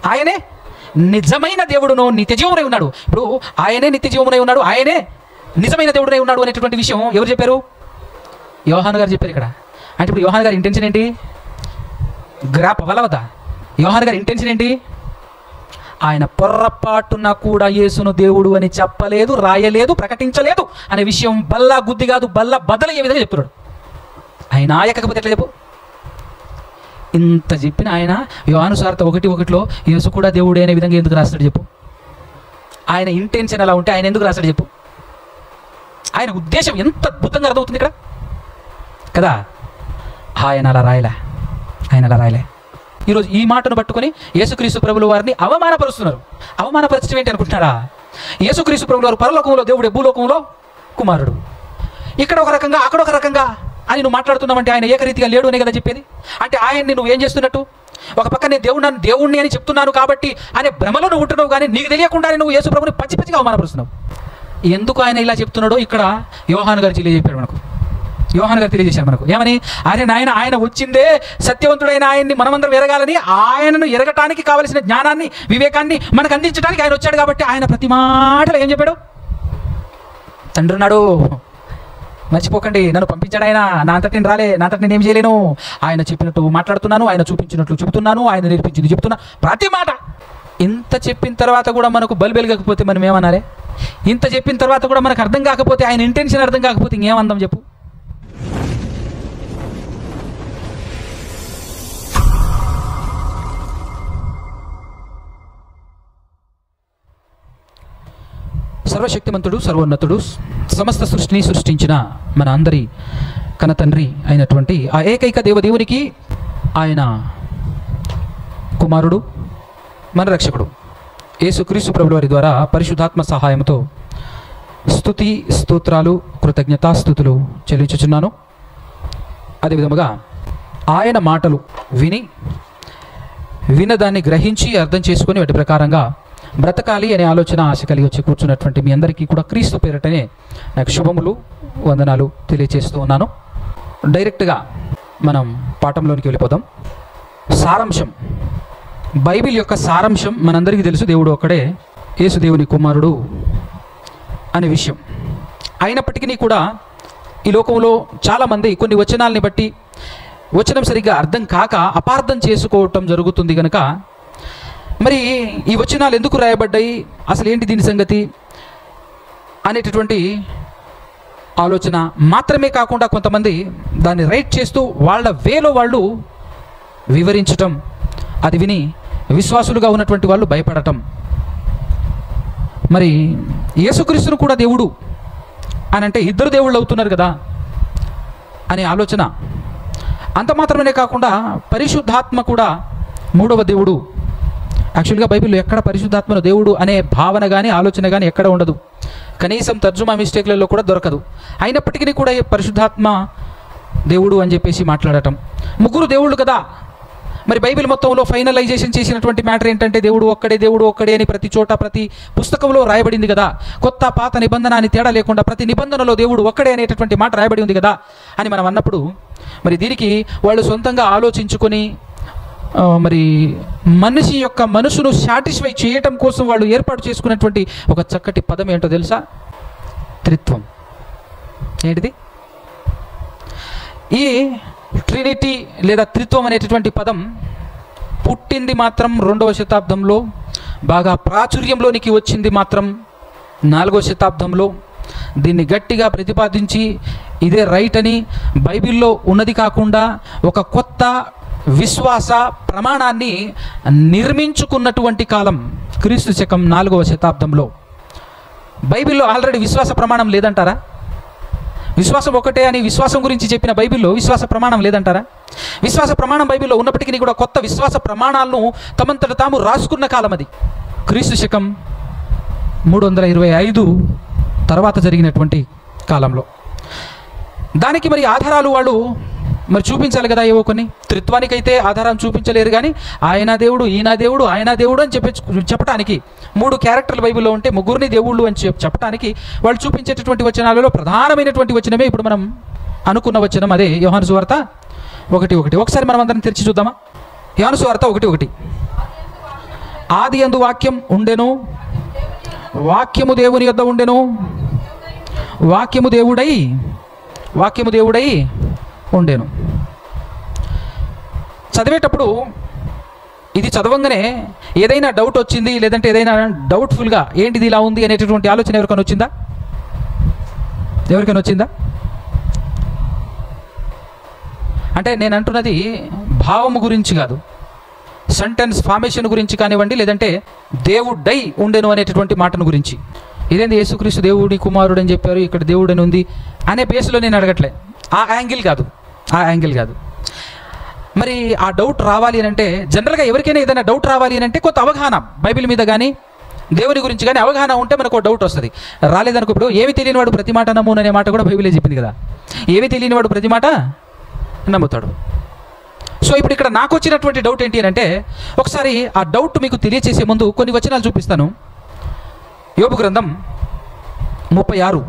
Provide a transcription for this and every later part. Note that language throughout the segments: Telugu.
ఆయనే నిజమైన దేవుడును నిత్యజీవమునై ఉన్నాడు. ఇప్పుడు ఆయనే నిత్యజీవమునై ఉన్నాడు, ఆయనే నిజమైన దేవుడునై ఉన్నాడు అనేటువంటి విషయం ఎవరు చెప్పారు? యోహాను గారు చెప్పారు ఇక్కడ. అంటే ఇప్పుడు యోహాను గారి ఇంటెన్షన్ ఏంటి? గ్రాప్ అవ్వలవద్దా? యోహాను గారి ఇంటెన్షన్ ఏంటి? ఆయన పొర్రపాటున కూడా యేసును దేవుడు అని చెప్పలేదు, రాయలేదు, ప్రకటించలేదు అనే విషయం బల్లా గుద్ది కాదు, బల్ల బద్దలయ్యే విధంగా చెప్తున్నాడు. ఆయన ఆయకపోతే ఎట్లా చెప్పు? ఇంత చెప్పిన ఆయన యోహాను సువార్త 1:1 యేసు కూడా దేవుడే అనే విధంగా ఎందుకు రాస్తాడు చెప్పు? ఆయన ఇంటెన్షన్ అలా ఉంటే ఆయన ఎందుకు రాస్తాడు చెప్పు? ఆయన ఉద్దేశం ఎంత అద్భుతంగా అర్థమవుతుంది ఇక్కడ కదా. ఆయన అలా రాయలే. ఈరోజు ఈ మాటను పట్టుకొని యేసుక్రీస్తు ప్రభుల వారిని అవమానపరుస్తున్నారు. అవమానపరచడం ఏంటి అనుకుంటున్నారా? యేసుక్రీస్తు ప్రభుల వారు పరలోకంలో దేవుడే, భూలోకంలో కుమారుడు. ఇక్కడ ఒక రకంగా అక్కడ ఒక రకంగా అని నువ్వు మాట్లాడుతున్నావంటే ఆయన ఏకరీతిగా లేడు అనే కదా చెప్పేది. అంటే ఆయన్ని నువ్వు ఏం చేస్తున్నట్టు? ఒక పక్క నేను దేవుణ్ణి అని చెప్తున్నాను కాబట్టి అనే భ్రమలో నువ్వు ఉంటున్నావు, కానీ నీకు తెలియకుండానే నువ్వు యేసు ప్రభుని పచ్చిగా అవమానపరుస్తున్నావు. ఎందుకు ఆయన ఇలా చెప్తున్నాడో ఇక్కడ యోహాను గారు తెలియజెప్పాడు మనకు. యోహాను గారు తెలియజేశారు మనకు ఏమని? ఆయన వచ్చిందే సత్యవంతుడైన ఆయన్ని మనమందరం ఎరగాలని, ఆయనను ఎరగటానికి కావలసిన జ్ఞానాన్ని, వివేకాన్ని మనకు అందించడానికి ఆయన వచ్చాడు. కాబట్టి ఆయన ప్రతి మాటలో ఏం చెప్పాడు? తండ్రి ఉన్నాడు, మర్చిపోకండి, నన్ను పంపించాడు ఆయన, నా అంతటి నేను రాలే, నా అంతటి నేను ఏం చేయలేను, ఆయన చెప్పినట్టు మాట్లాడుతున్నాను, ఆయన చూపించినట్లు చెబుతున్నాను, ఆయన నేర్పించింది చెప్తున్నా, ప్రతి మాట. ఇంత చెప్పిన తర్వాత కూడా మనకు బలిబెలగకపోతే మనం ఏమన్నారే? ఇంత చెప్పిన తర్వాత కూడా మనకు అర్థం కాకపోతే, ఆయన ఇంటెన్షన్ అర్థం కాకపోతే ఇంకేమందాం చెప్పు? సర్వశక్తిమంతుడు, సర్వోన్నతుడు, సమస్త సృష్టిని సృష్టించిన మన అందరి కనతండ్రి అయినటువంటి ఆ ఏకైక దేవదేవునికి, ఆయన కుమారుడు, మన రక్షకుడు యేసుక్రీస్తు ప్రభుల వారి ద్వారా పరిశుద్ధాత్మ సహాయంతో స్తుతి స్తోత్రాలు కృతజ్ఞతాస్తుతులు చెల్లించుచున్నాను. అదేవిధముగా ఆయన మాటలు వినదాన్ని గ్రహించి అర్థం చేసుకొని వాటి ప్రకారంగా బ్రతకాలి అనే ఆలోచన, ఆశ కలిగి వచ్చి కూర్చున్నటువంటి మీ అందరికీ కూడా క్రీస్తు పేరటనే నాకు శుభములు, వందనాలు తెలియజేస్తూ ఉన్నాను. డైరెక్ట్గా మనం పాఠంలోనికి వెళ్ళిపోదాం. సారాంశం, బైబిల్ యొక్క సారాంశం మనందరికీ తెలుసు. దేవుడు ఒక్కడే, యేసుదేవుని కుమారుడు అనే విషయం. అయినప్పటికీ కూడా ఈ లోకంలో చాలామంది కొన్ని వచనాలని బట్టి వచనం సరిగ్గా అర్థం కాక అపార్థం చేసుకోవటం జరుగుతుంది. కనుక మరి ఈ వచనాలు ఎందుకు రాయబడ్డాయి, అసలు ఏంటి దీని సంగతి అనేటటువంటి ఆలోచన మాత్రమే కాకుండా కొంతమంది దాన్ని రైట్ చేస్తూ వాళ్ళ వేలో వాళ్ళు వివరించటం, అది విని విశ్వాసులుగా ఉన్నటువంటి వాళ్ళు భయపడటం. మరి యేసుక్రీస్తును కూడా దేవుడు అని అంటే ఇద్దరు దేవుళ్ళు అవుతున్నారు కదా అనే ఆలోచన. అంత మాత్రమే కాకుండా పరిశుద్ధాత్మ కూడా మూడవ దేవుడు. యాక్చువల్గా బైబిల్లో ఎక్కడ పరిశుద్ధాత్మను దేవుడు అనే భావన కానీ ఆలోచన కానీ ఎక్కడ ఉండదు, కనీసం తర్జుమా మిస్టేక్లలో కూడా దొరకదు. అయినప్పటికీ కూడా పరిశుద్ధాత్మ దేవుడు అని చెప్పేసి మాట్లాడటం. ముగ్గురు దేవుళ్ళు కదా. మరి బైబిల్ మొత్తంలో ఫైనలైజేషన్ చేసినటువంటి మ్యాటర్ ఏంటంటే దేవుడు ఒక్కడే అని ప్రతి చోట ప్రతి పుస్తకంలో రాయబడింది కదా. కొత్త పాత నిబంధన అని తేడా లేకుండా ప్రతి నిబంధనలో దేవుడు ఒక్కడే అనేటటువంటి మాట రాయబడి ఉంది కదా అని మనం అన్నప్పుడు, మరి దీనికి వాళ్ళు సొంతంగా ఆలోచించుకొని మరి మనిషి యొక్క మనసును సాటిస్ఫై చేయటం కోసం వాళ్ళు ఏర్పాటు చేసుకున్నటువంటి ఒక చక్కటి పదం ఏంటో తెలుసా? త్రిత్వం. ఏంటిది? ఈ ట్రినిటీ లేదా త్రిత్వం అనేటటువంటి పదం పుట్టింది మాత్రం 2వ శతాబ్దంలో, బాగా ప్రాచుర్యంలోనికి వచ్చింది మాత్రం 4వ శతాబ్దంలో. దీన్ని గట్టిగా ప్రతిపాదించి ఇదే రైట్ అని బైబిల్లో ఉన్నది కాకుండా ఒక కొత్త విశ్వాస ప్రమాణాన్ని నిర్మించుకున్నటువంటి కాలం క్రీస్తు శకం 4వ శతాబ్దంలో. బైబిల్లో ఆల్రెడీ విశ్వాస ప్రమాణం లేదంటారా? విశ్వాసం ఒకటే అని విశ్వాసం గురించి చెప్పిన బైబిల్లో విశ్వాస ప్రమాణం లేదంటారా? విశ్వాస ప్రమాణం బైబిల్లో ఉన్నప్పటికీ కూడా కొత్త విశ్వాస ప్రమాణాలను తమంతట తాము రాసుకున్న కాలం అది. క్రీస్తు శకం 325 తర్వాత జరిగినటువంటి కాలంలో. దానికి మరి ఆధారాలు వాళ్ళు మరి చూపించాలి కదా ఏవో కొన్ని. త్రిత్వానికైతే ఆధారం చూపించలేరు, కానీ ఆయన దేవుడు, ఈయన దేవుడు, ఆయన దేవుడు అని చెప్పడానికి 3 క్యారెక్టర్లు బైబిల్లో ఉంటే ముగ్గురిని దేవుళ్ళు అని చెప్పడానికి వాళ్ళు చూపించేటటువంటి వచనాలలో ప్రధానమైనటువంటి వచనమే ఇప్పుడు మనం అనుకున్న వచనం. అదే యోహాను సువార్త 1:1. ఒకసారి మనం అందరం తెరిచి చూద్దామా? యోహాను సువార్త 1:1. ఆది యందు వాక్యం ఉండెను, వాక్యము దేవుని యొద్ద ఉండెను, వాక్యము దేవుడై ఉండెను. చదివేటప్పుడు ఇది చదవంగానే ఏదైనా డౌట్ వచ్చింది, లేదంటే ఏదైనా డౌట్ఫుల్గా ఏంటిది ఇలా ఉంది అనేటటువంటి ఆలోచన ఎవరికైనా వచ్చిందా? అంటే నేను అంటున్నది భావము గురించి కాదు, సెంటెన్స్ ఫార్మేషన్ గురించి కానివ్వండి, లేదంటే దేవుడై ఉండెను అనేటటువంటి మాటను గురించి. ఇదేంటి యేసుక్రీస్తు దేవుడి కుమారుడు అని చెప్పారు, ఇక్కడ దేవుడు అని ఉంది అనే బేస్లో నేను అడగట్లే. ఆ యాంగిల్ కాదు. మరి ఆ డౌట్ రావాలి అని అంటే, జనరల్గా ఎవరికైనా ఏదైనా డౌట్ రావాలి అని అంటే కొంత అవగాహన బైబిల్ మీద కానీ దేవుని గురించి కానీ అవగాహన ఉంటే మనకు డౌట్ వస్తుంది. రాలేదనుకో, ఇప్పుడు ఏమి తెలియనివాడు ప్రతి మాట నమ్మును అనే మాట కూడా బైబిలే చెప్పింది కదా. ఏమి తెలియనివాడు ప్రతి మాట నమ్ముతాడు. సో ఇప్పుడు ఇక్కడ నాకు వచ్చినటువంటి డౌట్ ఏంటి అని అంటే, ఒకసారి ఆ డౌట్ మీకు తెలియచేసే ముందు కొన్ని వచనాలు చూపిస్తాను. యోబు గ్రంథం 36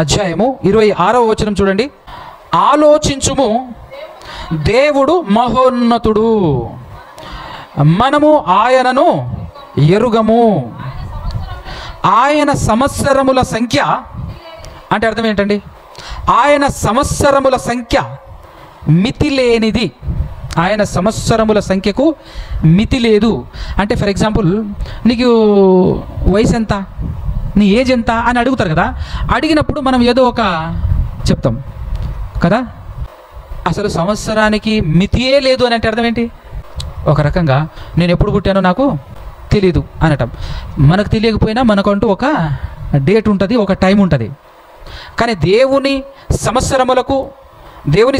అధ్యాయము 26వ వచనం చూడండి. ఆలోచించుము, దేవుడు మహోన్నతుడు, మనము ఆయనను ఎరుగము. ఆయన సంవత్సరముల సంఖ్య అంటే అర్థం ఏంటండి? ఆయన సంవత్సరముల సంఖ్య మితి లేనిది. ఆయన సంవత్సరముల సంఖ్యకు మితి లేదు. అంటే ఫర్ ఎగ్జాంపుల్, నీకు వయసు ఎంత, నీ ఏజ్ ఎంత అని అడుగుతారు కదా. అడిగినప్పుడు మనం ఏదో ఒక చెప్తాం కదా. అసలు సంవత్సరానికి మితియే లేదు అని అంటే అర్థం ఏంటి? ఒక రకంగా నేను ఎప్పుడు పుట్టానో నాకు తెలీదు అనటం. మనకు తెలియకపోయినా మనకంటూ ఒక డేట్ ఉంటుంది, ఒక టైం ఉంటుంది. కానీ దేవుని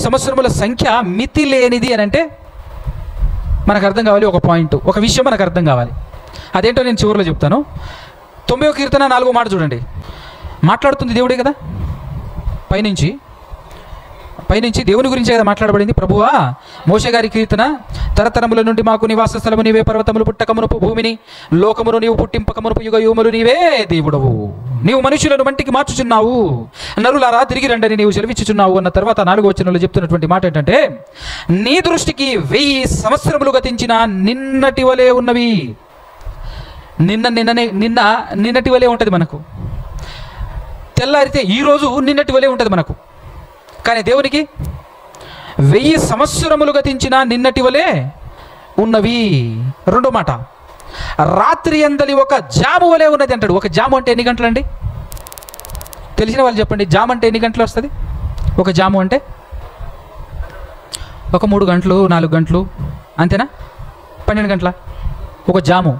సంవత్సరముల సంఖ్య మితి లేనిది అని అంటే మనకు అర్థం కావాలి. ఒక పాయింట్, ఒక విషయం మనకు అర్థం కావాలి. అదేంటో నేను చివరిలో చెప్తాను. 90వ కీర్తన 4వ మాట చూడండి. మాట్లాడుతుంది దేవుడే కదా. పైనుంచి దేవుని గురించి కదా మాట్లాడబడింది. ప్రభువా, మోషే గారి కీర్తన, తరతరముల నుండి మాకు నివాస స్థలము నీవే, పర్వతములు పుట్టకమునుపు భూమిని, లోకమును నీవు పుట్టింపకమునుపు యుగ యుగములు నీవే దేవుడవు. నీవు మనుషులను మంటికి మార్చుచున్నావు, నరులారా తిరిగి రండని నీవు సెలవిచ్చుచున్నావు అన్న తర్వాత 4వ వచనంలో చెప్తున్నటువంటి మాట ఏంటంటే, నీ దృష్టికి 1000 సంవత్సరములు గతించిన నిన్నటి వలె ఉన్నవి. నిన్నటి వలె ఉంటుంది మనకు. తెల్లారితే ఈరోజు నిన్నటి వలె ఉంటుంది మనకు. కానీ దేవునికి 1000 సంవత్సరములు గతించిన నిన్నటి వలె ఉన్నవి. రెండో మాట, రాత్రి అందలి ఒక జాము వలె ఉన్నది అంటాడు. ఒక జాము అంటే ఎన్ని గంటలు అండి? తెలిసిన వాళ్ళు చెప్పండి. జాము అంటే ఎన్ని గంటలు వస్తుంది? ఒక జాము అంటే ఒక 3 గంటలు 4 గంటలు అంతేనా? 12 గంటల ఒక జాము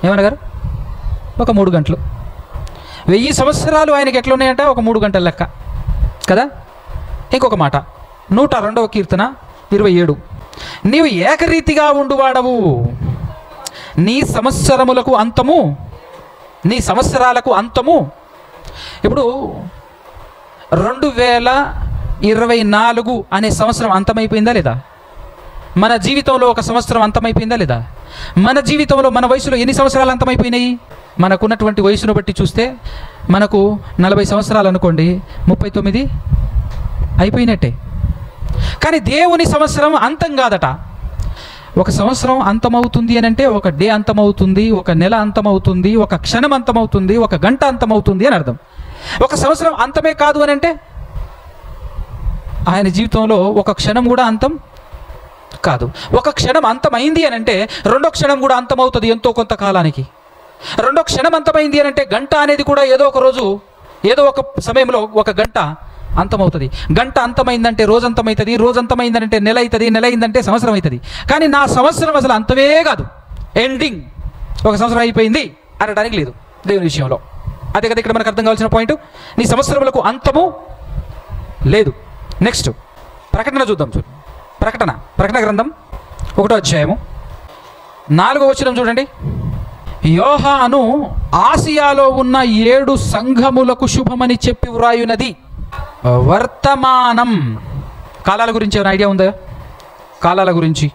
ఏమనగారు? ఒక 3 గంటలు. 1000 సంవత్సరాలు ఆయనకి ఎట్లా ఉన్నాయంట? ఒక 3 గంటల లెక్క కదా. ఇంకొక మాట, 102వ కీర్తన 27, నీవు ఏకరీతిగా ఉండువాడవు, నీ సంవత్సరాలకు అంతము. ఇప్పుడు 2024 అనే సంవత్సరం అంతమైపోయిందా లేదా? మన జీవితంలో ఒక సంవత్సరం అంతమైపోయిందా లేదా? మన జీవితంలో మన వయసులో ఎన్ని సంవత్సరాలు అంతమైపోయినాయి? మనకున్నటువంటి వయసును బట్టి చూస్తే మనకు 40 సంవత్సరాలు అనుకోండి, 39 అయిపోయినట్టే. కానీ దేవుని సంవత్సరం అంతం కాదట. ఒక సంవత్సరం అంతమవుతుంది అని అంటే ఒక డే అంతమవుతుంది, ఒక నెల అంతమవుతుంది, ఒక క్షణం అంతమవుతుంది, ఒక గంట అంతమవుతుంది అని అర్థం. ఒక సంవత్సరం అంతమే కాదు అని అంటే ఆయన జీవితంలో ఒక క్షణం కూడా అంతం కాదు. ఒక క్షణం అంతమైంది అని అంటే రెండో క్షణం కూడా అంతమవుతుంది ఎంతో కొంతకాలానికి. రెండో క్షణం అంతమైంది అని అంటే గంట అనేది కూడా ఏదో ఒక రోజు, ఏదో ఒక సమయంలో ఒక గంట అంతమవుతుంది. గంట అంతమైందంటే రోజు అంతమవుతుంది, రోజు అంతమైందంటే నెల అవుతుంది, నెల అయిందంటే సంవత్సరం అవుతుంది. కానీ నా సంవత్సరం అసలు అంతమే కాదు, ఎండింగ్. ఒక సంవత్సరం అయిపోయింది అనడానికి లేదు దేవుని విషయంలో. అదే కదా ఇక్కడ మనకు అర్థం కావాల్సిన పాయింట్. నీ సంవత్సరములకు అంతము లేదు. నెక్స్ట్ ప్రకటన చూద్దాం. ప్రకటన గ్రంథం 1వ అధ్యాయము 4వ వచనం చూడండి. యోహాను ఆసియాలో ఉన్న 7 సంఘములకు శుభమని చెప్పి వ్రాయునది వర్తమానం. కాలాల గురించి ఏమైనా ఐడియా ఉందా? కాలాల గురించి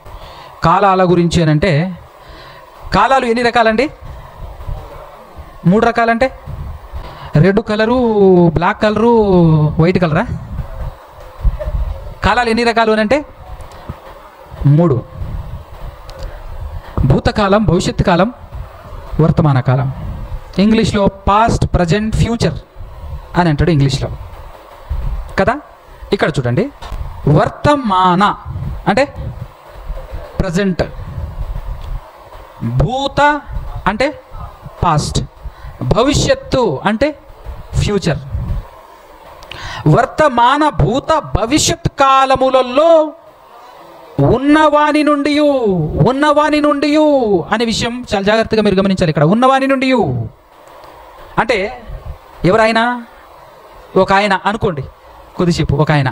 అని అంటే, కాలాలు ఎన్ని రకాలండి? 3 రకాలంటే red colour, black colour, white కలరా? కాలాలు ఎన్ని రకాలు అని అంటే 3. భూతకాలం, భవిష్యత్తు కాలం, వర్తమాన కాలం. ఇంగ్లీష్లో పాస్ట్, ప్రజెంట్, ఫ్యూచర్ అని అంటాడు ఇంగ్లీష్లో కదా. ఇక్కడ చూడండి, వర్తమాన అంటే ప్రజెంట్, భూత అంటే పాస్ట్, భవిష్యత్తు అంటే ఫ్యూచర్. వర్తమాన, భూత, భవిష్యత్ కాలములలో ఉన్నవాని నుండి అనే విషయం చాలా జాగ్రత్తగా మీరు గమనించాలి. ఇక్కడ ఉన్నవాని నుండి అంటే ఎవరైనా, ఒక ఆయన అనుకోండి, కొద్దిసేపు ఒక ఆయన,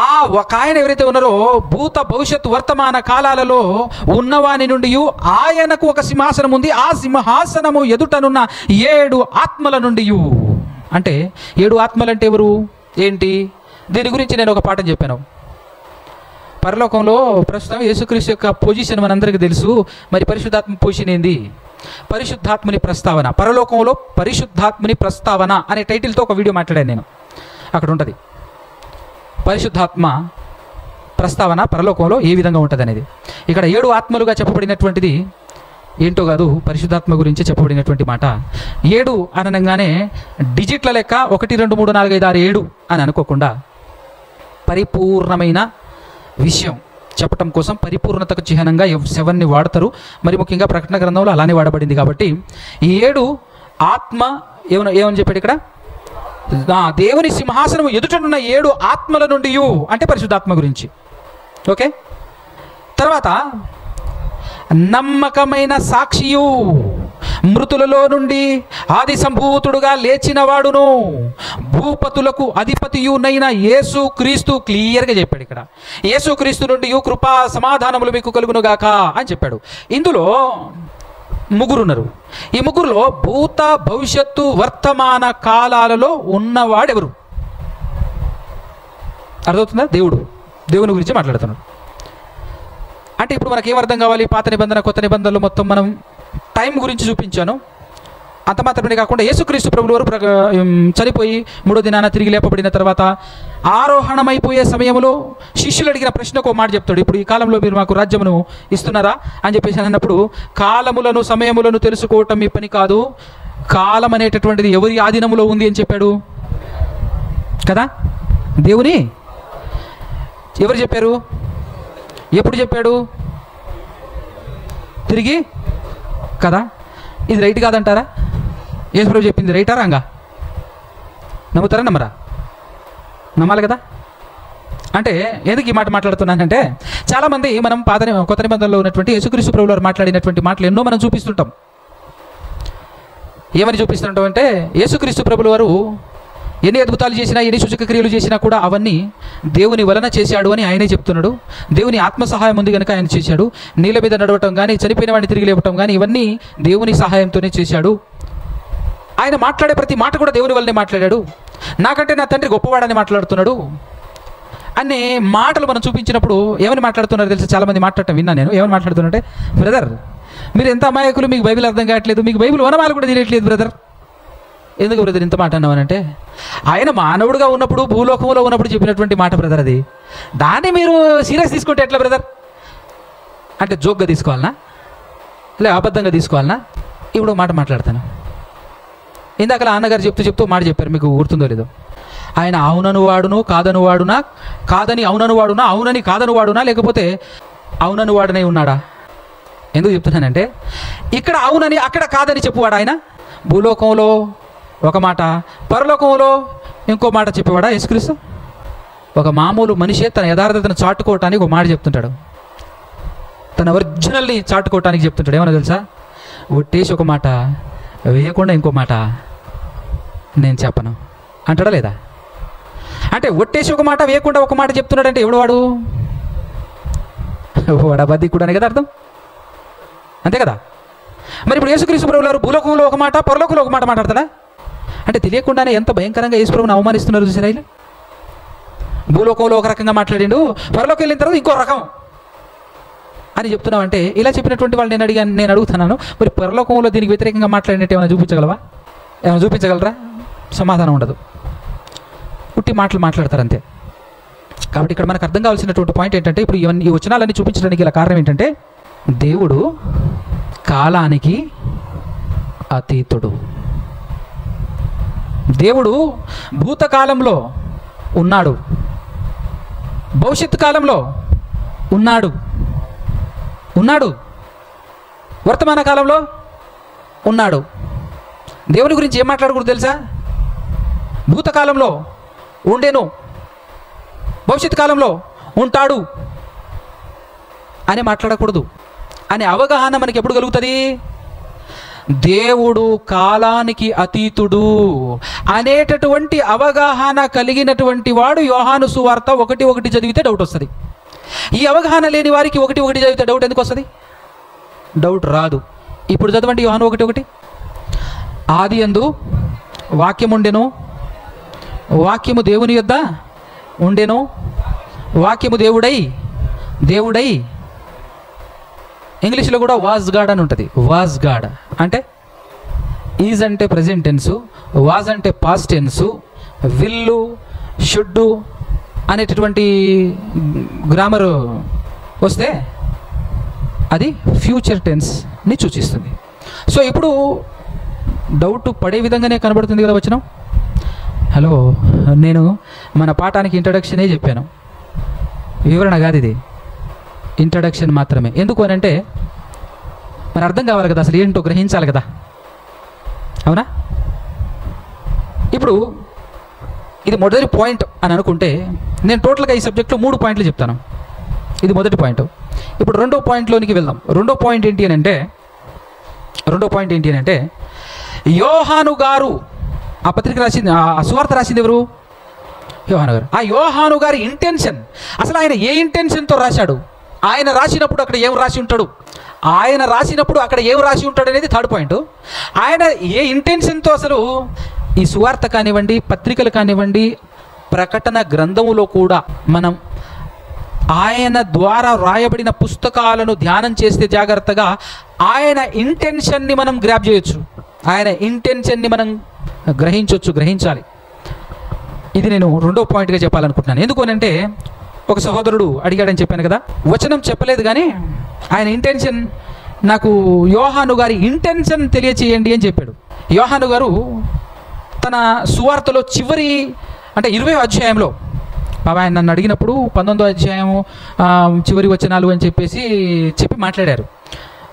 ఆ ఒక ఆయన ఎవరైతే ఉన్నారో భూత, భవిష్యత్తు, వర్తమాన కాలాలలో ఉన్నవాని నుండి ఆయనకు ఒక సింహాసనం ఉంది. ఆ సింహాసనము ఎదుటనున్న 7 ఆత్మల నుండి. అంటే 7 ఆత్మలు అంటే ఎవరు, ఏంటి? దీని గురించి నేను ఒక పాఠం చెప్పాను. పరలోకంలో ప్రస్తుతం యేసుక్రీస్తు యొక్క పొజిషన్ మనందరికీ తెలుసు. మరి పరిశుద్ధాత్మ పొజిషన్ ఏంది? పరిశుద్ధాత్మని ప్రస్తావన. పరలోకంలో పరిశుద్ధాత్మని ప్రస్తావన అనే టైటిల్తో ఒక వీడియో మాట్లాడాను నేను. అక్కడ ఉంటుంది పరిశుద్ధాత్మ ప్రస్తావన పరలోకంలో ఏ విధంగా ఉంటుంది అనేది. ఇక్కడ 7 ఆత్మలుగా చెప్పబడినటువంటిది ఏంటో కాదు, పరిశుద్ధాత్మ గురించి చెప్పబడినటువంటి మాట. 7 అనగానే డిజిట్ల లెక్క 1 2 3 4 5 6 7 అని అనుకోకుండా పరిపూర్ణమైన విషయం చెప్పటం కోసం పరిపూర్ణతకు చిహ్నంగా 7ని వాడతారు. మరి ముఖ్యంగా ప్రకటన గ్రంథంలో అలానే వాడబడింది. కాబట్టి ఈ 7 ఆత్మ ఏమని చెప్పాడు ఇక్కడ? దేవుని సింహాసనం ఎదుటనున్న 7 ఆత్మల నుండి అంటే పరిశుద్ధాత్మ గురించి. ఓకే, తర్వాత నమ్మకమైన సాక్షియు, మృతులలో నుండి ఆది సంభూతుడుగా లేచిన వాడును, భూపతులకు అధిపతియునైన యేసు క్రీస్తు. క్లియర్గా చెప్పాడు ఇక్కడ, యేసు క్రీస్తు నుండి కృపా సమాధానములు మీకు కలుగునుగాక అని చెప్పాడు. ఇందులో 3 ఉన్నారు. ఈ 3లో భూత, భవిష్యత్తు, వర్తమాన కాలాలలో ఉన్నవాడెవరు? అర్థమవుతుందా? దేవుని గురించి మాట్లాడుతున్నాడు. అంటే ఇప్పుడు మనకేం అర్థం కావాలి? పాత నిబంధన, కొత్త నిబంధనలు మొత్తం మనం టైం గురించి చూపించాను. అంత మాత్రమే కాకుండా యేసుక్రీస్తు ప్రభువు వారు చనిపోయి 3వ దినాన తిరిగి లేపబడిన తర్వాత ఆరోహణమైపోయే సమయంలో శిష్యులు అడిగిన ప్రశ్నకు ఒక మాట చెప్తాడు. ఇప్పుడు ఈ కాలంలో మీరు మాకు రాజ్యమును ఇస్తున్నారా అని చెప్పేసి అన్నప్పుడు, కాలములను సమయములను తెలుసుకోవటం మీ పని కాదు, కాలం అనేటటువంటిది ఎవరి ఆధీనంలో ఉంది అని చెప్పాడు కదా. దేవుని ఎవరు చెప్పారు? ఎప్పుడు చెప్పాడు? తిరిగి కదా. ఇది రైట్ కాదంటారా? యేసు ప్రభు చెప్పింది రైటా రాంగా? నమ్ముతారా నమ్మరా? నమ్మాలి కదా. అంటే ఎందుకు ఈ మాట మాట్లాడుతున్నానంటే, చాలామంది మనం కొత్త నిబంధనలో ఉన్నటువంటి యేసుక్రీస్తు ప్రభువు వారు మాట్లాడినటువంటి మాటలు ఎన్నో మనం చూపిస్తుంటాం. ఏమని చూపిస్తుంటాం అంటే, యేసుక్రీస్తు ప్రభువు వారు ఎన్ని అద్భుతాలు చేసినా, ఎన్ని సూచక క్రియలు చేసినా కూడా అవన్నీ దేవుని వలన చేశాడు అని ఆయనే చెప్తున్నాడు. దేవుని ఆత్మ సహాయం ఉంది కనుక ఆయన చేశాడు. నీళ్ళ మీద నడవటం కానీ, చనిపోయిన వాడిని తిరిగి లేపటం కానీ, ఇవన్నీ దేవుని సహాయంతోనే చేశాడు. ఆయన మాట్లాడే ప్రతి మాట కూడా దేవుని వల్లనే మాట్లాడాడు. నాకంటే నా తండ్రి గొప్పవాడని మాట్లాడుతున్నాడు అనే మాటలు మనం చూపించినప్పుడు ఏమని మాట్లాడుతున్నారు తెలుసు? చాలామంది మాట్లాడటం విన్నా నేను. ఏమని మాట్లాడుతున్నారంటే, బ్రదర్ మీరు ఎంత అమాయకులు, మీకు బైబిల్ అర్థం కావట్లేదు, మీకు బైబిల్ వనమాలు కూడా తెలియట్లేదు బ్రదర్. ఎందుకు బ్రదర్ ఇంత మాట అన్నామనంటే, ఆయన మానవుడిగా ఉన్నప్పుడు, భూలోకంలో ఉన్నప్పుడు చెప్పినటువంటి మాట బ్రదర్ అది. దాన్ని మీరు సీరియస్ తీసుకుంటే ఎట్లా బ్రదర్? అంటే జోక్గా తీసుకోవాలనా, లే అబద్ధంగా తీసుకోవాలనా? ఇప్పుడు మాట మాట్లాడతాను. ఇందాక అన్నగారు చెప్తూ మాట చెప్పారు, మీకు గుర్తుందో లేదో. ఆయన అవునను వాడును, కాదను వాడునా, కాదని అవునను వాడునా, అవునని కాదను వాడునా, లేకపోతే అవునను వాడనే ఉన్నాడా? ఎందుకు చెప్తున్నానంటే, ఇక్కడ అవునని అక్కడ కాదని చెప్పువాడు ఆయన. భూలోకంలో ఒక మాట, పరలోకంలో ఇంకో మాట చెప్పేవాడా యేసుక్రీస్తు? ఒక మామూలు మనిషే తన యథార్థతను చాటుకోవటానికి ఒక మాట చెప్తుంటాడు, తన ఒరిజినల్ని చాటుకోవటానికి చెప్తుంటాడు. ఏమన్నా తెలుసా? ఒట్టేసి ఒక మాట, వేయకుండా ఇంకో మాట నేను చెప్పను అంటాడా లేదా? అంటే ఒట్టేసి ఒక మాట, వేయకుండా ఒక మాట చెప్తున్నాడంటే ఎవడు వాడు? వాడు అబద్ధికుడు అనే కదా అర్థం, అంతే కదా. మరి ఇప్పుడు యేసుక్రీస్తు ప్రభువు వారు భూలోకంలో ఒక మాట, పరలోకంలో ఒక మాట మాట్లాడతాడా? అంటే తెలియకుండానే ఎంత భయంకరంగా యేసు ప్రభువుని అవమానిస్తున్నారు చూసారా ఇలా. భూలోకంలో ఒక రకంగా మాట్లాడిండు, పరలోకి వెళ్ళిన తర్వాత ఇంకో రకం అని చెప్తున్నావు. అంటే ఇలా చెప్పినటువంటి వాళ్ళు నేను అడుగుతున్నాను, మరి పరలోకంలో దీనికి వ్యతిరేకంగా మాట్లాడినట్టు ఏమైనా చూపించగలవా? ఏమైనా చూపించగలరా? సమాధానం ఉండదు, పుట్టి మాటలు మాట్లాడతారు అంతే. కాబట్టి ఇక్కడ మనకు అర్థం కావాల్సినటువంటి పాయింట్ ఏంటంటే, ఇప్పుడు ఈ వచనాలన్నీ చూపించడానికి గల కారణం ఏంటంటే, దేవుడు కాలానికి అతీతుడు. దేవుడు భూతకాలంలో ఉన్నాడు, భవిష్యత్తు కాలంలో ఉన్నాడు, వర్తమాన కాలంలో ఉన్నాడు. దేవుని గురించి ఏం మాట్లాడకూడదు తెలుసా? భూతకాలంలో ఉండేను, భవిష్యత్తు కాలంలో ఉంటాడు అని మాట్లాడకూడదు అనే అవగాహన మనకి ఎప్పుడు కలుగుతుంది? దేవుడు కాలానికి అతీతుడు అనేటటువంటి అవగాహన కలిగినటువంటి వాడు యోహాను సువార్త 1:1 చదివితే డౌట్ వస్తుంది. ఈ అవగాహన లేని వారికి 1:1 చదివితే డౌట్ ఎందుకు వస్తుంది? డౌట్ రాదు. ఇప్పుడు చదవండి యోహాను 1:1. ఆదియందు వాక్యముండెను, వాక్యము దేవుని యొద్ద ఉండెను, వాక్యము దేవుడై ఇంగ్లీష్లో కూడా వాజ్ గాడ్ అని ఉంటుంది. వాజ్ గాడ్ అంటే ఈజ్ అంటే ప్రజెంట్ టెన్సు, వాజ్ అంటే పాస్ట్ టెన్సు, విల్లు షుడ్ అనేటటువంటి గ్రామర్ వస్తే అది ఫ్యూచర్ టెన్స్ని సూచిస్తుంది. సో ఇప్పుడు డౌట్ పడే విధంగానే కనబడుతుంది కదా వచనం. హలో, నేను మన పాఠానికి ఇంట్రడక్షనే చెప్పాను, వివరణ కాదు ఇది, ఇంట్రడక్షన్ మాత్రమే. ఎందుకు అని అంటే మరి అర్థం కావాలి కదా, అసలు ఏంటో గ్రహించాలి కదా, అవునా? ఇప్పుడు ఇది మొదటి పాయింట్ అని అనుకుంటే నేను టోటల్గా ఈ సబ్జెక్ట్లో 3 పాయింట్లు చెప్తాను. ఇది మొదటి పాయింట్. ఇప్పుడు రెండో పాయింట్లోనికి వెళ్దాం. రెండో పాయింట్ ఏంటి అని అంటే యోహాను గారు ఆ పత్రిక రాసింది, ఆ సువార్త రాసింది ఎవరు? యోహాను గారు. ఆ యోహాను గారి ఇంటెన్షన్, అసలు ఆయన ఏ ఇంటెన్షన్తో రాశాడు, ఆయన రాసినప్పుడు అక్కడ ఏం రాసి ఉంటాడు, అనేది థర్డ్ పాయింట్. ఆయన ఏ ఇంటెన్షన్తో అసలు ఈ సువార్త కానివ్వండి, పత్రికలు కానివ్వండి, ప్రకటన గ్రంథములో కూడా మనం ఆయన ద్వారా రాయబడిన పుస్తకాలను ధ్యానం చేస్తే జాగ్రత్తగా ఆయన ఇంటెన్షన్ని మనం గ్రాప్ చేయొచ్చు, ఆయన ఇంటెన్షన్ని మనం గ్రహించాలి. ఇది నేను రెండో పాయింట్గా చెప్పాలనుకుంటున్నాను. ఎందుకు అంటే ఒక సహోదరుడు అడిగాడని చెప్పాను కదా, వచనం చెప్పలేదు కానీ ఆయన ఇంటెన్షన్, నాకు యోహాను గారి ఇంటెన్షన్ తెలియచేయండి అని చెప్పాడు. యోహాను గారు తన సువార్తలో చివరి అంటే 20వ అధ్యాయంలో, బాబా ఆయన నన్ను అడిగినప్పుడు 19వ అధ్యాయము చివరి వచనాలు అని చెప్పి మాట్లాడారు.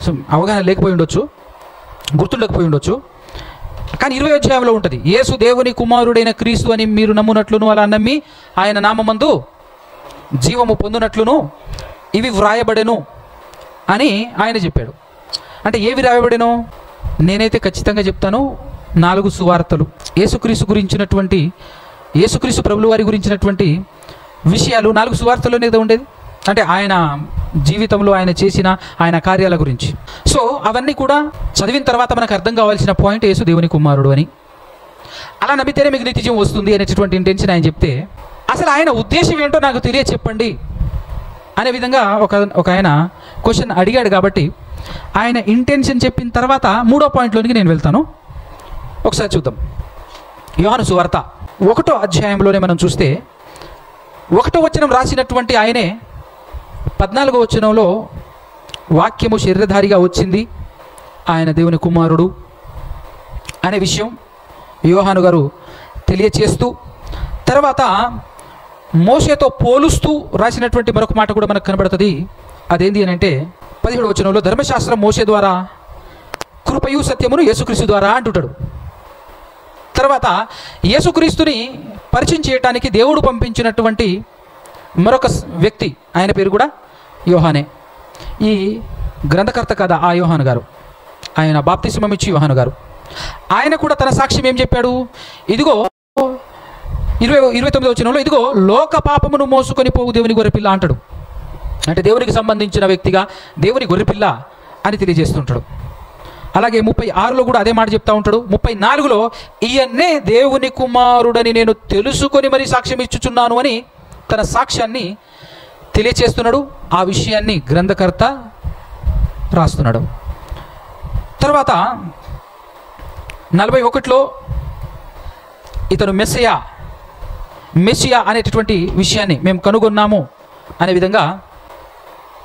సో అవగాహన లేకపోయి ఉండొచ్చు, గుర్తుండకపోయి ఉండొచ్చు, కానీ 20వ అధ్యాయంలో ఉంటుంది, యేసు దేవుని కుమారుడైన క్రీస్తు అని మీరు నమ్మునట్లును, అలా నమ్మి ఆయన నామమందు జీవము పొందునట్లును ఇవి వ్రాయబడెను అని ఆయన చెప్పాడు. అంటే ఏవి వ్రాయబడెను? నేనైతే ఖచ్చితంగా చెప్తాను, 4 సువార్తలు, యేసుక్రీస్తు ప్రభువు వారి గురించినటువంటి విషయాలు 4 సువార్తలోనే కదా ఉండేది. అంటే ఆయన జీవితంలో ఆయన చేసిన ఆయన కార్యాల గురించి. సో అవన్నీ కూడా చదివిన తర్వాత మనకు అర్థం కావాల్సిన పాయింట్ యేసు దేవుని కుమారుడు అని, అలా నమ్మితేనే మీకు నిత్యజీవం వస్తుంది అనేటటువంటి ఇంటెన్షన్ ఆయన చెప్తే, అసలు ఆయన ఉద్దేశం ఏంటో నాకు తెలియచెప్పండి అనే విధంగా ఒక ఆయన క్వశ్చన్ అడిగాడు. కాబట్టి ఆయన ఇంటెన్షన్ చెప్పిన తర్వాత 3వ పాయింట్లోనికి నేను వెళ్తాను. ఒకసారి చూద్దాం. యోహాను సువార్త 1వ అధ్యాయంలోనే మనం చూస్తే 1వ వచనం రాసినటువంటి ఆయనే 14వ వచనంలో వాక్యము శరీరధారిగా వచ్చింది, ఆయన దేవుని కుమారుడు అనే విషయం యోహాను గారు తెలియచేస్తూ, తర్వాత మోషేతో పోలుస్తూ రాసినటువంటి మరొక మాట కూడా మనకు కనబడుతుంది. అదేంటి అని అంటే 17వ వచనంలో ధర్మశాస్త్రం మోషే ద్వారా, కృపయు సత్యమును యేసుక్రీస్తు ద్వారా అంటుంటాడు. తర్వాత యేసుక్రీస్తుని పరిచయం చేయడానికి దేవుడు పంపించినటువంటి మరొక వ్యక్తి, ఆయన పేరు కూడా యోహానే. ఈ గ్రంథకర్త కదా ఆ యోహాను గారు, ఆయన బాప్తిస్మం ఇచ్చి యోహాను గారు. ఆయన కూడా తన సాక్ష్యం ఏం చెప్పాడు? ఇదిగో 29వ వచనంలో, ఇదిగో లోక పాపమును మోసుకొని పోవు దేవుని గొర్రెపిల్ల అంటాడు. అంటే దేవునికి సంబంధించిన వ్యక్తిగా దేవుని గొర్రెపిల్ల అని తెలియజేస్తుంటాడు. అలాగే 36లో కూడా అదే మాట చెప్తా ఉంటాడు. 34లో ఈయన్నే దేవుని కుమారుడని నేను తెలుసుకొని మరి సాక్ష్యం ఇచ్చుచున్నాను అని తన సాక్ష్యాన్ని తెలియచేస్తున్నాడు. ఆ విషయాన్ని గ్రంథకర్త రాస్తున్నాడు. తర్వాత 41లో ఇతను మెస్సియా అనేటటువంటి విషయాన్ని మేము కనుగొన్నాము అనే విధంగా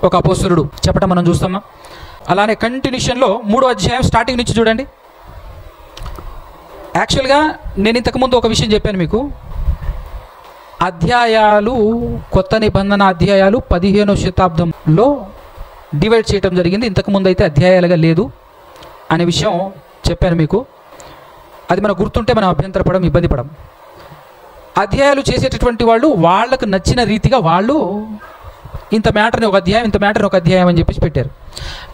ఒక అపోస్తలుడు చెప్పటం మనం చూస్తామా? అలానే కంటిన్యూషన్లో 3వ అధ్యాయం స్టార్టింగ్ నుంచి చూడండి. యాక్చువల్గా నేను ఇంతకుముందు ఒక విషయం చెప్పాను మీకు. అధ్యాయాలు, కొత్త నిబంధన అధ్యాయాలు 15వ శతాబ్దంలో డివైడ్ చేయడం జరిగింది. ఇంతకుముందు అయితే అధ్యాయాలుగా లేదు అనే విషయం చెప్పాను మీకు. అది మనకు గుర్తుంటే మనం అభ్యంతరపడం, ఇబ్బంది పడం. అధ్యాయాలు చేసేటటువంటి వాళ్ళు వాళ్ళకు నచ్చిన రీతిగా వాళ్ళు ఇంత మ్యాటర్ని ఒక అధ్యాయం, ఇంత మ్యాటర్ని ఒక అధ్యాయం అని చెప్పేసి పెట్టారు.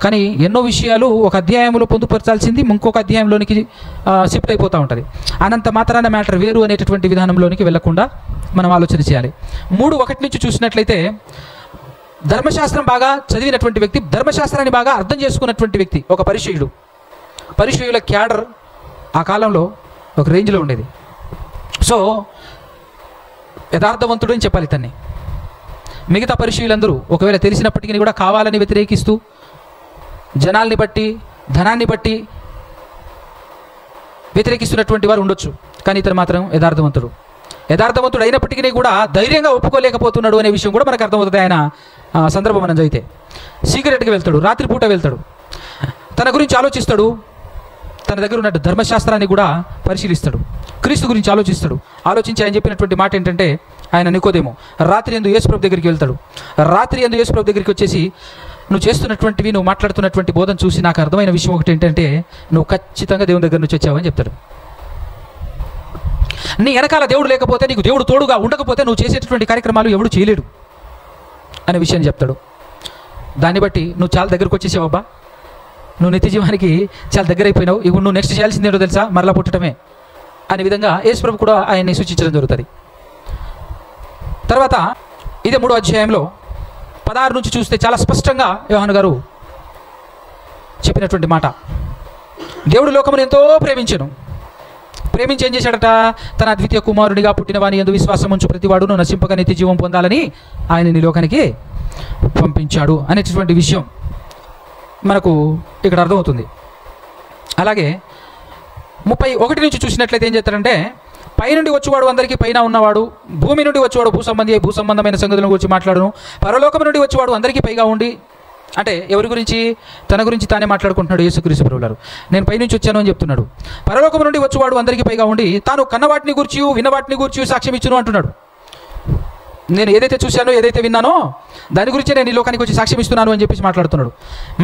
కానీ ఎన్నో విషయాలు ఒక అధ్యాయంలో పొందుపరచాల్సింది ఇంకొక అధ్యాయంలోనికి షిఫ్ట్ అయిపోతూ ఉంటుంది. అనంత మాత్రాన మ్యాటర్ వేరు అనేటటువంటి విధానంలోనికి వెళ్లకుండా మనం ఆలోచన చేయాలి. 3:1 నుంచి చూసినట్లయితే ధర్మశాస్త్రం బాగా చదివినటువంటి వ్యక్తి, ధర్మశాస్త్రాన్ని బాగా అర్థం చేసుకున్నటువంటి వ్యక్తి ఒక పరిచయుడు. పరిచయుల క్యాడర్ ఆ కాలంలో ఒక రేంజ్లో ఉండేది. సో యథార్థవంతుడు అని చెప్పాలి ఇతన్ని. మిగతా పరిచయులందరూ ఒకవేళ తెలిసినప్పటికీ కూడా కావాలని వ్యతిరేకిస్తూ జనాల్ని బట్టి, ధనాన్ని బట్టి వ్యతిరేకిస్తున్నటువంటి వారు ఉండొచ్చు. కానీ ఇతను మాత్రం యథార్థవంతుడు. యథార్థవంతుడు అయినప్పటికీ కూడా ధైర్యంగా ఒప్పుకోలేకపోతున్నాడు అనే విషయం కూడా మనకు అర్థమవుతుంది. ఆయన సందర్భం మనం చదివితే సీక్రెట్గా వెళ్తాడు, రాత్రిపూట వెళ్తాడు, తన గురించి ఆలోచిస్తాడు, తన దగ్గర ఉన్న ధర్మశాస్త్రాన్ని కూడా పరిశీలిస్తాడు, క్రీస్తు గురించి ఆలోచిస్తాడు. ఆలోచించి ఆయన చెప్పినటువంటి మాట ఏంటంటే, ఆయన నికోదేము రాత్రి యందు యేసుప్రభు దగ్గరికి వెళ్తాడు. రాత్రి యందు యేసుప్రభు దగ్గరికి వచ్చేసి, నువ్వు చేస్తున్నటువంటివి, నువ్వు మాట్లాడుతున్నటువంటి బోధన చూసి నాకు అర్థమైన విషయం ఒకటి ఏంటంటే, నువ్వు ఖచ్చితంగా దేవుని దగ్గర నుంచి వచ్చావని చెప్తాడు. నీ వెనకాల దేవుడు లేకపోతే, నీకు దేవుడు తోడుగా ఉండకపోతే నువ్వు చేసేటటువంటి కార్యక్రమాలు ఎవడు చేయలేడు అనే విషయాన్ని చెప్తాడు. దాన్ని బట్టి నువ్వు చాలా దగ్గరకు వచ్చేసావబ్బా, నువ్వు నిత్య జీవానికి చాలా దగ్గర అయిపోయినావు, ఇప్పుడు నువ్వు నెక్స్ట్ చేయాల్సింది ఏంటో తెలుసా, మరలా పుట్టడమే అనే విధంగా యేసుప్రభు కూడా ఆయన్ని సూచించడం జరుగుతుంది. తర్వాత ఇదే 3వ అధ్యాయంలో 16 నుంచి చూస్తే చాలా స్పష్టంగా యోహాను గారు చెప్పినటువంటి మాట, దేవుడు లోకమును ఎంతో ప్రేమించెను, ప్రేమించి ఏం చేశాడట, తన ద్వితీయ కుమారుడిగా పుట్టిన వాని యందు విశ్వాసం ఉంచు ప్రతివాడును నశింపక నిత్య జీవం పొందాలని ఆయన ఈ లోకానికి పంపించాడు అనేటటువంటి విషయం మనకు ఇక్కడ అర్థమవుతుంది. అలాగే 31 నుంచి చూసినట్లయితే ఏం చేస్తారంటే, పైనుండి వచ్చేవాడు అందరికీ పైన ఉన్నవాడు, భూమి నుండి వచ్చేవాడు భూ సంబంధమైన సంగతుల గురించి మాట్లాడును, పరలోకం నుండి వచ్చేవాడు అందరికీ పైగా ఉండి, అంటే ఎవరి గురించి, తన గురించి తానే మాట్లాడుకుంటున్నాడు యేసుక్రీస్తు ప్రభువువారు. నేను పైనుంచి వచ్చాను అని చెప్తున్నాడు. పరలోకం నుండి వచ్చేవాడు అందరికీ పైగా ఉండి తాను కన్నవాటిని గురించి, విన్నవాటిని గురించి సాక్ష్యం ఇచ్చును అంటున్నాడు. నేను ఏదైతే చూశానో, ఏదైతే విన్నానో దాని గురించి నేను ఈ లోకానికి వచ్చి సాక్ష్యం ఇస్తున్నాను అని చెప్పేసి మాట్లాడుతున్నాడు.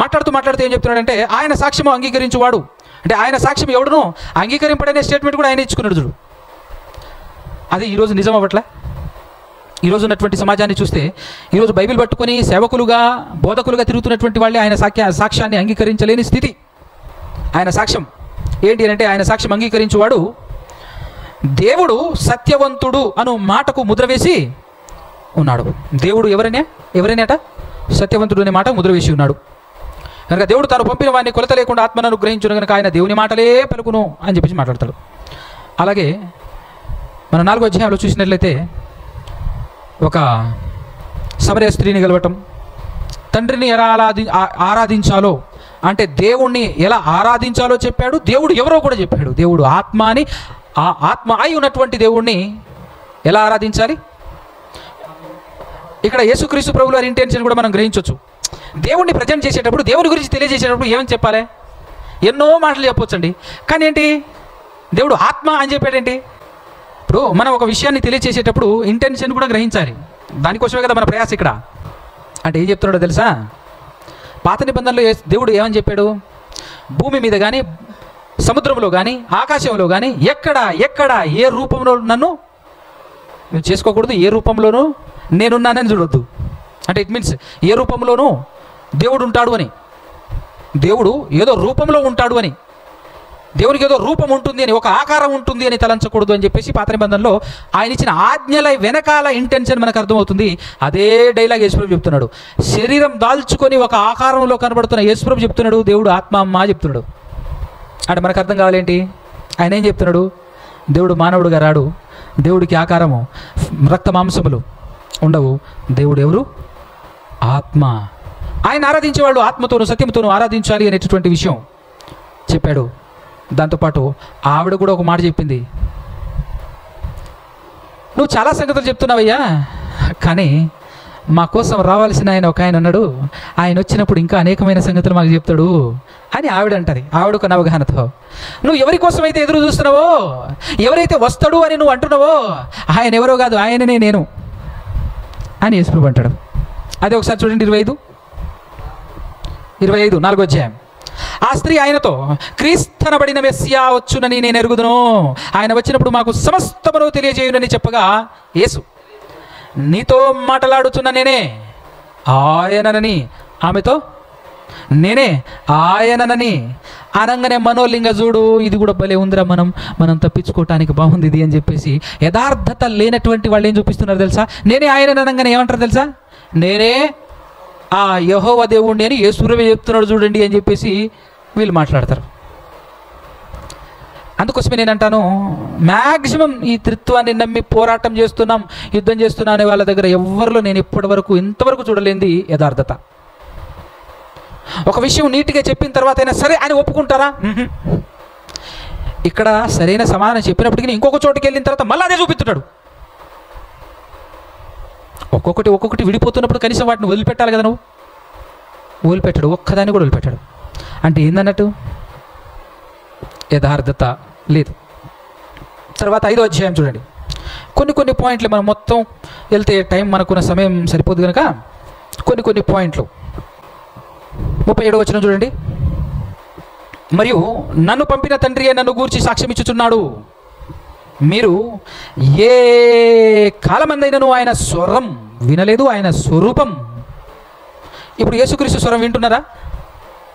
మాట్లాడుతూ ఏం చెప్తున్నాడంటే, ఆయన సాక్ష్యం అంగీకరించువాడు, అంటే ఆయన సాక్ష్యం ఎవడునో అంగీకరింపడనే స్టేట్మెంట్ కూడా ఆయన ఇచ్చుకున్నాడు. చూడు, అది ఈరోజు నిజం అవ్వట్లే. ఈరోజు ఉన్నటువంటి సమాజాన్ని చూస్తే, ఈరోజు బైబిల్ పట్టుకొని సేవకులుగా, బోధకులుగా తిరుగుతున్నటువంటి వాళ్ళే ఆయన సాక్ష్యాన్ని అంగీకరించలేని స్థితి. ఆయన సాక్ష్యం ఏంటి అంటే, ఆయన సాక్ష్యం అంగీకరించువాడు దేవుడు సత్యవంతుడు అను మాటకు ముద్ర వేసి ఉన్నాడు. దేవుడు ఎవరైనాట సత్యవంతుడు అనే మాట ముద్ర వేసి ఉన్నాడు కనుక దేవుడు తాను పంపిన వాడిని కొలత లేకుండా ఆత్మను అనుగ్రహించును కనుక ఆయన దేవుని మాటలే పలుకును అని చెప్పేసి మాట్లాడతాడు. అలాగే మన 4వ అధ్యాయంలో చూసినట్లయితే, ఒక సమరయ స్త్రీని గెలవటం, తండ్రిని ఎలా ఆరాధించాలో, అంటే దేవుణ్ణి ఎలా ఆరాధించాలో చెప్పాడు. దేవుడు ఎవరో కూడా చెప్పాడు. దేవుడు ఆత్మ అని, ఆ ఆత్మ అయి ఉన్నటువంటి దేవుణ్ణి ఎలా ఆరాధించాలి. ఇక్కడ యేసుక్రీస్తు ప్రభువుల వారి ఇంటెన్షన్ కూడా మనం గ్రహించవచ్చు. దేవుణ్ణి ప్రజెంట్ చేసేటప్పుడు, దేవుని గురించి తెలియజేసేటప్పుడు ఏమని చెప్పాలి, ఎన్నో మాటలు చెప్పొచ్చండి. కానీ ఏంటి, దేవుడు ఆత్మ అని చెప్పాడేంటి. ఇప్పుడు మనం ఒక విషయాన్ని తెలియజేసేటప్పుడు ఇంటెన్షన్ కూడా గ్రహించాలి. దానికోసమే కదా మన ప్రయాస ఇక్కడ. అంటే ఏం చెప్తున్నాడో తెలుసా, పాత నిబంధనలో దేవుడు ఏమని చెప్పాడు, భూమి మీద కానీ, సముద్రంలో కానీ, ఆకాశంలో కానీ ఎక్కడ ఏ రూపంలో నన్ను నువ్వు చేసుకోకూడదు, ఏ రూపంలోనూ నేనున్నానని చూడొద్దు. అంటే ఇట్ మీన్స్ ఏ రూపంలోనూ దేవుడు ఉంటాడు అని, దేవుడు ఏదో రూపంలో ఉంటాడు అని, దేవునికి ఏదో రూపం ఉంటుంది అని, ఒక ఆకారం ఉంటుంది అని తలంచకూడదు అని చెప్పేసి పాత నిబంధనలో ఆయన ఇచ్చిన ఆజ్ఞల వెనకాల ఇంటెన్షన్ మనకు అర్థమవుతుంది. అదే డైలాగ్ యేసుప్రభు చెప్తున్నాడు. శరీరం దాల్చుకొని ఒక ఆకారంలో కనబడుతున్న యేసుప్రభు చెప్తున్నాడు, దేవుడు ఆత్మ అమ్మ చెప్తున్నాడు. అంటే మనకు అర్థం కావాలేంటి, ఆయన ఏం చెప్తున్నాడు, దేవుడు మానవుడుగా రాడు, దేవుడికి ఆకారము రక్త మాంసములు ఉండవు, దేవుడు ఎవరు, ఆత్మ. ఆయన ఆరాధించేవాళ్ళు ఆత్మతోనూ సత్యంతోనూ ఆరాధించాలి అనేటటువంటి విషయం చెప్పాడు. దాంతోపాటు ఆవిడ కూడా ఒక మాట చెప్పింది, నువ్వు చాలా సంగతులు చెప్తున్నావయ్యా, కానీ మా కోసం రావాల్సిన ఆయన ఒక ఆయన ఉన్నాడు, ఆయన వచ్చినప్పుడు ఇంకా అనేకమైన సంగతులు మాకు చెప్తాడు అని ఆవిడ అంటది. ఆవిడకు అవగాహనతో నువ్వు ఎవరి కోసం అయితే ఎదురు చూస్తున్నావో, ఎవరైతే వస్తాడు అని నువ్వు అంటున్నావో ఆయన ఎవరో కాదు, ఆయననే నేను అని యేసుప్రభు అంటాడు. అదే ఒకసారి చూడండి 25 4వ అధ్యాయం. ఆ స్త్రీ ఆయనతో, క్రీస్తనబడిన మెస్సియా వచ్చునని నేను ఎరుగుదును, ఆయన వచ్చినప్పుడు మాకు సమస్తమును తెలియజేయునని చెప్పగా యేసు, నీతో మాట్లాడుతున్న నేనే ఆయననని, ఆమెతో నేనే ఆయననని అనగానే మనోలింగ చూడు, ఇది కూడా భలే ఉందిరా, మనం తప్పించుకోవటానికి బాగుంది ఇది అని చెప్పేసి యథార్థత లేనటువంటి వాళ్ళు ఏం చూపిస్తున్నారు తెలుసా? నేనే ఆయన అనగానే ఏమంటారు తెలుసా? నేనే ఆ యెహోవా దేవుణ్ణి అని యేసుప్రభువే చెప్తున్నాడు చూడండి అని చెప్పేసి వీళ్ళు మాట్లాడతారు. అందుకోసమే నేను అంటాను, మ్యాక్సిమం ఈ త్రిత్వాన్ని నమ్మి పోరాటం చేస్తున్నాం, యుద్ధం చేస్తున్నాం అనే వాళ్ళ దగ్గర ఎవరిలో నేను ఇంతవరకు చూడలేంది యథార్థత. ఒక విషయం నీట్గా చెప్పిన తర్వాత అయినా సరే అని ఒప్పుకుంటారా? ఇక్కడ సరైన సమాధానం చెప్పినప్పటికీ ఇంకొక చోటుకి వెళ్ళిన తర్వాత మళ్ళీ అదే చూపిస్తున్నాడు. ఒక్కొక్కటి విడిపోతున్నప్పుడు కనీసం వాటిని వదిలిపెట్టాలి కదా, నువ్వు వదిలిపెట్టాడు, ఒక్కదాన్ని కూడా వదిలిపెట్టాడు. అంటే ఏందన్నట్టు? యథార్థత లేదు. తర్వాత 5వ అధ్యాయం చూడండి. కొన్ని పాయింట్లు మనం మొత్తం వెళ్తే టైం మనకున్న సమయం సరిపోదు కనుక కొన్ని పాయింట్లు. 37వ వచనం చూడండి. మరియు నన్ను పంపిన తండ్రియే నన్ను గూర్చి సాక్ష్యం ఇచ్చుచున్నాడు, మీరు ఏ కాలమందైనను ఆయన స్వరం వినలేదు, ఆయన స్వరూపం. ఇప్పుడు యేసుక్రీస్తు స్వరం వింటున్నారా?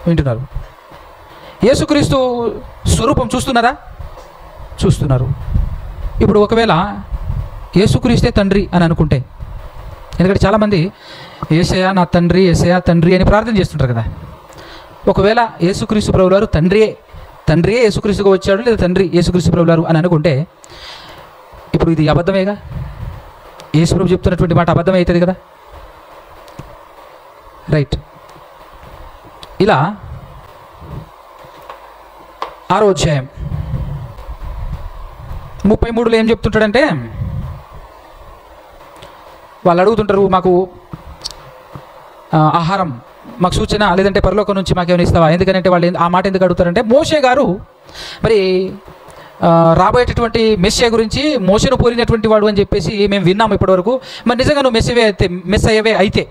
వింటున్నారు. యేసుక్రీస్తు స్వరూపం చూస్తున్నారా? చూస్తున్నారు. ఇప్పుడు ఒకవేళ యేసుక్రీస్తే తండ్రి అని అనుకుంటే, ఎందుకంటే చాలామంది యేసయ్య నా తండ్రి, యేసయ్య తండ్రి అని ప్రార్థన చేస్తుంటారు కదా. ఒకవేళ యేసుక్రీస్తు ప్రభువారు తండ్రియే యేసుక్రీస్తుగా వచ్చాడు, లేదా తండ్రి యేసుక్రీస్తు ప్రభువారు అని అనుకుంటే ఇప్పుడు ఇది అబద్ధమేగా? యేసుప్రభు చెప్తున్నటువంటి మాట అబద్ధమే అవుతుంది కదా, రైట్? ఇలా 6వ అధ్యాయం 33లో ఏం చెప్తుంటాడంటే, వాళ్ళు అడుగుతుంటారు, మాకు ఆహారం, మాకు సూచన, లేదంటే పరలోకం నుంచి మాకేమైనా ఇస్తావా? ఎందుకంటే వాళ్ళు ఆ మాట ఎందుకు అడుగుతారంటే, మోషే గారు మరి రాబోయేటటువంటి మెస్సియా గురించి మోషేను పోలినటువంటి వాడు అని చెప్పేసి మేము విన్నాము ఇప్పటివరకు. మరి నిజంగా నువ్వు మెస్సయ్యవే అయితే,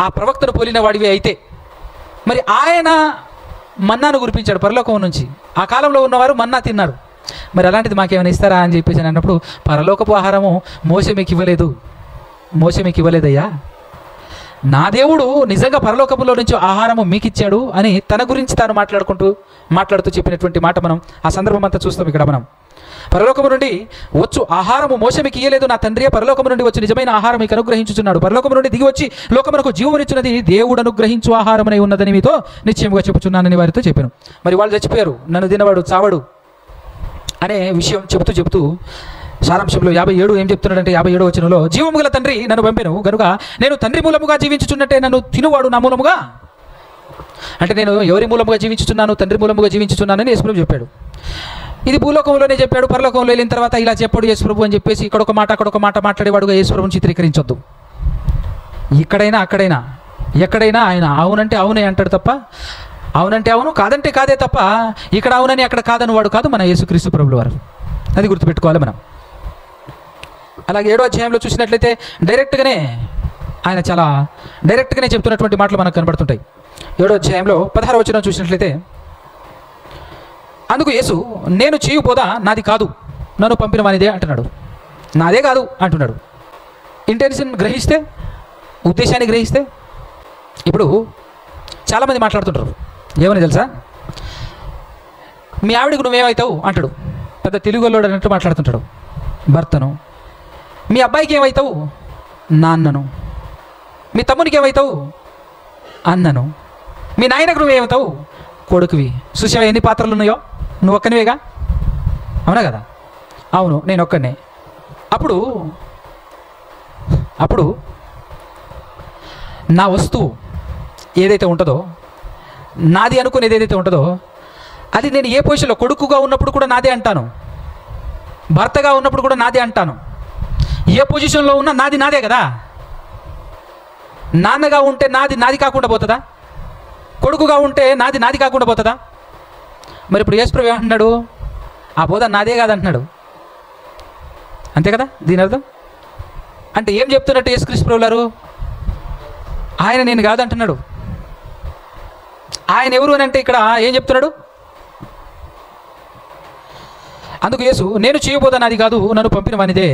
ఆ ప్రవక్తను పోలిన వాడివే అయితే, మరి ఆయన మన్నాను కురిపించాడు పరలోకం నుంచి, ఆ కాలంలో ఉన్నవారు మన్నా తిన్నారు, మరి అలాంటిది మాకేమైనా ఇస్తారా అని చెప్పేసి అన్నప్పుడు, పరలోకపు ఆహారము మోషే మీకు ఇవ్వలేదయ్యా, నా దేవుడు నిజంగా పరలోకములో నుంచి ఆహారము మీకు ఇచ్చాడు అని తన గురించి తాను మాట్లాడుతూ చెప్పినటువంటి మాట మనం ఆ సందర్భం అంతా చూస్తాం. ఇక్కడ మనం పరలోకము నుండి వచ్చు ఆహారము మోషే మీకు ఇయ్యలేదు, నా తండ్రియే పరలోకము నుండి వచ్చి నిజమైన ఆహారం మీకు అనుగ్రహించుచున్నాడు, పరలోకము నుండి దిగి వచ్చి లోకమునకు జీవమునిచ్చున్నది దేవుడు అనుగ్రహించు ఆహారమై ఉన్నదని మీతో నిశ్చయముగా చెప్పుచున్నానని వారితో చెప్పాను. మరి వాళ్ళు చచ్చిపోయారు, నన్ను తినవాడు చావడు అనే విషయం చెబుతూ సారాంశంలో 57 ఏం చెప్తున్నాడంటే, 57వ వచనంలో, జీవము గల తండ్రి నన్ను పంపెను గనుక నేను తండ్రి మూలముగా జీవించుచున్నట్టే నన్ను తినువాడు నా మూలముగా, అంటే నేను ఎవరి మూలముగా జీవించుచున్నాను? తండ్రి మూలముగా జీవించుచున్నానని యేసుప్రభు చెప్పాడు. ఇది భూలోకంలోనే చెప్పాడు, పరలోకంలో వెళ్ళిన తర్వాత ఇలా చెప్పాడు యేసుప్రభు అని చెప్పేసి ఇక్కడొక మాట మాట్లాడేవాడుగా యేసుప్రభుని చిత్రీకరించొద్దు. ఇక్కడైనా అక్కడైనా ఎక్కడైనా ఆయన అవునంటే అవునే అంటాడు తప్ప, అవునంటే అవును, కాదంటే కాదే తప్ప, ఇక్కడ అవునని అక్కడ కాదని వాడు కాదు మన యేసుక్రీస్తు ప్రభుల వారు. అది గుర్తుపెట్టుకోవాలి మనం. అలాగే 7వ అధ్యాయంలో చూసినట్లయితే ఆయన చాలా డైరెక్ట్గానే చెప్తున్నటువంటి మాటలు మనకు కనబడుతుంటాయి. 7వ అధ్యాయంలో 16వ వచనం చూసినట్లయితే, అందుకు యేసు, నేను చేయు బోధ నాది కాదు, నన్ను పంపిన వానిదే అంటున్నాడు. నాదే కాదు అంటున్నాడు. ఇంటెన్షన్ గ్రహిస్తే, ఉద్దేశాన్ని గ్రహిస్తే, ఇప్పుడు చాలామంది మాట్లాడుతుంటారు, ఏమని తెలుసా, మీ ఆవిడకు నువ్వేమవుతావు అంటాడు, పెద్ద తెలుగులోడు అన్నట్టు మాట్లాడుతుంటాడు భర్తను. మీ అబ్బాయికి ఏమవుతావు? నాన్నను. మీ తమ్మునికి ఏమవుతావు? అన్నను. మీ నాయనకు నువ్వేమవుతావు? కొడుకువి. చూసావా ఎన్ని పాత్రలు ఉన్నాయో? నువ్వు ఒక్కనివేగా, అవునా కదా? అవును, నేను ఒక్కనే. అప్పుడు నా వస్తువు ఏదైతే ఉంటుందో, నాది అనుకునేది ఏదైతే ఉంటుందో, అది నేను ఏ పొజిషన్లో, కొడుకుగా ఉన్నప్పుడు కూడా నాదే అంటాను, భర్తగా ఉన్నప్పుడు కూడా నాదే అంటాను. ఏ పొజిషన్లో ఉన్నా నాదే కదా. నాన్నగా ఉంటే నాది కాకుండా పోతుందా? కొడుకుగా ఉంటే నాది కాకుండా పోతుందా? మరి ఇప్పుడు యేసుప్రభు ఏమంటున్నాడు? ఆ బోధ నాదే కాదంటున్నాడు. అంతే కదా దీని అర్థం? అంటే ఏం చెప్తున్నట్టు యేసుక్రీస్తు ప్రభువు గారు? ఆయన నేను కాదంటున్నాడు. ఆయన ఎవరు అని అంటే ఇక్కడ ఏం చెప్తున్నాడు? అందుకు యేసు, నేను చేయబోదా నాది కాదు, నన్ను పంపిన వానిదే.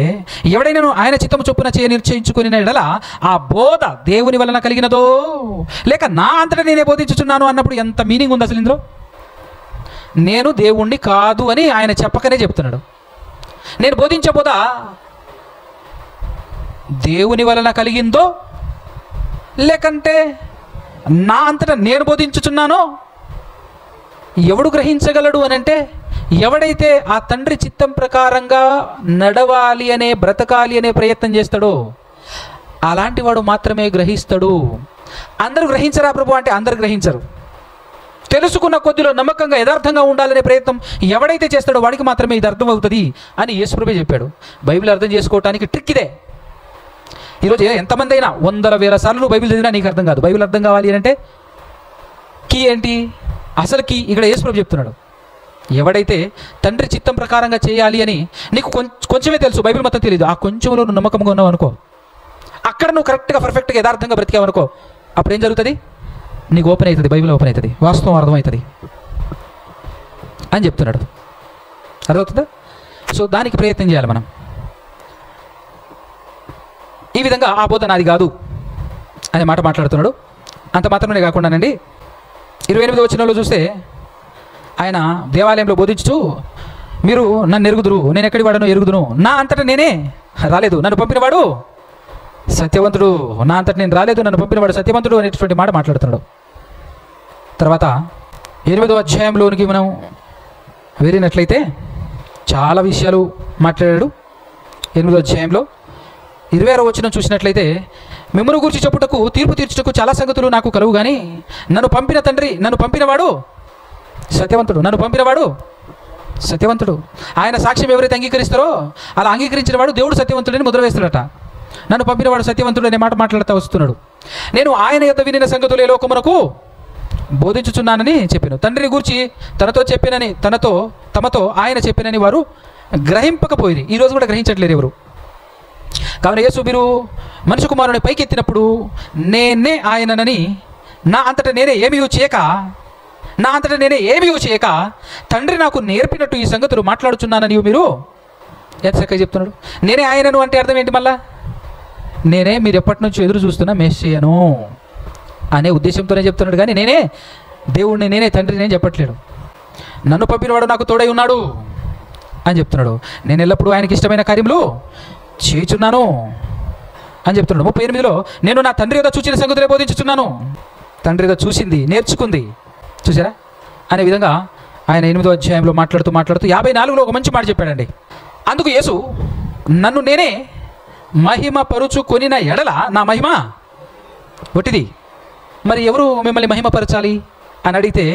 ఎవడైనా ఆయన చిత్తము చొప్పున చేయ నిశ్చయించుకుని ఎడల ఆ బోధ దేవుని వలన కలిగినదో లేక నా అంతటా నేనే బోధించుచున్నాను అన్నప్పుడు ఎంత మీనింగ్ ఉంది అసలు ఇందులో? నేను దేవుణ్ణి కాదు అని ఆయన చెప్పకనే చెప్తున్నాడు. నేను బోధించే బోధ దేవుని వలన కలిగిందో లేకంటే నా అంతటా నేను బోధించుచున్నానో ఎవడు గ్రహించగలడు అని అంటే, ఎవడైతే ఆ తండ్రి చిత్తం ప్రకారంగా నడవాలి అనే బ్రతకాలి అనే ప్రయత్నం చేస్తాడో అలాంటి వాడు మాత్రమే గ్రహిస్తాడు. అందరూ గ్రహించరా ప్రభు అంటే అందరూ గ్రహించరు. తెలుసుకున్న కొద్దిలో నమ్మకంగా యథార్థంగా ఉండాలనే ప్రయత్నం ఎవడైతే చేస్తాడో వాడికి మాత్రమే ఇది అర్థం అవుతుంది అని యేసుప్రభువే చెప్పాడు. బైబిల్ అర్థం చేసుకోవటానికి ట్రిక్ ఇదే. ఈరోజు ఎంతమంది అయినా 100,000 సార్లు బైబిల్ చదివినా నీకు అర్థం కాదు. బైబిల్ అర్థం కావాలి అంటే కీ ఏంటి? అసలు కీ ఇక్కడ యేసుప్రభు చెప్తున్నాడు. ఎవడైతే తండ్రి చిత్తం ప్రకారంగా చేయాలి అని నీకు కొంచెమే తెలుసు, బైబిల్ మొత్తం తెలియదు, ఆ కొంచెంలో నువ్వు నమ్మకంగా ఉన్నావు అనుకో, అక్కడ నువ్వు కరెక్ట్గా పర్ఫెక్ట్గా యథార్థంగా బ్రతికావు అనుకో, అప్పుడు ఏం జరుగుతుంది? నీకు ఓపెన్ అవుతుంది, బైబిల్ ఓపెన్ అవుతుంది, వాస్తవం అర్థమవుతుంది అని చెప్తున్నాడు. అర్థమవుతుందా? సో దానికి ప్రయత్నం చేయాలి మనం. ఈ విధంగా ఆ బోధ నాది కాదు అనే మాట మాట్లాడుతున్నాడు. అంత మాత్రమే కాకుండానండి 28వ వచనంలో చూస్తే ఆయన దేవాలయంలో బోధించుచు, మీరు నన్ను ఎరుగుదురు, నేను ఎక్కడి వాడను ఎరుగుదును, నా అంతటా నేనే రాలేదు, నన్ను పంపినవాడు సత్యవంతుడు, నా అంతటా నేను రాలేదు, నన్ను పంపినవాడు సత్యవంతుడు అనేటువంటి మాట మాట్లాడుతున్నాడు. తర్వాత 8వ అధ్యాయంలోనికి మనం వెళ్ళినట్లయితే చాలా విషయాలు మాట్లాడాడు. 8వ అధ్యాయంలో 26వ వచనం చూసినట్లయితే, మిమ్మల్ని గురించి చెప్పుటకు తీర్పు తీర్చుటకు చాలా సంగతులు నాకు కలువు కానీ నన్ను పంపిన తండ్రి, నన్ను పంపినవాడు సత్యవంతుడు, నన్ను పంపినవాడు సత్యవంతుడు. ఆయన సాక్ష్యం ఎవరైతే అంగీకరిస్తారో అలా అంగీకరించిన వాడు దేవుడు సత్యవంతుడని ముద్ర వేస్తాడట. నన్ను పంపినవాడు సత్యవంతుడు అనే మాట మాట్లాడుతూ వస్తున్నాడు. నేను ఆయన యొద్ద వినిన సంగతులే లోకమునకు బోధించుచున్నానని చెప్పాను. తండ్రిని గూర్చి తనతో చెప్పినని తమతో ఆయన చెప్పినని వారు గ్రహింపకపోయి, ఈరోజు కూడా గ్రహించట్లేరు ఎవరు. కావున యేసు, మీరు మనుష్య కుమారుని పైకి ఎత్తినప్పుడు నేనే ఆయననని నా అంతటా నేనే ఏమీ చేయక తండ్రి నాకు నేర్పినట్టు ఈ సంగతులు మాట్లాడుచున్నానని మీరు ఎంత చక్కగా చెప్తున్నాడు. నేనే ఆయనను అంటే అర్థం ఏంటి? మళ్ళా నేనే మీరు ఎప్పటి నుంచి ఎదురు చూస్తున్న మెస్సియను అనే ఉద్దేశంతోనే చెప్తున్నాడు. కానీ నేనే దేవుడిని, నేనే తండ్రిని నేను చెప్పట్లేడు. నన్ను పంపినవాడు నాకు తోడై ఉన్నాడు అని చెప్తున్నాడు. నేను ఎల్లప్పుడూ ఆయనకి ఇష్టమైన కార్యములు చేయుచున్నాను అని చెప్తున్నాడు. 38లో నేను నా తండ్రి యొద్ద చూచిన సంగతులే బోధించుచున్నాను. తండ్రి యొద్ద చూసింది, నేర్చుకుంది, చూసారా అనే విధంగా ఆయన 8వ అధ్యాయంలో మాట్లాడుతూ 54లో ఒక మంచి మాట చెప్పాడండి. అందుకు యేసు, నన్ను నేనే మహిమ పరుచుకొనిన ఎడల నా మహిమ ఒట్టిది, మరి ఎవరు మిమ్మల్ని మహిమపరచాలి అని అడిగితే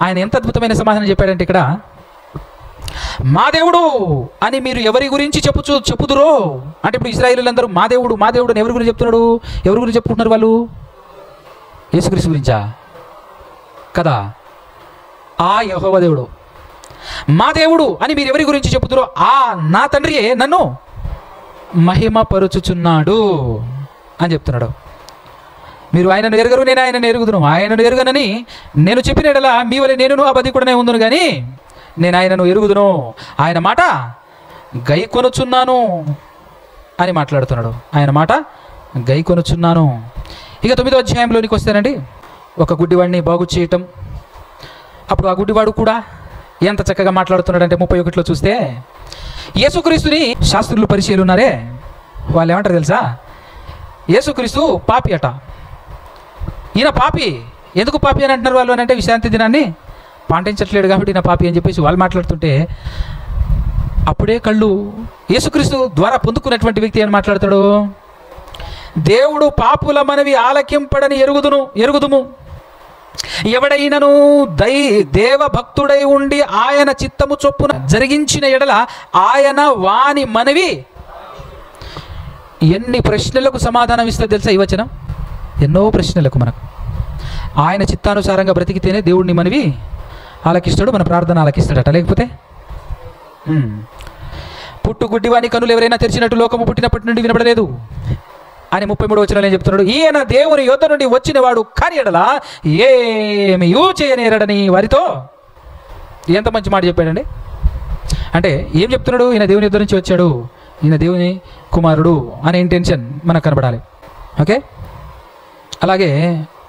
ఆయన ఎంత అద్భుతమైన సమాధానం చెప్పాడంటే, ఇక్కడ మా దేవుడు అని మీరు ఎవరి గురించి చెప్పుదురో అంటే, ఇప్పుడు ఇశ్రాయేలీయులందరూ మా దేవుడు మా దేవుడు అని ఎవరి గురించి చెప్తున్నాడు? ఎవరి గురించి చెప్పుకుంటున్నారు వాళ్ళు? యేసుక్రీస్తు గురించా? కదా. ఆ యెహోవా దేవుడు మా దేవుడు అని మీరు ఎవరి గురించి చెప్పుదురో ఆ నా తండ్రియే నన్ను మహిమపరుచుచున్నాడు అని చెప్తున్నాడు. మీరు ఆయనను ఎరుగరు, నేను ఆయనను ఎరుగుదును, ఆయనను ఎరుగనని నేను చెప్పిన ఎడల మీ వలె నేనును అబద్ధికుడనే ఉందును, కానీ నేను ఆయనను ఎరుగుదును, ఆయన మాట గైకొనుచున్నాను అని మాట్లాడుతున్నాడు. ఆయన మాట గైకొనుచున్నాను. ఇక 9వ అధ్యాయంలోనికి వస్తేనండి, ఒక గుడ్డివాడిని బాగు చేయటం. అప్పుడు ఆ గుడ్డివాడు కూడా ఎంత చక్కగా మాట్లాడుతున్నాడంటే 31లో చూస్తే, యేసుక్రీస్తుని శాస్త్రులు పరిచయాలు ఉన్నారే వాళ్ళు ఏమంటారు తెలుసా? యేసుక్రీస్తు పాపి అట. ఈయన పాపి. ఎందుకు పాపి అని అంటున్నారు వాళ్ళు అని అంటే, విశ్రాంతి దినాన్ని పాటించట్లేడు కాబట్టి ఈయన పాపి అని చెప్పేసి వాళ్ళు మాట్లాడుతుంటే, అప్పుడే కళ్ళు యేసుక్రీస్తు ద్వారా పొందుకున్నటువంటి వ్యక్తి అని మాట్లాడతాడు. దేవుడు పాపుల మనవి ఆలకింపడని ఎరుగుదుము, ఎవడైనను దేవ భక్తుడై ఉండి ఆయన చిత్తము చొప్పున జరిగించిన ఎడల ఆయన వాని మనవి. ఎన్ని ప్రశ్నలకు సమాధానం ఇస్తుంది తెలుసా ఈ వచనం? ఎన్నో ప్రశ్నలకు మనకు. ఆయన చిత్తానుసారంగా బ్రతికితేనే దేవుడిని మనవి ఆలకిస్తాడు, మన ప్రార్థన ఆలకిస్తాడట. లేకపోతే పుట్టు గుడ్డివాని కనులు ఎవరైనా తెరిచినట్టు లోకము పుట్టినప్పటి నుండి వినపడలేదు అని 33వ వచనంలో ఏం చెప్తున్నాడు? ఈయన దేవుని యొద్ద నుండి వచ్చిన వాడు కాని ఎడల ఏమీ చేయనేరడని వారితో. ఎంత మంచి మాట చెప్పాడండి. అంటే ఏం చెప్తున్నాడు? ఈయన దేవుని యొద్ద నుంచి వచ్చాడు, ఈయన దేవుని కుమారుడు అనే ఇంటెన్షన్ మనకు కనబడాలి. ఓకే. అలాగే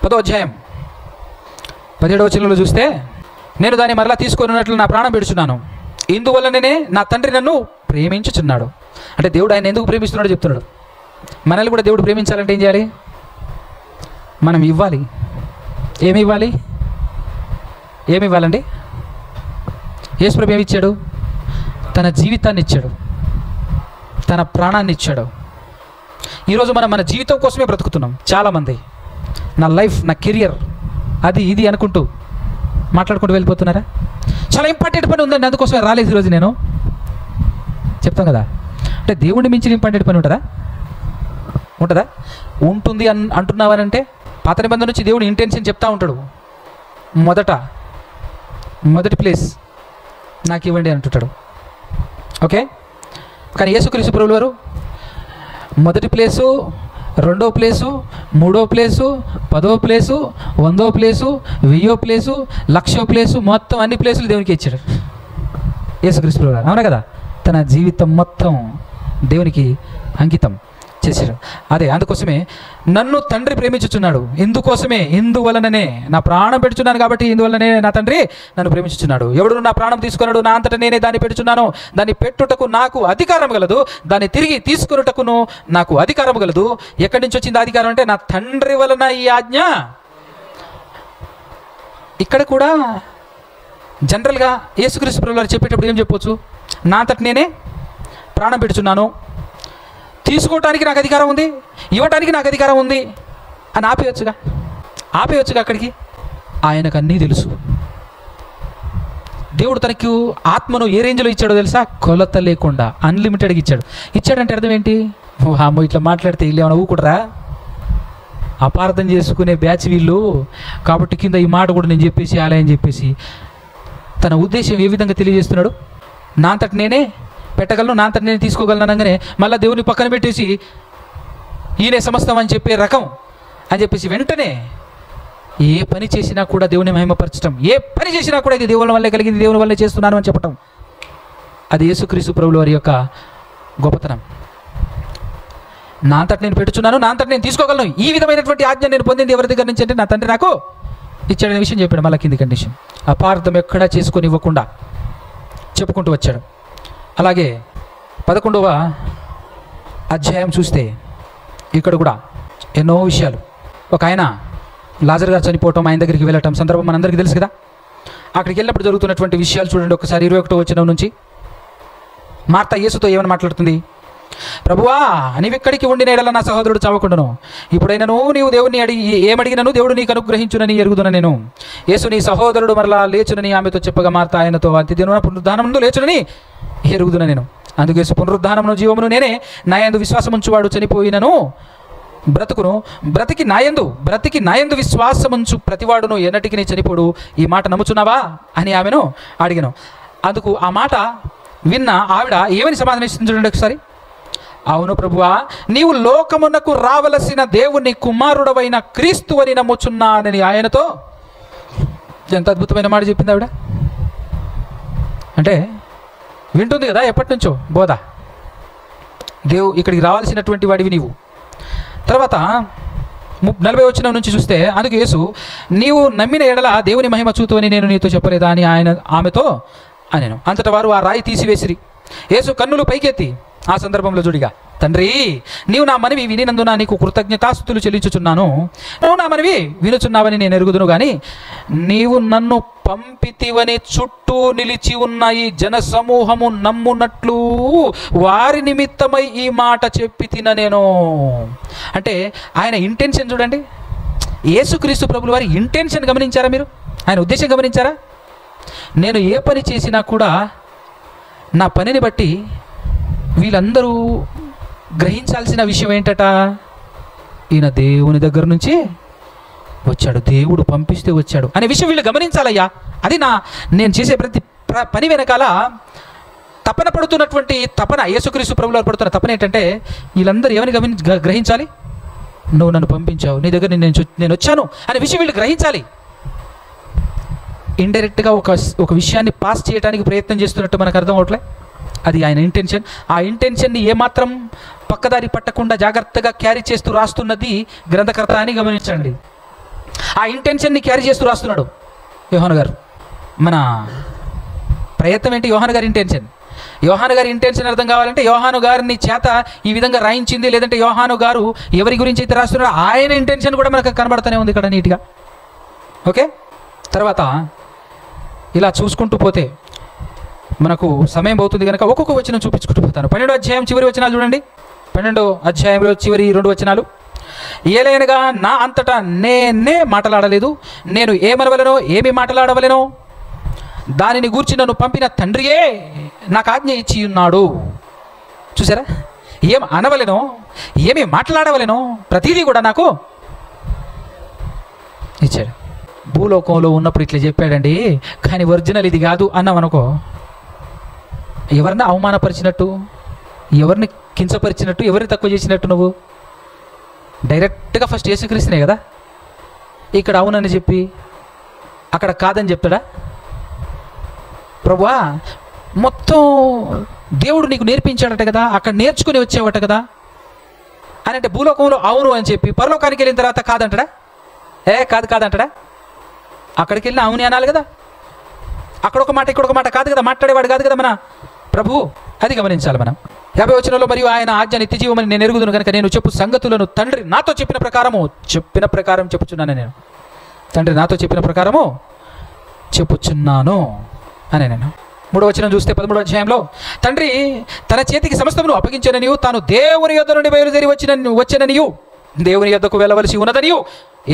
10వ అధ్యాయం 17వ వచనంలో చూస్తే, నేను దాన్ని మరలా తీసుకొని ఉన్నట్లు నా ప్రాణం పెడుచున్నాను, ఇందువల్లనే నా తండ్రి నన్ను ప్రేమించుచున్నాడు. అంటే దేవుడు ఆయన ఎందుకు ప్రేమిస్తున్నాడో చెప్తున్నాడు. మనల్ని కూడా దేవుడు ప్రేమించాలంటే ఏం చేయాలి? మనం ఇవ్వాలి. ఏమి ఇవ్వాలి? ఏమి ఇవ్వాలండి? యేసుప్రభు ఏమి ఇచ్చాడు? తన జీవితాన్ని ఇచ్చాడు, తన ప్రాణాన్ని ఇచ్చాడు. ఈరోజు మనం మన జీవితం కోసమే బ్రతుకుతున్నాం. చాలామంది నా లైఫ్, నా కెరియర్, అది ఇది అనుకుంటూ మాట్లాడుకుంటూ వెళ్ళిపోతున్నారా? చాలా ఇంపార్టెంట్ పని ఉందండి, అందుకోసమే రాలేదు ఈరోజు నేను చెప్తాం కదా. అంటే దేవుడిని మించిన ఇంపార్టెంట్ పని ఉంటుందా? ఉంటుంది అంటున్నావనంటే పాత నిబంధన నుంచి దేవుడు ఇంటెన్షన్ చెప్తా ఉంటాడు. మొదటి ప్లేస్ నాకు ఇవ్వండి అంటుంటాడు. ఓకే. కానీ యేసుక్రీస్తు ప్రభువు వారు మొదటి ప్లేసు, 2వ ప్లేసు, 3వ ప్లేసు, 10వ ప్లేసు, 100వ ప్లేసు, 1000వ ప్లేసు, 1,00,000వ ప్లేసు, మొత్తం అన్ని ప్లేసులు దేవునికి ఇచ్చాడు యేసుక్రీస్తు ప్రభువు గారు. అవునా కదా? తన జీవితం మొత్తం దేవునికి అంకితం చేశాడు. అదే అందుకోసమే నన్ను తండ్రి ప్రేమించుచున్నాడు. ఇందువలననే నా ప్రాణం పెడుచున్నాను కాబట్టి, ఇందువల్లనే నా తండ్రి నన్ను ప్రేమించుచున్నాడు. ఎవడు నా ప్రాణం తీసుకున్నాడు, నా అంతటా నేనే దాన్ని పెడుచున్నాను. దాన్ని పెట్టుటకు నాకు అధికారం గలదు, దాన్ని తిరిగి తీసుకున్నటకును నాకు అధికారం గలదు. ఎక్కడి నుంచి వచ్చింది అధికారం అంటే, నా తండ్రి వలన ఈ ఆజ్ఞ. ఇక్కడ కూడా జనరల్గా యేసుక్రీస్తు ప్రభువు వారు చెప్పేటప్పుడు ఏం చెప్పొచ్చు? నా అంతట నేనే ప్రాణం పెడుచున్నాను, తీసుకోవటానికి నాకు అధికారం ఉంది, ఇవ్వటానికి నాకు అధికారం ఉంది అని ఆపేయచ్చుగా అక్కడికి. ఆయనకు అన్నీ తెలుసు. దేవుడు తనకు ఆత్మను ఏ రేంజ్లో ఇచ్చాడో తెలుసా? కొలత లేకుండా అన్లిమిటెడ్గా ఇచ్చాడంటే అర్థం ఏంటి? అమ్మో ఇట్లా మాట్లాడితే వీళ్ళు ఏమైనా ఊరుకుంటారా? అపార్థం చేసుకునే బ్యాచ్ వీళ్ళు. కాబట్టి కింద ఈ మాట కూడా నేను చెప్పేసి ఆలయం చెప్పేసి తన ఉద్దేశం ఏ విధంగా తెలియజేస్తున్నాడు? నా అంతట నేనే పెట్టగలను, నా అంతట నేను తీసుకోగలను అనగానే మళ్ళీ దేవుని పక్కన పెట్టేసి ఈయనే సమస్తం అని చెప్పే రకం అని చెప్పేసి వెంటనే ఏ పని చేసినా కూడా దేవుని మహిమపరచడం, ఏ పని చేసినా కూడా ఇది దేవుని వల్లే కలిగింది, దేవుని వల్లే చేస్తున్నాను అని చెప్పటం, అది యేసుక్రీస్తు ప్రభువు వారి యొక్క గొప్పతనం. నా అంతట నేను పెట్టుచున్నాను, నా అంతట నేను తీసుకోగలను, ఈ విధమైనటువంటి ఆజ్ఞ నేను పొందింది ఎవరి దగ్గర నుంచి అంటే నా తండ్రి నాకు ఇచ్చాడనే విషయం చెప్పాడు. మళ్ళీ కింది కండిషన్, అపార్థం ఎక్కడా చేసుకొని ఇవ్వకుండా చెప్పుకుంటూ వచ్చాడు. అలాగే 11వ అధ్యాయం చూస్తే ఇక్కడ కూడా ఎన్నో విషయాలు. ఒక ఆయన లాజర్ గారు చనిపోవటం, ఆయన దగ్గరికి వెళ్ళటం సందర్భం మనందరికీ తెలుసు కదా. అక్కడికి వెళ్ళినప్పుడు జరుగుతున్నటువంటి విషయాలు చూడండి ఒకసారి. 21వ వచనం నుంచి మార్త యేసుతో ఏమని మాట్లాడుతుంది? ప్రభువా, నీవిక్కడికి ఉండిన ఎడల నా సహోదరుడు చావకుండాను. ఇప్పుడైనను నీవు దేవుని ఏమడిగినను దేవుడు నీకు అనుగ్రహించునని ఎరుగుదున నేను. యేసు నీ సహోదరుడు మరలా లేచునని ఆమెతో చెప్పగా మార్త ఆయనతో, అంత్య దినమున పునరుద్ధానముందు లేచునని ఎరుగుదున నేను. అందుకే పునరుద్ధానమును జీవమును నేనే, నాయందు విశ్వాసముంచువాడు చనిపోయినను బ్రతుకును, బ్రతికి నాయందు విశ్వాసముంచు ప్రతివాడును ఎన్నటికి నీ చనిపోడు. ఈ మాట నమ్ముచున్నావా అని ఆమెను అడిగాను. అందుకు ఆ మాట విన్న ఆవిడ ఏమని సమాధానం ఇస్తుంది చూడండి ఒకసారి. అవును ప్రభువా, నీవు లోకమునకు రావలసిన దేవుని కుమారుడవైన క్రీస్తు అని నమ్ముచున్నానని ఆయనతో. ఎంత అద్భుతమైన మాట చెప్పింది ఆవిడ. అంటే వింటుంది కదా ఎప్పటి నుంచో బోధ, ఇక్కడికి రావాల్సినటువంటి వాడివి నీవు. తర్వాత 40వ వచనం నుంచి చూస్తే, అందుకు యేసు, నీవు నమ్మిన ఎడల దేవుని మహిమ చూతువని నేను నీతో చెప్పలేదా అని ఆమెతో అనేను. అంతటా వారు ఆ రాయి తీసివేసిరి. యేసు కన్నులు పైకెత్తి ఆ సందర్భంలో జుడిగా, తండ్రి, నీవు నా మనవి వినినందున నీకు కృతజ్ఞతాస్తుతులు చెల్లించుచున్నాను. నువ్వు నా మనవి వినుచున్నావని నేను ఎరుగుదును, కానీ నీవు నన్ను పంపితివని చుట్టూ నిలిచి ఉన్న ఈ జనసమూహము నమ్మునట్లు వారి నిమిత్తమై ఈ మాట చెప్పి తిన నేను. అంటే ఆయన ఇంటెన్షన్ చూడండి. యేసుక్రీస్తు ప్రభువు వారి ఇంటెన్షన్ గమనించారా మీరు? ఆయన ఉద్దేశం గమనించారా? నేను ఏ పని చేసినా కూడా నా పనిని బట్టి వీళ్ళందరూ గ్రహించాల్సిన విషయం ఏంటట? ఈయన దేవుని దగ్గర నుంచి వచ్చాడు, దేవుడు పంపిస్తే వచ్చాడు అనే విషయం వీళ్ళు గమనించాలయ్యా. అది నేను చేసే ప్రతి పని వెనకాల తపన పడుతున్నటువంటి తపన, యేసుక్రీస్తు ప్రభువులో పడుతున్న తపన ఏంటంటే వీళ్ళందరూ ఏమని గ్రహించాలి? నువ్వు నన్ను పంపించావు, నీ దగ్గర నేను వచ్చాను అనే విషయం వీళ్ళు గ్రహించాలి. ఇండైరెక్ట్గా ఒక విషయాన్ని పాస్ చేయడానికి ప్రయత్నం చేస్తున్నట్టు మనకు అర్థం అవట్లే. అది ఆయన ఇంటెన్షన్. ఆ ఇంటెన్షన్ని ఏమాత్రం పక్కదారి పట్టకుండా జాగ్రత్తగా క్యారీ చేస్తూ రాస్తున్నది గ్రంథకర్త అని గమనించండి. ఆ ఇంటెన్షన్ని క్యారీ చేస్తూ రాస్తున్నాడు యోహాను గారు. మన ప్రయత్నం ఏంటి? యోహాను గారి ఇంటెన్షన్. యోహాను గారి ఇంటెన్షన్ అర్థం కావాలంటే యోహాను గారిని చేత ఈ విధంగా రాయించింది, లేదంటే యోహాను గారు ఎవరి గురించి అయితే రాస్తున్నాడో ఆయన ఇంటెన్షన్ కూడా మనకు కనబడుతూనే ఉంది ఇక్కడ నీట్గా. ఓకే, తర్వాత ఇలా చూసుకుంటూ పోతే మనకు సమయం అవుతుంది కనుక ఒక్కొక్క వచనం చూపించుకుంటూ పోతాను. 12వ అధ్యాయం చివరి వచనాలు చూడండి. 12వ అధ్యాయంలో చివరి 2 వచనాలు. ఏలైనగా నా అంతటా నేనే మాట్లాడలేదు, నేను ఏమనవలెనో ఏమి మాట్లాడవలెనో దానిని గూర్చి నన్ను పంపిన తండ్రియే నాకు ఆజ్ఞ ఇచ్చి ఉన్నాడు. చూసారా, ఏం అనవలెనో ఏమి మాట్లాడవలెనో ప్రతిదీ కూడా నాకు ఇచ్చాడు. భూలోకంలో ఉన్నప్పుడు ఇట్లా చెప్పాడండి, కానీ ఒరిజినల్ ఇది కాదు అన్నామనుకో, ఎవరిని అవమానపరిచినట్టు, ఎవరిని కించపరిచినట్టు, ఎవరిని తక్కువ చేసినట్టు? నువ్వు డైరెక్ట్గా ఫస్ట్ యేసుక్రీస్తునే కదా. ఇక్కడ అవునని చెప్పి అక్కడ కాదని చెప్తాడా? ప్రభువా మొత్తం దేవుడు నీకు నేర్పించాడట కదా, అక్కడ నేర్చుకుని వచ్చావట కదా అని అంటే భూలోకంలో అవును అని చెప్పి పరలోకానికి వెళ్ళిన తర్వాత కాదంటాడా? కాదంటాడా? అక్కడికి వెళ్ళిన అవుని అనాలి కదా. అక్కడ ఒక మాట ఇక్కడ ఒక మాట కాదు కదా, మాట్లాడేవాడు కాదు కదా మన ప్రభువు. అది గమనించాలి మనం. 50వ వచనంలో, మరియు ఆయన ఆజ్ఞ నిత్యజీవమని నేను ఎరుగుదును కనుక నేను చెప్పు సంగతులను తండ్రి నాతో చెప్పిన ప్రకారం చెప్పుచున్నాను. నేను తండ్రి నాతో చెప్పిన ప్రకారము చెప్పుచున్నాను అని నేను. 3వ వచనం చూస్తే 13వ అధ్యాయంలో, తండ్రి తన చేతికి సమస్తమును అప్పగించననియు తాను దేవుని యొద్ద నుండి బయలుదేరి వచ్చననియు దేవుని యొద్దకు వెళ్ళవలసి ఉన్నదనియు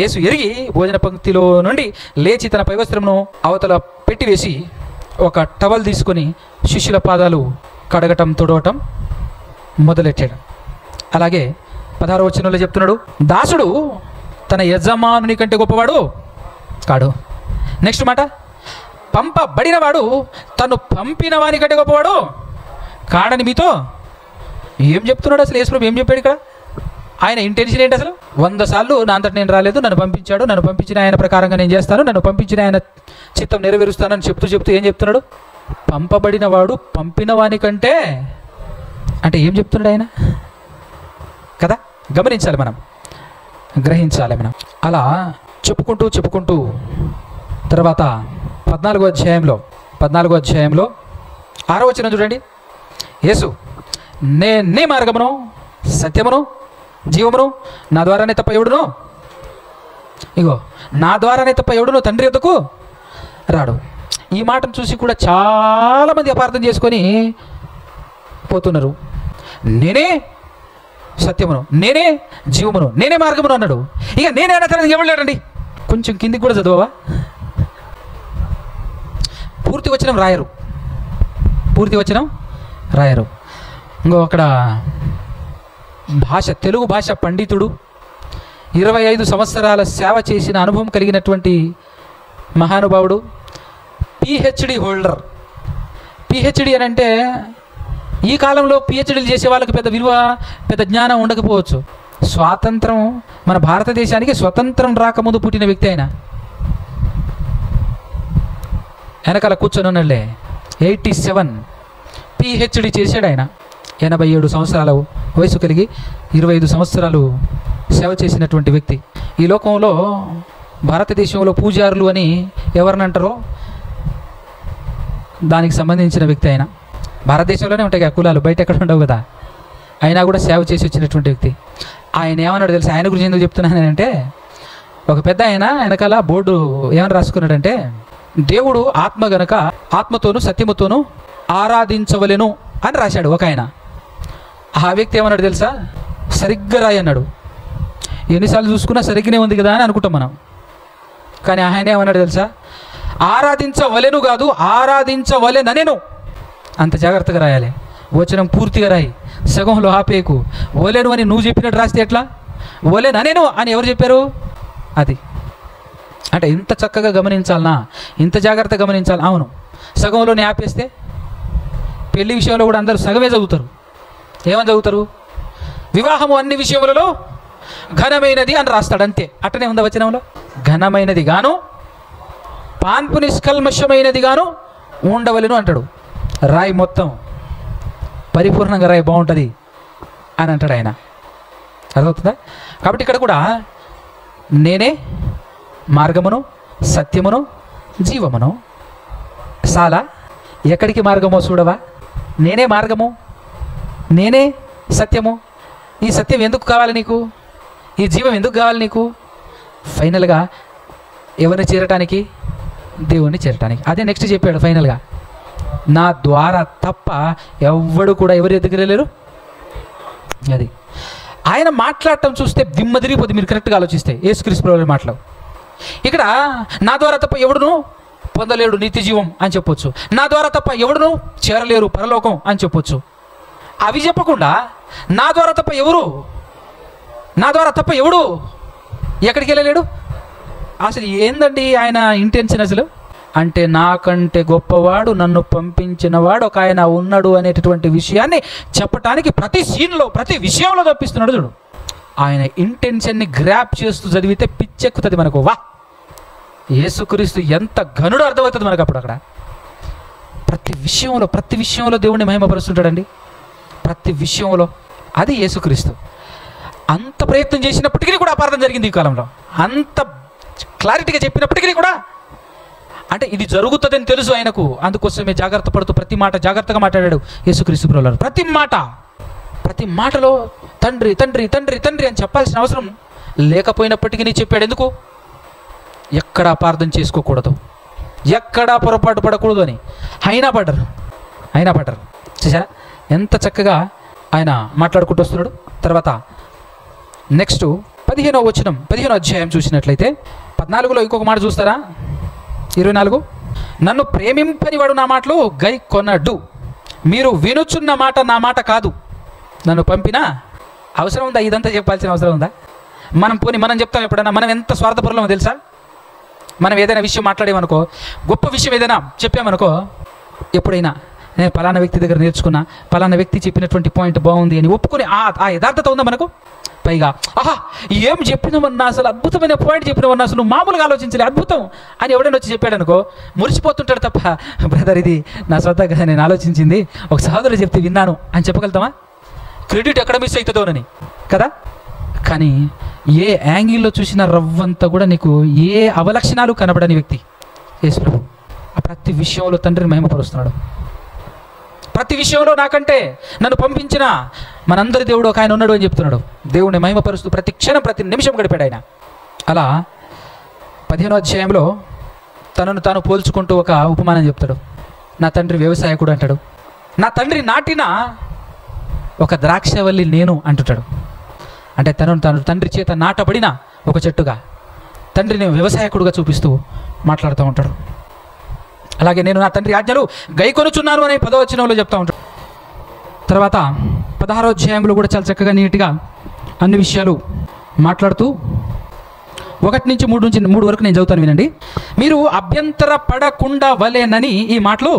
యేసు ఎరిగి భోజన పంక్తిలో నుండి లేచి తన పైవస్త్రమును అవతల పెట్టివేసి ఒక టవల్ తీసుకొని శిష్యుల పాదాలు కడగటం తుడవటం మొదలెట్టాడు. అలాగే 16వ వచనంలో చెప్తున్నాడు, దాసుడు తన యజమానుని కంటే గొప్పవాడు కాడు. నెక్స్ట్ మాట, పంపబడినవాడు తను పంపిన వాని కంటే గొప్పవాడు కాడని మీతో ఏం చెప్తున్నాడు? అసలు యేసు ప్రభు ఏం చెప్పాడు ఇక్కడ? ఆయన ఇంటెన్షన్ ఏంటి అసలు? 100 సార్లు నా అంతటి నేను రాలేదు, నన్ను పంపించాడు, నన్ను పంపించిన ఆయన ప్రకారంగా నేను చేస్తాను, నన్ను పంపించిన ఆయన చిత్తం నెరవేరుస్తానని చెప్తూ ఏం చెప్తున్నాడు? పంపబడిన వాడు పంపిన వాని కంటే అంటే ఏం చెప్తున్నాడు ఆయన కదా? గమనించాలి మనం, గ్రహించాలి మనం. అలా చెప్పుకుంటూ తర్వాత 14వ అధ్యాయంలో 6వ వచనం చూడండి. యేసు నేనే మార్గమును సత్యమును జీవమును, నా ద్వారానే తప్ప ఎవడును నా ద్వారానే తప్ప ఎవడును తండ్రి యొద్దకు రాడు. ఈ మాటను చూసి కూడా చాలామంది అపార్థం చేసుకొని పోతున్నారు. నేనే సత్యమును, నేనే జీవమును, నేనే మార్గమును అన్నాడు. ఇక నేనే అన్న తర్వాత ఎవరు లేడండి. కొంచెం కిందికి కూడా చదవవా? పూర్తి వచనం రాయరు. అక్కడ తెలుగు భాష పండితుడు, 25 సంవత్సరాల సేవ చేసిన అనుభవం కలిగినటువంటి మహానుభావుడు, పిహెచ్డి హోల్డర్. పిహెచ్డి అని అంటే ఈ కాలంలో పిహెచ్డీలు చేసే వాళ్ళకి పెద్ద విలువ, పెద్ద జ్ఞానం ఉండకపోవచ్చు. స్వాతంత్రం, మన భారతదేశానికి స్వతంత్రం రాకముందు పుట్టిన వ్యక్తి ఆయన. వెనకాల కూర్చొని ఉన్నాడులే, 87 పిహెచ్డి చేశాడు ఆయన. 87 సంవత్సరాల వయసు కలిగి 25 సంవత్సరాలు సేవ చేసినటువంటి వ్యక్తి. ఈ లోకంలో భారతదేశంలో పూజారులు అని ఎవరినంటారో దానికి సంబంధించిన వ్యక్తి ఆయన. భారతదేశంలోనే ఉంటాయి కులాలు, బయట ఎక్కడ ఉండవు కదా. అయినా కూడా సేవ చేసి వచ్చినటువంటి వ్యక్తి. ఆయన ఏమన్నాడు తెలుసా? ఆయన గురించి ఎందుకు చెప్తున్నానంటే, ఒక పెద్ద ఆయన వెనకాల బోర్డు ఏమని రాసుకున్నాడంటే, దేవుడు ఆత్మ గనక ఆత్మతోనూ సత్యముతోనూ ఆరాధించవలెను అని రాశాడు ఒక ఆయన. ఆ వ్యక్తి ఏమన్నాడు తెలుసా? సరిగ్గా రాయి అన్నాడు. ఎన్నిసార్లు చూసుకున్నా సరిగ్గానే ఉంది కదా అని అనుకుంటాం మనం. కానీ ఆయన ఏమన్నాడు తెలుసా? ఆరాధించవలెను కాదు, ఆరాధించవలెననెను. అంత జాగ్రత్తగా రాయాలి. వచనం పూర్తిగా రాయి, సగంలో ఆపేకు. వలెను అని నువ్వు చెప్పినట్టు రాస్తే ఎట్లా? వలెనా నేను అని ఎవరు చెప్పారు? అది అంటే ఇంత చక్కగా గమనించాలనా, ఇంత జాగ్రత్తగా గమనించాలి. అవును, సగంలోనే ఆపేస్తే పెళ్లి విషయంలో కూడా అందరూ సగమే చదువుతారు. ఏమని చదువుతారు? వివాహము అన్ని విషయములలో ఘనమైనది అని రాస్తాడు, అంతే. అట్టనే ఉందా వచనంలో? ఘనమైనది గాను పాన్పు నిష్కల్మషమైనది గాను ఉండవలను అంటాడు. రాయి మొత్తం పరిపూర్ణంగా రాయి, బాగుంటుంది అని అంటాడు ఆయన. అర్థమవుతుందా? కాబట్టి ఇక్కడ కూడా నేనే మార్గమును సత్యమును జీవమును. చాలా ఎక్కడికి మార్గమో చూడవా? నేనే మార్గము, నేనే సత్యము. ఈ సత్యం ఎందుకు కావాలి నీకు? ఈ జీవం ఎందుకు కావాలి నీకు? ఫైనల్గా ఎవరిని చేరటానికి? దేవుణ్ణి చేరటానికి. అదే నెక్స్ట్ చెప్పాడు ఫైనల్గా, నా ద్వారా తప్ప ఎవ్వడు కూడా ఎవరి దగ్గర లేరు. అది ఆయన మాట్లాడటం చూస్తే దిమ్మ తిరిగిపోతుంది. మీరు కరెక్ట్గా ఆలోచిస్తే యేసుక్రీస్తు ప్రభువు మాటలు ఇక్కడ నా ద్వారా తప్ప ఎవడును పొందలేడు నిత్య జీవం అని చెప్పొచ్చు, నా ద్వారా తప్ప ఎవడును చేరలేరు పరలోకం అని చెప్పొచ్చు. అవి చెప్పకుండా నా ద్వారా తప్ప ఎవడు ఎక్కడికి వెళ్ళలేడు. అసలు ఏందండి ఆయన ఇంటెన్షన్? అసలు అంటే నాకంటే గొప్పవాడు, నన్ను పంపించినవాడు ఒక ఆయన ఉన్నాడు అనేటటువంటి విషయాన్ని చెప్పటానికి ప్రతి సీన్లో ప్రతి విషయంలో తప్పిస్తున్నాడు. చూడు, ఆయన ఇంటెన్షన్ని గ్రాప్ చేస్తూ చదివితే పిచ్చెక్కుతుంది మనకు. వా, యేసుక్రీస్తు ఎంత ఘనుడు అర్థమవుతుంది మనకు అప్పుడు. అక్కడ ప్రతి విషయంలో దేవుణ్ణి మహిమపరుస్తుంటాడండి, ప్రతి విషయంలో. అది యేసుక్రీస్తు. అంత ప్రయత్నం చేసినప్పటికీ కూడా అపార్థం జరిగింది ఈ కాలంలో. అంత క్లారిటీగా చెప్పినప్పటికీ కూడా అంటే ఇది జరుగుతుందని తెలుసు ఆయనకు. అందుకోసమే జాగ్రత్త పడుతూ ప్రతి మాట జాగ్రత్తగా మాట్లాడాడు యేసుక్రీస్తు ప్రభువు. ప్రతి మాటలో తండ్రి తండ్రి తండ్రి తండ్రి అని చెప్పాల్సిన అవసరం లేకపోయినప్పటికీ చెప్పాడు. ఎందుకు? ఎక్కడా అపార్థం చేసుకోకూడదు, ఎక్కడా పొరపాటు పడకూడదు అని. అయినా పడ్డరు. చూసారా ఎంత చక్కగా ఆయన మాట్లాడుకుంటూ వస్తున్నాడు. తర్వాత నెక్స్ట్ 15వ అధ్యాయం చూసినట్లయితే 14లో ఇంకొక మాట చూస్తారా? 24, నన్ను ప్రేమింపని వాడు నా మాటలు గై కొనడు. మీరు వినుచున్న మాట నా మాట కాదు, నన్ను పంపినా. అవసరం ఉందా ఇదంతా చెప్పాల్సిన అవసరం ఉందా? మనం చెప్తాం ఎప్పుడైనా, మనం ఎంత స్వార్థపరులమో తెలుసా? మనం ఏదైనా విషయం మాట్లాడేమనుకో, గొప్ప విషయం ఏదైనా చెప్పామనుకో, ఎప్పుడైనా నేను పలానా వ్యక్తి దగ్గర నేర్చుకున్నా, పలానా వ్యక్తి చెప్పినటువంటి పాయింట్ బాగుంది అని ఒప్పుకొని ఆ యథార్థత ఉందా మనకు? పైగా ఏం చెప్పినవన్నా, అసలు అద్భుతమైన పాయింట్ చెప్పినవన్నా, అసలు మామూలుగా ఆలోచించలే, అద్భుతం అని ఎవడైనా వచ్చి చెప్పాడు అనుకో, మురిసిపోతుంటాడు తప్ప, బ్రదర్ ఇది నా స్వతహాగా నేను ఆలోచించింది, ఒక సహోదరుడు చెప్తే విన్నాను అని చెప్పగలుగుతామా? క్రెడిట్ ఎక్కడ మిస్ అవుతుందోనని కదా. కానీ ఏ యాంగిల్లో చూసినా రవ్వంతా కూడా నీకు ఏ అవలక్షణాలు కనబడని వ్యక్తి యేసు ప్రభు. ప్రతి విషయంలో తండ్రిని మహిమపరుస్తున్నాడు. ప్రతి విషయంలో నాకంటే నన్ను పంపించిన మనందరి దేవుడు ఒక ఆయన ఉన్నాడు అని చెప్తున్నాడు. దేవుడిని మహిమపరుస్తూ ప్రతి క్షణం ప్రతి నిమిషం గడిపాడు ఆయన. అలా 15వ అధ్యాయంలో తనను తాను పోల్చుకుంటూ ఒక ఉపమానం చెప్తాడు. నా తండ్రి వ్యవసాయకుడు అంటాడు, నా తండ్రి నాటిన ఒక ద్రాక్షవల్లి నేను అంటుంటాడు. అంటే తను తండ్రి చేత నాటబడిన ఒక చెట్టుగా తండ్రిని వ్యవసాయకుడుగా చూపిస్తూ మాట్లాడుతూ ఉంటాడు. అలాగే నేను నా తండ్రి ఆజ్ఞలు గైకొనుచున్నాను అని 10వ వచనంలో చెప్తూ ఉంటాడు. తర్వాత 16వ అధ్యాయంలో కూడా చాలా చక్కగా నీట్గా అన్ని విషయాలు మాట్లాడుతూ 1 నుంచి 3 వరకు నేను చదువుతాను, వినండి. మీరు అభ్యంతర పడకుండా వలేనని ఈ మాటలు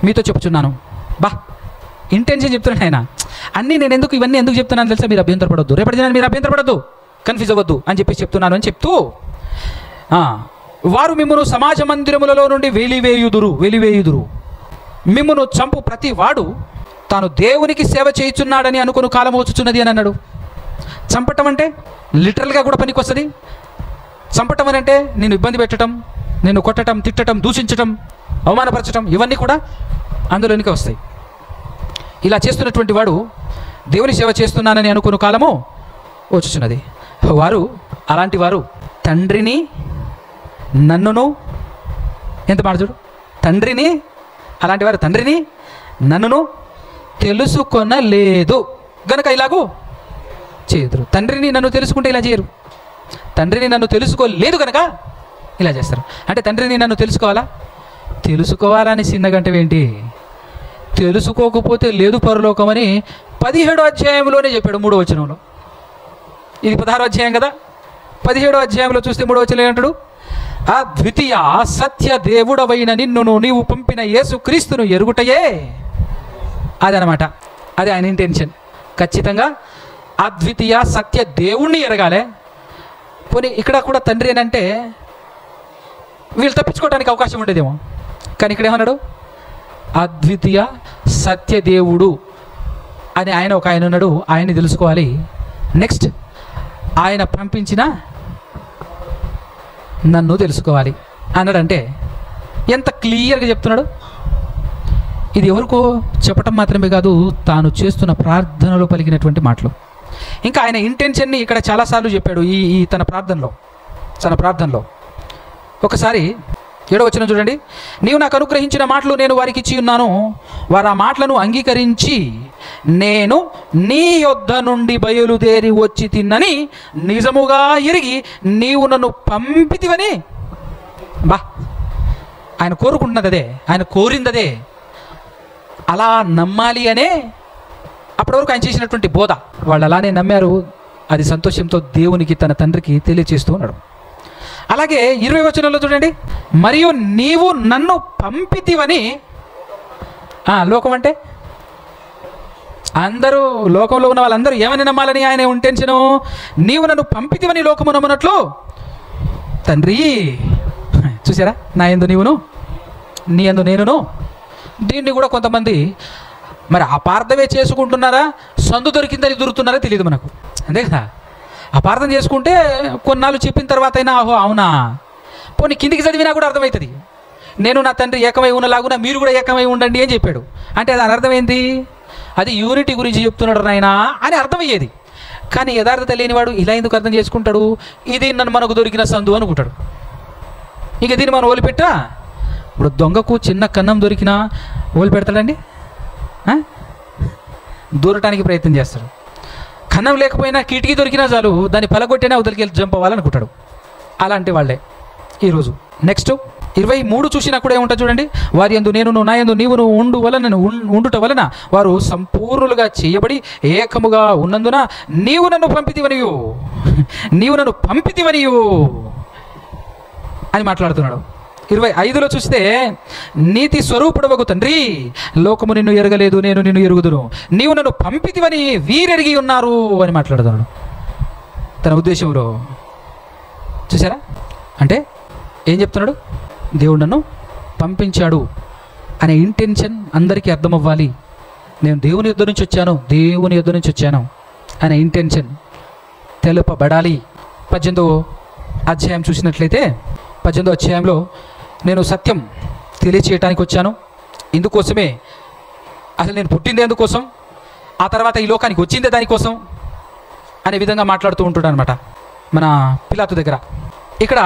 మీతో చెప్పుచున్నాను. ఇంటెన్షన్ చెప్తున్నాను ఆయన. ఇవన్నీ ఎందుకు చెప్తున్నాను తెలుసా? మీరు అభ్యంతర పడొద్దు, రేపటి దినాన్ని మీరు అభ్యంతర పడొద్దు, కన్ఫ్యూజ్ అవ్వద్దు అని చెప్తున్నాను అని చెప్తూ, వారు మిమ్మును సమాజ మందిరములలో నుండి వెలివేయుదురు. మిమ్మును చంపు ప్రతి వాడు తాను దేవునికి సేవ చేయుచున్నాడని అనుకుని కాలం వచ్చుచున్నది అని అన్నాడు. చంపటం అంటే లిటరల్గా కూడా పనికి వస్తుంది. చంపటం అని అంటే నేను ఇబ్బంది పెట్టడం, నేను కొట్టడం, తిట్టడం, దూషించటం, అవమానపరచడం, ఇవన్నీ కూడా అందులోనికి వస్తాయి. ఇలా చేస్తున్నటువంటి వాడు దేవుని సేవ చేస్తున్నానని అనుకున్న కాలము వచ్చుచున్నది. అలాంటి వారు తండ్రిని నన్నును, ఎంత మాట చూడు, అలాంటి వారు తండ్రిని నన్నును తెలుసుకొనలేదు గనక ఇలాగూ చేయదురు. తండ్రిని నన్ను తెలుసుకుంటే ఇలా చేయరు, తండ్రిని నన్ను తెలుసుకోలేదు కనుక ఇలా చేస్తారు. అంటే తండ్రిని నన్ను తెలుసుకోవాలని చిన్నగంటవేంటి? తెలుసుకోకపోతే లేదు పరలోకం అని 17వ అధ్యాయంలోనే చెప్పాడు 3వ వచనంలో. ఇది 16వ అధ్యాయం కదా. 17వ అధ్యాయంలో చూస్తే 3వ వచనం ఏమంటాడు? అద్వితీయ సత్య దేవుడవైన నిన్నును నీవు పంపిన యేసుక్రీస్తును ఎరుగుటయే. అదనమాట, అది ఆయన ఇంటెన్షన్. ఖచ్చితంగా అద్వితీయ సత్య దేవుణ్ణి ఎరగాలి. పోనీ ఇక్కడ కూడా తండ్రి అని అంటే వీళ్ళు తప్పించుకోవడానికి అవకాశం ఉండేదేమో, కానీ ఇక్కడ ఏమన్నాడు? అద్వితీయ సత్యదేవుడు అని ఆయన ఒక ఆయన ఉన్నాడు, ఆయన్ని తెలుసుకోవాలి. నెక్స్ట్ ఆయన పంపించిన నన్ను తెలుసుకోవాలి అన్నాడంటే ఎంత క్లియర్గా చెప్తున్నాడు. ఇది ఎవరికో చెప్పటం మాత్రమే కాదు, తాను చేస్తున్న ప్రార్థనలో పలికినటువంటి మాటలు. ఇంకా ఆయన ఇంటెన్షన్ని ఇక్కడ చాలాసార్లు చెప్పాడు ఈ తన ప్రార్థనలో. ఒకసారి 7వ వచనం చూడండి. నీవు నాకు అనుగ్రహించిన మాటలు నేను వారికి ఇచ్చి ఉన్నాను, వారు ఆ మాటలను అంగీకరించి నేను నీ యొద్ద నుండి బయలుదేరి వచ్చి తిన్నని నిజముగా ఎరిగి నీవు నన్ను పంపితివని. బా, ఆయన కోరుకుంటున్నది అదే, ఆయన కోరిందదే. అలా నమ్మాలి అనే అప్పటి వరకు ఆయన చేసినటువంటి బోధ. వాళ్ళు అలానే నమ్మారు. అది సంతోషంతో దేవునికి, తన తండ్రికి తెలియచేస్తూ ఉన్నాడు. అలాగే 20వ వచనంలో చూడండి. మరియు నీవు నన్ను పంపితివని. లోకం అంటే అందరూ, లోకంలో ఉన్న వాళ్ళందరూ ఏమని నమ్మాలని ఆయన ఇంటెన్షను? నీవు నన్ను పంపితివని లోకము నమ్మునట్లు తండ్రి. చూసారా, నా యందు నీవును, నీ యందు నేనును. దీన్ని కూడా కొంతమంది మరి అపార్థమే చేసుకుంటున్నారా, సందు దొరికిందని దొరుకుతున్నారా తెలియదు మనకు, అంతే కదా. అపార్థం చేసుకుంటే కొన్నాళ్ళు చెప్పిన తర్వాత అయినా ఓహో అవునా, పోనీ కిందికి చదివినా కూడా అర్థమవుతుంది. నేను నా తండ్రి ఏకమై ఉన్నలాగున మీరు కూడా ఏకమై ఉండండి అని చెప్పాడు అంటే దాని అర్థమైంది, అది యూనిటీ గురించి చెప్తున్నాడు నాయనా అని అర్థమయ్యేది. కానీ యథార్థత లేనివాడు ఇలా ఎందుకు అర్థం చేసుకుంటాడు? ఇది నన్ను మనకు దొరికిన సందు అనుకుంటాడు. ఇక దీన్ని మనం ఓలిపెట్టా. ఇప్పుడు దొంగకు చిన్న కన్నం దొరికినా ఓలి పెడతాడండి? దూరటానికి ప్రయత్నం చేస్తాడు. కన్నం లేకపోయినా కిటికీ దొరికినా చాలు, దాన్ని పలగొట్టినా అవతలికి వెళ్ళి జంప్ అవ్వాలనుకుంటాడు. అలాంటి వాళ్ళే ఈరోజు. నెక్స్ట్ 23 చూసినా కూడా ఏముంటుంది చూడండి. వారి యందు నేనును నా యందు నీవును ఉండుట వలన వారు సంపూర్ణులుగా చేయబడి ఏకముగా ఉన్నందున నీవు నన్ను పంపితివనియు అని మాట్లాడుతున్నాడు. 25లో చూస్తే నీతి స్వరూపుడవగు తండ్రి, లోకము నిన్ను ఎరగలేదు, నేను నిన్ను ఎరుగుదును, నీవు నన్ను పంపితివని వీరెరిగి ఉన్నారు అని మాట్లాడుతున్నాడు తన ఉద్దేశంలో. చూసారా, అంటే ఏం చెప్తున్నాడు? దేవుడు నన్ను పంపించాడు అనే ఇంటెన్షన్ అందరికీ అర్థమవ్వాలి. నేను దేవుని యుద్ధ నుంచి వచ్చాను అనే ఇంటెన్షన్ తెలుపబడాలి. 18వ అధ్యాయం చూసినట్లయితే 18వ అధ్యాయంలో నేను సత్యం తెలియచేయటానికి వచ్చాను, ఇందుకోసమే, అసలు నేను పుట్టిందే అందుకోసం, ఆ తర్వాత ఈ లోకానికి వచ్చిందే దానికోసం అనే విధంగా మాట్లాడుతూ ఉంటాడు అనమాట మన పిలాతు దగ్గర. ఇక్కడ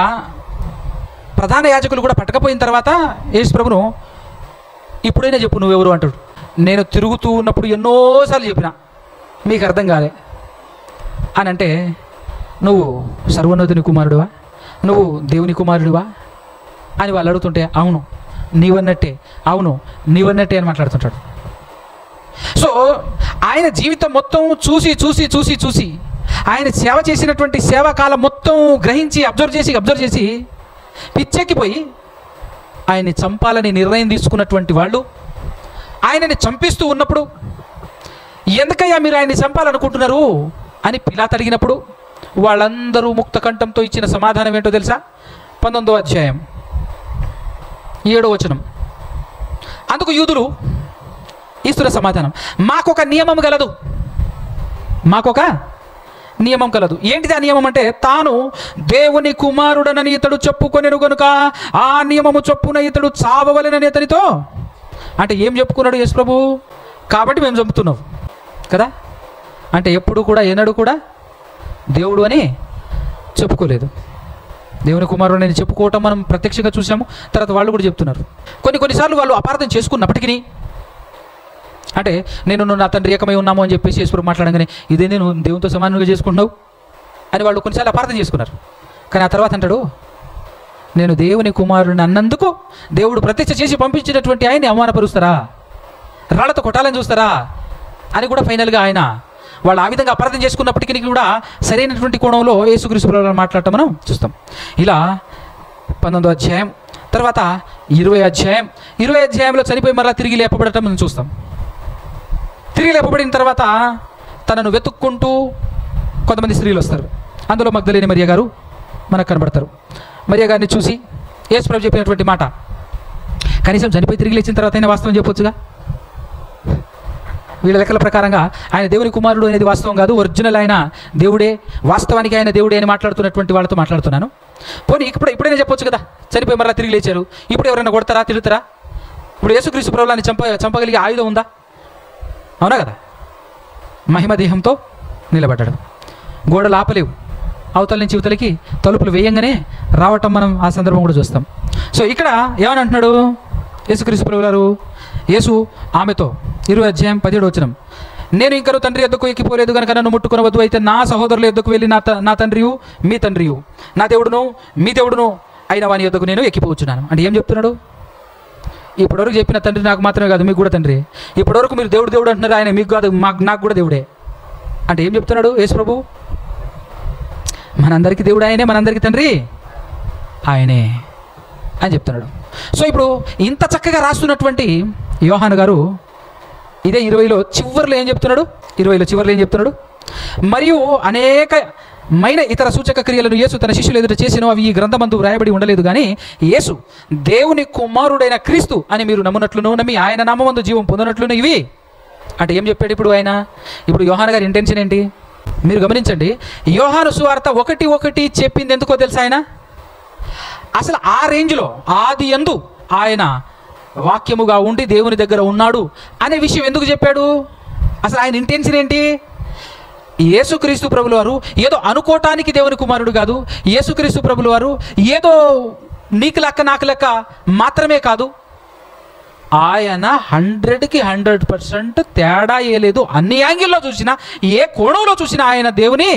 ప్రధాన యాజకులు కూడా పట్టకపోయిన తర్వాత యేసు ప్రభును ఇప్పుడైనా చెప్పు నువ్వెవరు అంటాడు. నేను తిరుగుతూ ఉన్నప్పుడు ఎన్నోసార్లు చెప్పినా మీకు అర్థం కాలే అని అంటే, నువ్వు సర్వోన్నతుని కుమారుడువా, నువ్వు దేవుని కుమారుడివా అని వాళ్ళు అడుగుతుంటే అవును నీవన్నట్టే అని మాట్లాడుతుంటాడు. సో ఆయన జీవితం మొత్తం చూసి ఆయన సేవ చేసినటువంటి సేవాకాలం మొత్తం గ్రహించి అబ్జర్వ్ చేసి పిచ్చెక్కిపోయి ఆయన్ని చంపాలని నిర్ణయం తీసుకున్నటువంటి వాళ్ళు ఆయనని చంపిస్తూ ఉన్నప్పుడు, ఎందుకయ్యా మీరు ఆయన్ని చంపాలనుకుంటున్నారు అని పిలాతు అడిగినప్పుడు వాళ్ళందరూ ముక్త కంఠంతో ఇచ్చిన సమాధానం ఏంటో తెలుసా? 19వ అధ్యాయం 7వ వచనం. అందుకు యూదులు ఇస్తున్న సమాధానం, మాకొక నియమం కలదు. ఏంటిది ఆ నియమం అంటే, తాను దేవుని కుమారుడనని ఇతడు చెప్పుకొనెను గనుక ఆ నియమము చొప్పున ఇతడు చావవలెనని అతనితో. అంటే ఏం చెప్పుకున్నాడు యేసు ప్రభు? కాబట్టి మేము చంపుతున్నాం కదా. అంటే ఏనాడు కూడా దేవుడు అని చెప్పుకోలేదు. దేవుని కుమారుడు అని చెప్పుకోవటం మనం ప్రత్యక్షంగా చూసాము. తర్వాత వాళ్ళు కూడా చెప్తున్నారు. కొన్నిసార్లు వాళ్ళు అపార్థం చేసుకున్నప్పటికీ, అంటే నేను నా తండ్రి ఏకమై ఉన్నాము అని చెప్పేసి యేసు మాట్లాడగానే ఇదే నేను దేవునితో సమానంగా చేసుకుంటున్నావు అని వాళ్ళు కొన్నిసార్లు అపార్థం చేసుకున్నారు. కానీ ఆ తర్వాత అంటాడు, నేను దేవుని కుమారుడిని అన్నందుకు దేవుడు ప్రత్యక్ష చేసి పంపించినటువంటి ఆయన్ని అవమానపరుస్తారా, రాళ్లతో కొట్టాలని చూస్తారా అని కూడా ఫైనల్గా ఆయన వాళ్ళు ఆ విధంగా అపార్థం చేసుకున్నప్పటికీ కూడా సరైనటువంటి కోణంలో యేసుక్రీస్తు ప్రభువును మాట్లాడటం మనం చూస్తాం. ఇలా 19వ అధ్యాయం తర్వాత 20వ అధ్యాయం, 20వ అధ్యాయంలో చనిపోయి మరలా తిరిగి లేపబడటం మనం చూస్తాం. తిరిగి లేపబడిన తర్వాత తనను వెతుక్కుంటూ కొంతమంది స్త్రీలు వస్తారు. అందులో మగ్దలేని మరియ గారు మనకు కనబడతారు. మరియ గారిని చూసి యేసు ప్రభు చెప్పినటువంటి మాట, కనీసం చనిపోయి తిరిగి లేచిన తర్వాత అయినా వాస్తవం చెప్పొచ్చుగా. వీళ్ళ లెక్కల ప్రకారంగా ఆయన దేవుని కుమారుడు అనేది వాస్తవం కాదు, ఒరిజినల్ ఆయన దేవుడే, వాస్తవానికి ఆయన దేవుడే అని మాట్లాడుతున్నటువంటి వాళ్ళతో మాట్లాడుతున్నాను. పోనీ ఇప్పుడైనా చెప్పొచ్చు కదా, చనిపోయి మరలా తిరిగి లేచారు, ఇప్పుడు ఎవరైనా కొడతారా, తిరుగుతారా? ఇప్పుడు యేసుక్రీస్తు ప్రభువుని చంపగలిగే ఆయుధం ఉందా? అవునా కదా? మహిమ దేహంతో నిలబడ్డాడు, గోడలు ఆపలేవు, అవతల నుంచి యువతలకి తలుపులు వేయంగానే రావటం మనం ఆ సందర్భం కూడా చూస్తాం. సో ఇక్కడ ఏమని అంటున్నాడు యేసుక్రీస్తు ప్రభువు గారు? యేసు ఆమెతో 20వ అధ్యాయం 17వ వచనం, నేను ఇంకను తండ్రి యొద్దకు ఎక్కిపోలేదు కనుక నన్ను ముట్టుకొనవద్దు, అయితే నా సహోదరుల యొద్దకు వెళ్ళి నా తండ్రియు మీ తండ్రియు, నా దేవుడును మీ దేవుడును అయిన వాని యొద్దకు నేను ఎక్కిపోవచ్చున్నాను. అంటే ఏం చెప్తున్నాడు? ఇప్పటివరకు చెప్పిన తండ్రి నాకు మాత్రమే కాదు, మీకు కూడా తండ్రి. ఇప్పటివరకు మీరు దేవుడు దేవుడు అంటున్నారు, ఆయన మీకు కాదు, నాకు కూడా దేవుడే. అంటే ఏం చెప్తున్నాడు యేసు ప్రభు? మనందరికీ దేవుడు ఆయనే, మనందరికీ తండ్రి ఆయనే అని చెప్తున్నాడు. సో ఇప్పుడు ఇంత చక్కగా రాస్తున్నటువంటి యోహాను గారు ఇదే 20లో చివరిలో ఏం చెప్తున్నాడు? మరియు అనేకమైన ఇతర సూచక క్రియలను యేసు తన శిష్యులు ఎదుట చేసినో అవి ఈ గ్రంథమందు వ్రాయబడి ఉండలేదు, కానీ యేసు దేవుని కుమారుడైన క్రీస్తు అని మీరు నమ్మునట్లును నమ్మి ఆయన నామమందు జీవం పొందినట్లును ఇవి. అంటే ఏం చెప్పాడు ఇప్పుడు ఆయన? ఇప్పుడు యోహాను గారి ఇంటెన్షన్ ఏంటి? మీరు గమనించండి. యోహాను సువార్త 1:1 చెప్పింది ఎందుకో తెలుసా? ఆయన అసలు ఆ రేంజ్లో ఆది యందు ఆయన వాక్యముగా ఉండి దేవుని దగ్గర ఉన్నాడు అనే విషయం ఎందుకు చెప్పాడు? అసలు ఆయన ఇంటెన్షన్ ఏంటి? యేసుక్రీస్తు ప్రభుల వారు ఏదో అనుకోవటానికి దేవుని కుమారుడు కాదు. యేసుక్రీస్తు ప్రభుల వారు ఏదో నీకు లెక్క నాకు లెక్క మాత్రమే కాదు, ఆయన 100కి 100% తేడా లేదు. అన్ని యాంగిల్లో చూసినా, ఏ కోణంలో చూసినా ఆయన దేవుని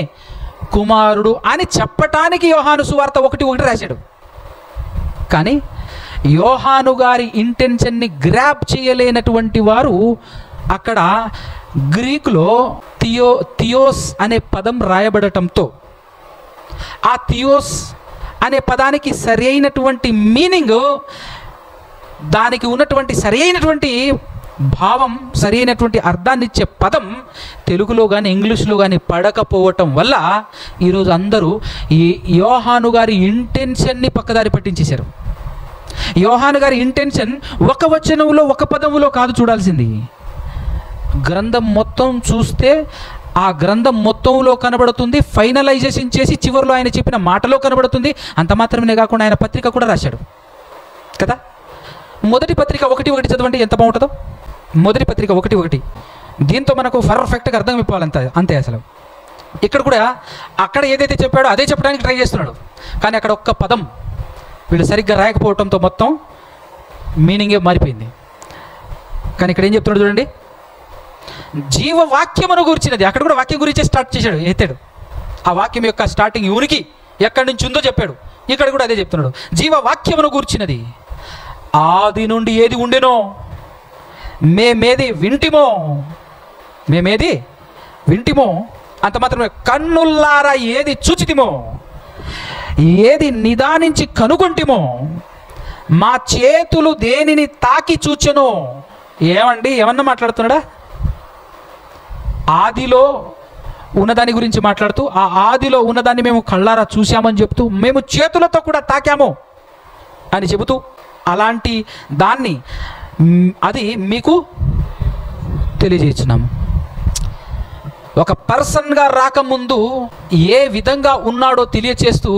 కుమారుడు అని చెప్పటానికి యోహాను సువార్త 1:1 రాశాడు. కానీ యోహాను గారి ఇంటెన్షన్ని గ్రాప్ చేయలేనటువంటి వారు అక్కడ గ్రీకులో థియోస్ అనే పదం రాయబడటంతో ఆ థియోస్ అనే పదానికి సరి అయినటువంటి మీనింగ్, దానికి ఉన్నటువంటి సరి అయినటువంటి భావం, సరి అయినటువంటి అర్థాన్ని ఇచ్చే పదం తెలుగులో కానీ ఇంగ్లీష్లో కానీ పడకపోవటం వల్ల ఈరోజు అందరూ ఈ యోహాను గారి ఇంటెన్షన్ని పక్కదారి పట్టించేశారు. యోహాను గారి ఇంటెన్షన్ ఒక వచనంలో ఒక పదములో కాదు చూడాల్సింది. గ్రంథం మొత్తం చూస్తే ఆ గ్రంథం మొత్తంలో కనబడుతుంది, ఫైనలైజేషన్ చేసి చివరిలో ఆయన చెప్పిన మాటలో కనబడుతుంది. అంత మాత్రమే కాకుండా ఆయన పత్రిక కూడా రాశాడు కదా. మొదటి పత్రిక 1:1 చదవండి, ఎంత బాగుంటుందో. మొదటి పత్రిక 1:1 దీంతో మనకు పర్ఫెక్ట్గా అర్థం ఇవ్వాలంత అంతే. అసలు ఇక్కడ కూడా అక్కడ ఏదైతే చెప్పాడో అదే చెప్పడానికి ట్రై చేస్తున్నాడు, కానీ అక్కడ ఒక్క పదం వీళ్ళు సరిగ్గా రాయకపోవడంతో మొత్తం మీనింగే మారిపోయింది. కానీ ఇక్కడ ఏం చెప్తున్నాడు చూడండి, జీవవాక్యమును గురించినది. అక్కడ కూడా వాక్యం గురించే స్టార్ట్ చేశాడు, ఎత్తాడు. ఆ వాక్యం యొక్క స్టార్టింగ్ ఉనికి ఎక్కడి నుంచి ఉందో చెప్పాడు. ఇక్కడ కూడా అదే చెప్తున్నాడు, జీవవాక్యమును గురించినది. ఆది నుండి ఏది ఉండెనో మేమేది వింటిమో అంత మాత్రమే, కన్నుల్లారా ఏది చూచితిమో, ఏది నిదానించి కనుగొంటిమో, మా చేతులు దేనిని తాకి చూచెనో. ఏమండి, ఏమన్నా మాట్లాడుతున్నాడా? ఆదిలో ఉన్నదాని గురించి మాట్లాడుతూ ఆ ఆదిలో ఉన్నదాన్ని మేము కళ్ళారా చూసామని చెప్తూ, మేము చేతులతో కూడా తాకాము అని చెబుతూ, అలాంటి దాన్ని అది మీకు తెలియజేస్తున్నాము. ఒక పర్సన్గా రాకముందు ఏ విధంగా ఉన్నాడో తెలియచేస్తూ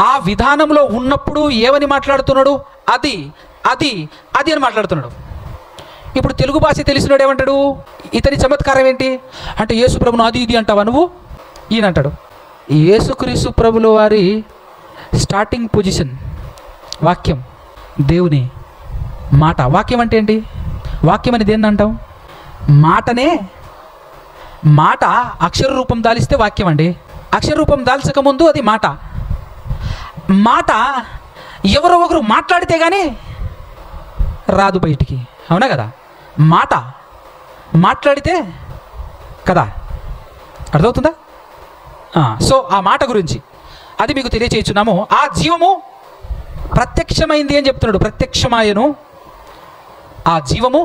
ఆ విధానంలో ఉన్నప్పుడు ఏమని మాట్లాడుతున్నాడు? అది అది అది అని మాట్లాడుతున్నాడు. ఇప్పుడు తెలుగు భాష తెలిసినాడు ఏమంటాడు? ఇతని చమత్కారం ఏంటి అంటే, యేసు ప్రభును అది ఇది అంటావా నువ్వు? ఈయన అంటాడు, యేసుక్రీస్తు ప్రభుల వారి స్టార్టింగ్ పొజిషన్ వాక్యం, దేవుని మాట. వాక్యం అంటే ఏంటి? వాక్యం అనేది ఏందంటాం? మాటనే. మాట అక్షర రూపం దాలిస్తే వాక్యం అండి. అక్షర రూపం దాల్చకముందు అది మాట. మాట ఎవరో ఒకరు మాట్లాడితే కానీ రాదు బయటికి, అవునా కదా? మాట మాట్లాడితే కదా అర్థమవుతుందా? సో ఆ మాట గురించి అది మీకు తెలియచేయుచున్నాము. ఆ జీవము ప్రత్యక్షమైంది అని చెప్తున్నాడు. ప్రత్యక్షమాయను, ఆ జీవము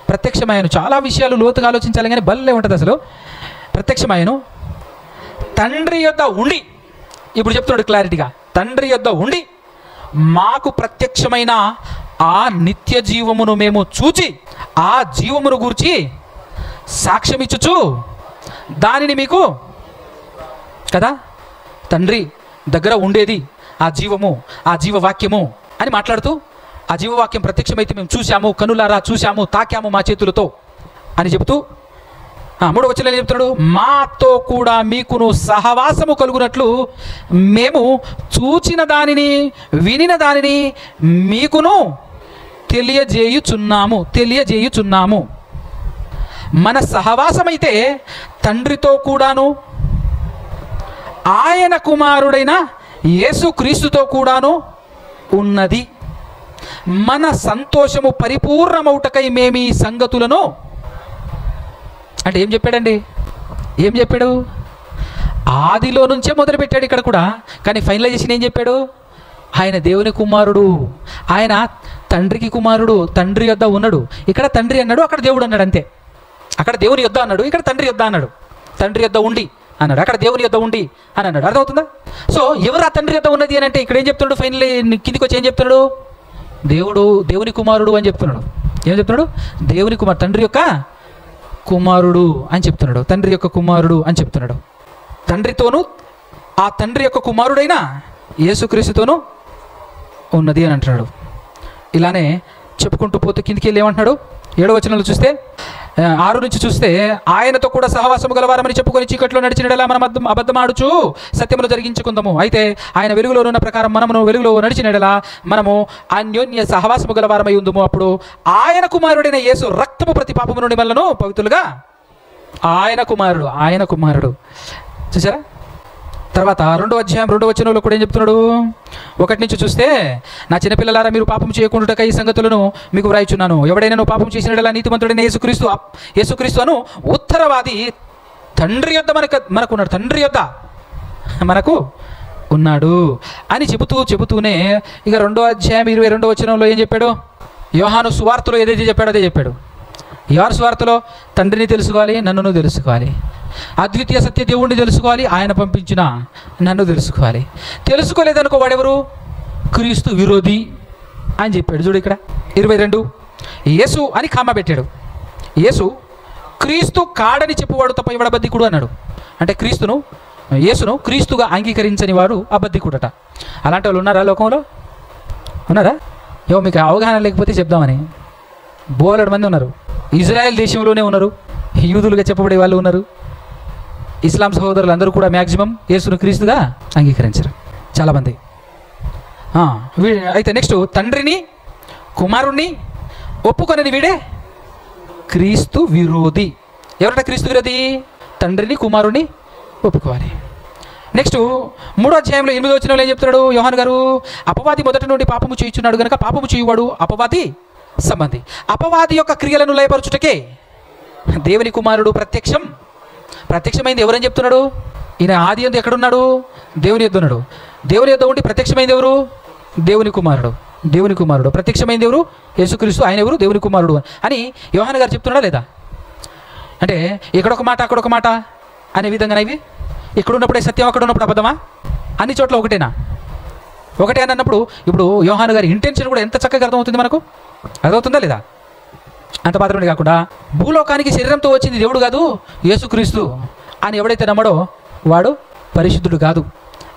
ప్రత్యక్షమాయను. చాలా విషయాలు లోతుగా ఆలోచించాలి కానీ భలే ఉంటుంది అసలు. ప్రత్యక్షమాయను, తండ్రి యొద్ద ఉండి, ఇప్పుడు చెప్తున్నాడు క్లారిటీగా, తండ్రి యొద్ద ఉండి మాకు ప్రత్యక్షమైన ఆ నిత్య జీవమును మేము చూచి ఆ జీవమును గూర్చి సాక్ష్యమిచ్చుచు దానిని మీకు, కదా, తండ్రి దగ్గర ఉండేది ఆ జీవము, ఆ జీవవాక్యము అని మాట్లాడుతూ, ఆ జీవవాక్యం ప్రత్యక్షమైతే మేము చూసాము, కనులారా చూసాము, తాకాము మా చేతులతో అని చెబుతూ 3వ వచనంలో చెప్తున్నాడు, మాతో కూడా మీకును సహవాసము కలుగునట్లు మేము చూచిన దానిని వినిన దానిని మీకును తెలియజేయుచున్నాము. మన సహవాసమైతే తండ్రితో కూడాను ఆయన కుమారుడైన యేసుక్రీస్తుతో కూడాను ఉన్నది. మన సంతోషము పరిపూర్ణమౌటకై మేము ఈ సంగతులను, అంటే ఏం చెప్పాడండి? ఏం చెప్పాడు? ఆదిలో నుంచే మొదలుపెట్టాడు ఇక్కడ కూడా, కానీ ఫైనలైజేషన్ ఏం చెప్పాడు? ఆయన దేవుని కుమారుడు, ఆయన తండ్రికి కుమారుడు, తండ్రి యొద్ద ఉన్నాడు. ఇక్కడ తండ్రి అన్నాడు, అక్కడ దేవుడు అన్నాడు, అంతే. అక్కడ దేవుని యొద్ద అన్నాడు, ఇక్కడ తండ్రి యొద్ద అన్నాడు. తండ్రి యొద్ద ఉండి అన్నాడు, అక్కడ దేవుని యొద్ద ఉండి అని అన్నాడు. అర్థమవుతుందా? సో ఎవరు ఆ తండ్రి యొద్ద ఉన్నది అని అంటే ఇక్కడ ఏం చెప్తున్నాడు? ఫైనల్లీ కిందికి వచ్చి ఏం చెప్తున్నాడు? దేవుడు దేవుని కుమారుడు అని చెప్తున్నాడు. ఏం చెప్తున్నాడు? దేవుని కుమారుడు, తండ్రి యొక్క కుమారుడు అని చెప్తున్నాడు. తండ్రి యొక్క కుమారుడు అని చెప్తున్నాడు. తండ్రితోనూ ఆ తండ్రి యొక్క కుమారుడైన యేసుక్రీస్తుతోనూ ఉన్నది అని అంటున్నాడు. ఇలానే చెప్పుకుంటూ పోతే కిందికి వెళ్ళి ఏమంటున్నాడు? 7వ వచనంలో చూస్తే, 6 నుంచి చూస్తే, ఆయనతో కూడా సహవాసము గలవారమని చెప్పుకొని చీకట్లో నడిచినడలా మనం అబద్ధమాడుచు సత్యమును జరిగించుకుందాము. అయితే ఆయన వెలుగులో ఉన్న ప్రకారం మనము వెలుగులో నడిచినడలా మనము అన్యోన్య సహవాసము గలవారమై ఉందుము. అప్పుడు ఆయన కుమారుడైన యేసు రక్తము ప్రతి పాపము నుండి మనలను పవిత్రులుగా, ఆయన కుమారుడు చూసారా? తర్వాత 2వ అధ్యాయం 2వ వచనంలో కూడా ఏం చెప్తున్నాడు? 1 నుంచి చూస్తే, నా చిన్నపిల్లలారా మీరు పాపం చేయకుండా ఈ సంగతులను మీకు వ్రాయిచున్నాను. ఎవడైనా నువ్వు పాపం చేసినట్లా నీతిమంతుడైన యేసుక్రీస్తు అను ఉత్తరవాది తండ్రి యొద్ద మనకున్నాడు, తండ్రి యొద్ద మనకు ఉన్నాడు అని చెబుతూనే ఇక 2వ అధ్యాయం 22వ వచనంలో ఏం చెప్పాడు? యోహాను సువార్తలో ఏదైతే చెప్పాడో అదే చెప్పాడు. యోహాను సువార్తలో తండ్రిని తెలుసుకోవాలి, నన్నును తెలుసుకోవాలి, అద్వితీయ సత్య దేవుణ్ణి తెలుసుకోవాలి, ఆయన పంపించిన నన్ను తెలుసుకోవాలి. తెలుసుకోలేదనుకో వాడెవరు? క్రీస్తు విరోధి అని చెప్పాడు. చూడు ఇక్కడ 22, యేసు అని కామ పెట్టాడు. యేసు క్రీస్తు కాడని చెప్పువాడు తప్ప ఎవడ అబద్ధికుడు అన్నాడు. అంటే యేసును క్రీస్తుగా అంగీకరించని వాడు అబద్ధికుడట. అలాంటి వాళ్ళు ఉన్నారా లోకంలో? ఉన్నారా? మీకు అవగాహన లేకపోతే చెప్దామని. బోలెడు మంది ఉన్నారు. ఇజ్రాయెల్ దేశంలోనే ఉన్నారు, యూదులుగా చెప్పబడే వాళ్ళు ఉన్నారు. ఇస్లాం సహోదరులు అందరూ కూడా మ్యాక్సిమం యేసును క్రీస్తుగా అంగీకరించరు చాలామంది. అయితే నెక్స్ట్, తండ్రిని కుమారుణ్ణి ఒప్పుకొనని వీడే క్రీస్తు విరోధి. ఎవరట క్రీస్తు విరోధి? తండ్రిని కుమారుణ్ణి ఒప్పుకోవాలి. నెక్స్ట్ 3వ అధ్యాయంలో 8వ వచనంలో ఏం చెప్తున్నాడు యోహాను గారు? అపవాది మొదటి నుండి పాపము చేయుచున్నాడు కనుక పాపము చేయువాడు అపవాది సంబంధి. అపవాది యొక్క క్రియలను లయపరచుటకే దేవుని కుమారుడు ప్రత్యక్షమైంది. ఎవరని చెప్తున్నాడు? ఈయన ఆది యందు ఎక్కడున్నాడు? దేవుని యొద్ద ఉన్నాడు. దేవుని యొద్ద ఉండి ప్రత్యక్షమైంది ఎవరు? దేవుని కుమారుడు. ప్రత్యక్షమైంది ఎవరు? యేసుక్రీస్తు. ఆయన ఎవరు? దేవుని కుమారుడు అని యోహాను గారు చెప్తున్నాడా లేదా? అంటే ఇక్కడొక మాట అక్కడొక మాట అనే విధంగా ఇవి ఇక్కడ ఉన్నప్పుడే సత్యం, అక్కడ ఉన్నప్పుడు అబద్ధమా? అన్ని చోట్ల ఒకటేనా? ఒకటే అని అన్నప్పుడు ఇప్పుడు యోహాను గారి ఇంటెన్షన్ కూడా ఎంత చక్కగా అర్థమవుతుంది మనకు. అర్థమవుతుందా లేదా? అంత మాత్రమే కాకుండా భూలోకానికి శరీరంతో వచ్చింది దేవుడు కాదు, యేసుక్రీస్తు అని ఎవడైతే నమ్మడో వాడు పరిశుద్ధుడు కాదు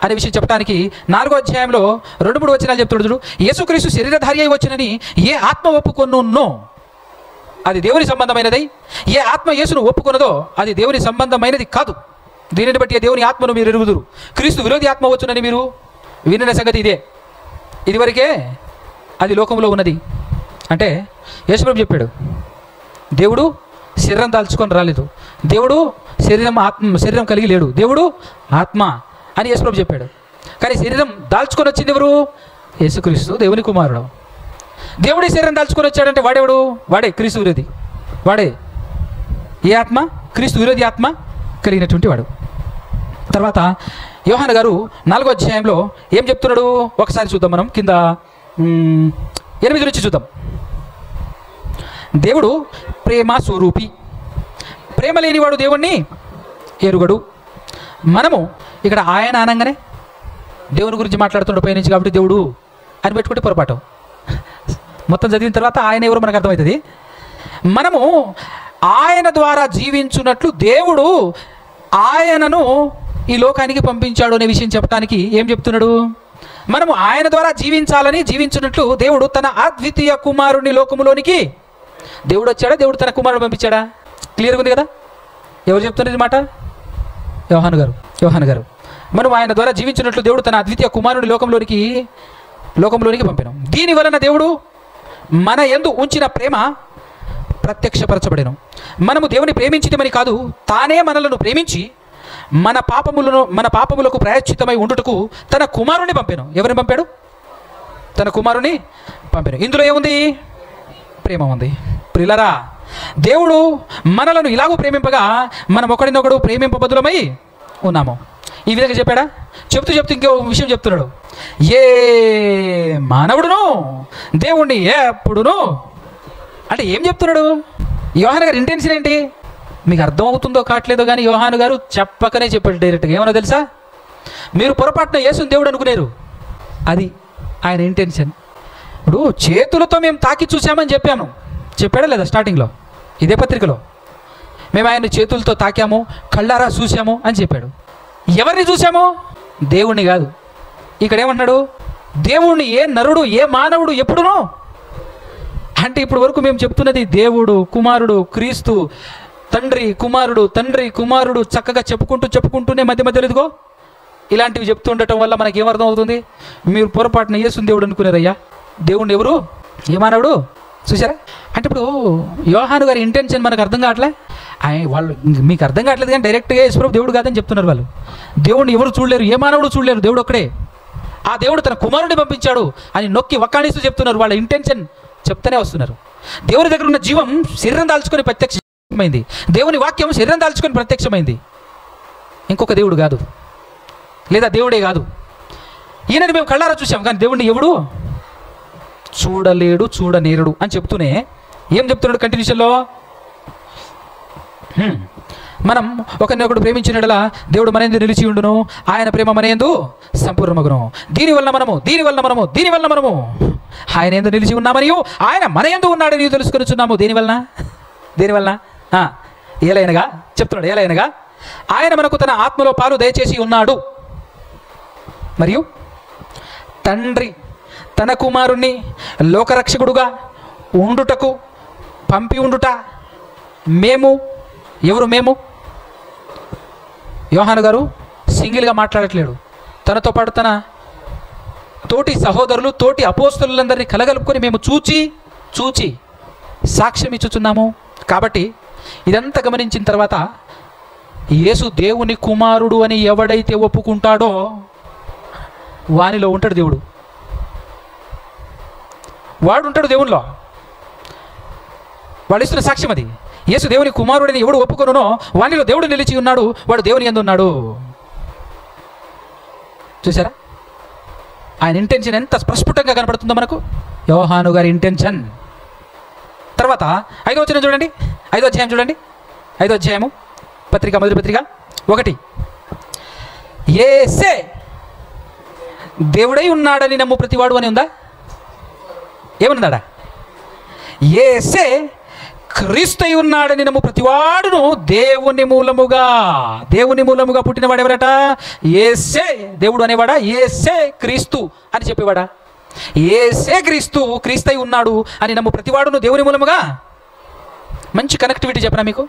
అనే విషయం చెప్పడానికి 4వ అధ్యాయంలో 2-3 వచనాలు చెప్తున్నాడు. చూడు, యేసుక్రీస్తు శరీరధారి అయి వచ్చినని ఏ ఆత్మ ఒప్పుకొనున్నో అది దేవుని సంబంధమైనది, ఏ ఆత్మ యేసును ఒప్పుకొనదో అది దేవుని సంబంధమైనది కాదు. దీనిని బట్టి దేవుని ఆత్మను మీరు ఎరుగుదురు. క్రీస్తు విరోధి ఆత్మ వచ్చునని మీరు వినిన సంగతి ఇదే. ఇదివరకే అది లోకంలో ఉన్నది. అంటే యేసుప్రభు చెప్పాడు, దేవుడు శరీరం దాల్చుకొని రాలేదు, దేవుడు శరీరం కలిగి లేడు, దేవుడు ఆత్మ అని యేసుప్రభు చెప్పాడు. కానీ శరీరం దాల్చుకొని వచ్చింది ఎవరు? యేసుక్రీస్తు, దేవుని కుమారుడు. దేవుడి శరీరం దాల్చుకొని వచ్చాడంటే వాడెవడు? వాడే క్రీస్తు విరోధి. వాడే ఏ ఆత్మ? క్రీస్తు విరోధి ఆత్మ కలిగినటువంటి వాడు. తర్వాత యోహాను గారు 4వ అధ్యాయంలో ఏం చెప్తున్నాడు ఒకసారి చూద్దాం. మనం కింద 8 నుంచి చూద్దాం. దేవుడు ప్రేమ స్వరూపి, ప్రేమ లేనివాడు దేవుణ్ణి ఎరుగడు. మనము ఇక్కడ ఆయన అనగానే దేవుని గురించి మాట్లాడుతుండే పైనుంచి, కాబట్టి దేవుడు అని పెట్టుకుంటే పొరపాటు. మొత్తం చదివిన తర్వాత ఆయన ఎవరో మనకు అర్థమవుతుంది. మనము ఆయన ద్వారా జీవించున్నట్లు దేవుడు ఆయనను ఈ లోకానికి పంపించాడు అనే విషయం చెప్పడానికి ఏం చెప్తున్నాడు? మనము ఆయన ద్వారా జీవించాలని, జీవించున్నట్లు దేవుడు తన అద్వితీయ కుమారుని లోకములోనికి దేవుడు వచ్చాడా, దేవుడు తన కుమారుడు పంపించాడా? క్లియర్గా ఉంది కదా. ఎవరు చెప్తున్నారు ఈ మాట? యోహాను గారు. మనం ఆయన ద్వారా జీవించినట్లు దేవుడు తన అద్వితీయ కుమారుని లోకంలోనికి పంపాను. దీని వలన దేవుడు మన యందు ఉంచిన ప్రేమ ప్రత్యక్షపరచబడెను. మనము దేవుని ప్రేమించితమని కాదు, తానే మనలను ప్రేమించి మన పాపములకు ప్రాయశ్చిత్తమై ఉండుటకు తన కుమారుని పంపాను. ఎవరిని పంపాడు? తన కుమారుని పంపాను. ఇందులో ఏముంది? ప్రేమ ఉంది. ప్రియులారా, దేవుడు మనలను ఇలాగూ ప్రేమింపగా మనం ఒకడినొకడు ప్రేమింపబద్ధులమై ఉన్నాము. ఈ విధంగా చెప్పాడా? చెప్తూ ఇంకో విషయం చెప్తున్నాడు. ఏ మానవుడును దేవుణ్ణి ఎప్పుడును అంటే ఏం చెప్తున్నాడు? యోహాను గారి ఇంటెన్షన్ ఏంటి? మీకు అర్థం అవుతుందో కావట్లేదో కానీ యోహాను గారు చెప్పకనే చెప్పాడు డైరెక్ట్గా. ఏమన్నా తెలుసా? మీరు పొరపాటున యేసుని దేవుడు అనుకునేరు. అది ఆయన ఇంటెన్షన్. ఇప్పుడు చేతులతో మేము తాకి చూసామని చెప్పాడా లేదా? స్టార్టింగ్లో ఇదే పత్రికలో మేము ఆయన చేతులతో తాకాము, కళ్ళారా చూసాము అని చెప్పాడు. ఎవరిని చూసాము? దేవుణ్ణి కాదు. ఇక్కడ ఏమన్నాడు? దేవుణ్ణి ఏ నరుడు, ఏ మానవుడు ఎప్పుడునో అంటే ఇప్పుడు వరకు మేము చెప్తున్నది దేవుడు, కుమారుడు, క్రీస్తు, తండ్రి కుమారుడు చక్కగా చెప్పుకుంటూనే మధ్యలో ఇదిగో ఇలాంటివి చెప్తూ ఉండటం వల్ల మనకి ఏమర్థం అవుతుంది? మీరు పొరపాటున యేసుని దేవుడు అనుకున్నారయ్యా. దేవుణ్ణి ఎవరు, ఏ మానవుడు చూసారా? అంటే ఇప్పుడు యోహాను గారి ఇంటెన్షన్ మనకు అర్థం కావట్లే. వాళ్ళు మీకు అర్థం కావట్లేదు కానీ డైరెక్ట్గా యేసుప్రభు దేవుడు కాదని చెప్తున్నారు వాళ్ళు. దేవుడిని ఎవరు చూడలేరు, ఏ మానవుడు చూడలేరు, దేవుడు ఒక్కడే. ఆ దేవుడు తన కుమారుడిని పంపించాడు అని నొక్కి వక్కాణిస్తూ చెప్తున్నారు. వాళ్ళ ఇంటెన్షన్ చెప్తూనే వస్తున్నారు. దేవుని దగ్గర ఉన్న జీవం శరీరం దాల్చుకొని ప్రత్యక్షమైంది. దేవుని వాక్యం శరీరం దాల్చుకొని ప్రత్యక్షమైంది. ఇంకొక దేవుడు కాదు, లేదా దేవుడే కాదు. ఈయనని మేము కళ్ళారా చూసాం కానీ దేవుడిని ఎవడు చూడలేడు, చూడనేరుడు అని చెప్తూనే ఏం చెప్తున్నాడు కంటిన్యూషన్లో? మనం ఒకరినొకడు ప్రేమించినట్లా దేవుడు మన యందు నిలిచి ఉండును, ఆయన ప్రేమ మన యందు సంపూర్ణమగును. దీనివల్ల మనము ఆయన యందు నిలిచి ఉన్నామనియు ఆయన మన యందు ఉన్నాడని తెలుసుకొనిచున్నాము. దేనివలన ఏలైనగా చెప్తున్నాడు. ఏలైనగా ఆయన మనకు తన ఆత్మలో పాలు దయచేసి ఉన్నాడు, మరియు తండ్రి తన కుమారుణ్ణి లోకరక్షకుడుగా ఉండుటకు పంపి ఉండుట ఎవరు మేము? యోహాను గారు సింగిల్గా మాట్లాడట్లేడు. తనతో పాటు తన తోటి సహోదరులు, తోటి అపోస్తలులందరినీ కలగలుపుకొని మేము చూచి సాక్ష్యం ఇచ్చుచున్నాము. కాబట్టి ఇదంతా గమనించిన తర్వాత యేసు దేవుని కుమారుడు అని ఎవడైతే ఒప్పుకుంటాడో వానిలో ఉంటాడు దేవుడు. వాడు ఉంటాడు దేవునిలో. వాడు ఇస్తున్న సాక్ష్యం అది. యేసు దేవుని కుమారుడిని ఎవడు ఒప్పుకొనునో వానిలో దేవుడు నిలిచి ఉన్నాడు, వాడు దేవుని యందు ఉన్నాడు. చూసారా ఆయన ఇంటెన్షన్ ఎంత స్పష్టంగా కనపడుతుందో మనకు, యోహాను గారి ఇంటెన్షన్. తర్వాత 5వ వచనం చూడండి, 5వ అధ్యాయం చూడండి. 5వ అధ్యాయము మొదటి పత్రిక 1. యేసే దేవుడై ఉన్నాడని నమ్ము ప్రతివాడు అని ఉందా? ఏమన్నాడా? యేసే క్రీస్తు ఉన్నాడని నమ్ము ప్రతివాడును దేవుని మూలముగా పుట్టినవాడు ఎవరట? యేసే. దేవుడు అనేవాడా? యేసే క్రీస్తు అని చెప్పేవాడా? యేసే క్రీస్తై ఉన్నాడు అని నమ్ము ప్రతివాడును దేవుని మూలముగా. మంచి కనెక్టివిటీ చెప్పనా మీకు?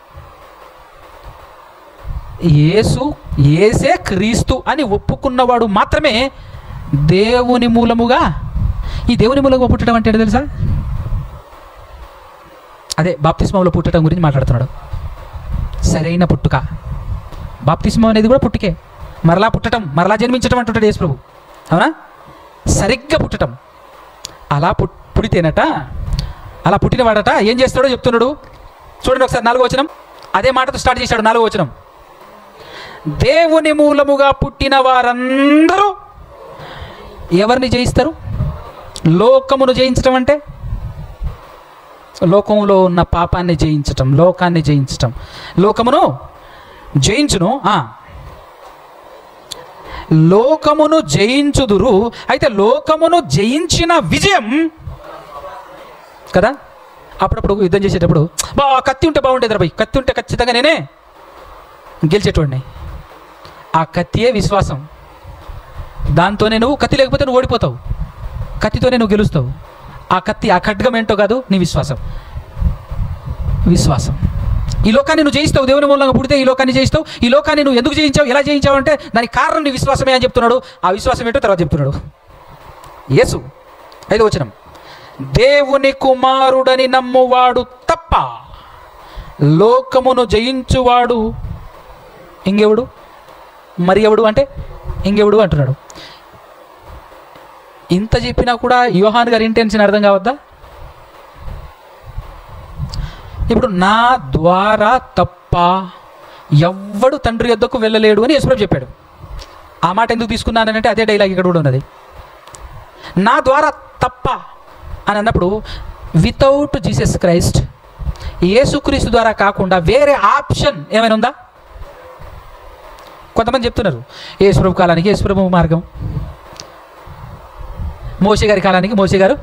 యేసే క్రీస్తు అని ఒప్పుకున్నవాడు మాత్రమే దేవుని మూలముగా. ఈ దేవుని మూలముగా పుట్టడం అంటే తెలుసా? అదే బాప్తిస్మంలో పుట్టడం గురించి మాట్లాడుతున్నాడు. సరైన పుట్టుక. బాప్తిస్మం అనేది కూడా పుట్టుకే. మరలా పుట్టడం, మరలా జన్మించడం అంటుంటాడు యేసు ప్రభు. అవునా? సరిగ్గా పుట్టడం. అలా పుడితేనట, అలా పుట్టినవాడట ఏం చేస్తాడో చెప్తున్నాడు. చూడండి ఒకసారి 4వ వచనం. అదే మాటతో స్టార్ట్ చేశాడు 4వ వచనం. దేవుని మూలముగా పుట్టిన వారందరూ ఎవరిని జయిస్తారు? లోకమును జయించటం అంటే లోకంలో ఉన్న పాపాన్ని జయించటం, లోకాన్ని జయించటం. లోకమును జయించును, లోకమును జయించుదురు. అయితే లోకమును జయించిన విజయం కదా. అప్పుడప్పుడు యుద్ధం చేసేటప్పుడు కత్తి ఉంటే బాగుండేది రాబోయ్, కత్తి ఉంటే ఖచ్చితంగా నేనే గెలిచేటోడిని. ఆ కత్తియే విశ్వాసం. దాంతోనే నువ్వు, కత్తి లేకపోతే నువ్వు ఓడిపోతావు, కత్తితోనే నువ్వు గెలుస్తావు. ఆ కత్తి, ఆ ఖడ్గం ఏంటో కాదు, నీ విశ్వాసం. విశ్వాసం. ఈ లోకాన్ని నువ్వు జయిస్తావు, దేవుని మూలంగా పుడితే ఈ లోకాన్ని జయిస్తావు. ఈ లోకాన్ని నువ్వు ఎందుకు జయించావు, ఎలా జయించావు అంటే దానికి కారణం నీ విశ్వాసమే అని చెప్తున్నాడు. ఆ విశ్వాసం ఏంటో తర్వాత చెప్తున్నాడు యేసు. 5వ వచనం, దేవుని కుమారుడని నమ్మువాడు తప్ప లోకమును జయించువాడు ఇంకెవడు, మరి ఎవడు అంటే ఇంకెవడు అంటున్నాడు. ఇంత చెప్పినా కూడా యోహాన్ గారి ఇంటెన్షన్ అర్థం కావద్దా? ఇప్పుడు నా ద్వారా తప్ప ఎవ్వడు తండ్రి యొద్దకు వెళ్ళలేడు అని యేసుప్రభు చెప్పాడు. ఆ మాట ఎందుకు తీసుకున్నానంటే అదే డైలాగ్ ఇక్కడ కూడా ఉన్నది. నా ద్వారా తప్ప అని అన్నప్పుడు వితౌట్ జీసస్ క్రైస్ట్, యేసుక్రీస్తు ద్వారా కాకుండా వేరే ఆప్షన్ ఏమైనా ఉందా? కొంతమంది చెప్తున్నారు యేసుప్రభు కాలానికి యేసుప్రభు మార్గం, మోషే గారి కాలానికి మోషే గారు,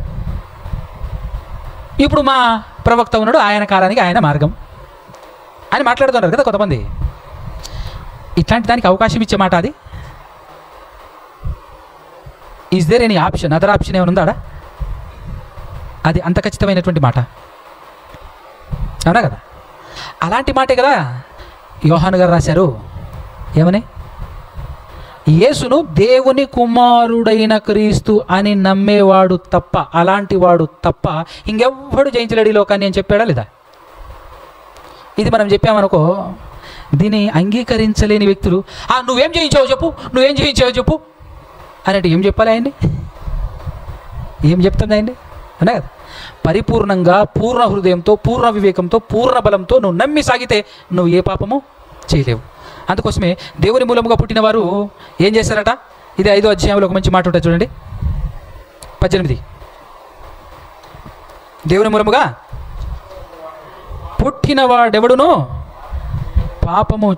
ఇప్పుడు మా ప్రవక్త ఉన్నాడు ఆయన కాలానికి ఆయన మార్గం అని మాట్లాడుతున్నారు కదా కొంతమంది. ఇట్లాంటి దానికి అవకాశం ఇచ్చే మాట అది. Is there any option, other option ఏమైనా ఉందా? అది అంత ఖచ్చితమైనటువంటి మాట అవునా కదా? అలాంటి మాటే కదా యోహాను గారు రాశారు. ఏమని? యేసును దేవుని కుమారుడైన క్రీస్తు అని నమ్మేవాడు తప్ప, అలాంటి వాడు తప్ప ఇంకెవ్వడు జయించలేడు ఈ లోకాన్ని అని చెప్పాడా లేదా? ఇది మనం చెప్పామనుకో, దీన్ని అంగీకరించలేని వ్యక్తులు నువ్వేం జయించావో చెప్పు, నువ్వేం జయించావో చెప్పు అన్నట్టు ఏం చెప్పాలి ఆయన్ని? ఏం చెప్తుంది ఆయన్ని? అనే కదా. పరిపూర్ణంగా, పూర్ణ హృదయంతో, పూర్ణ వివేకంతో, పూర్ణ బలంతో నువ్వు నమ్మి సాగితే నువ్వు ఏ పాపము చేయలేవు. అందుకోసమే దేవుని మూలముగా పుట్టిన వారు ఏం చేశారట? ఇది 5వ అధ్యాయంలో ఒక మంచి మాట ఉంటుంది చూడండి, 18. దేవుని మూలముగా పుట్టిన వాడెవడును పాపము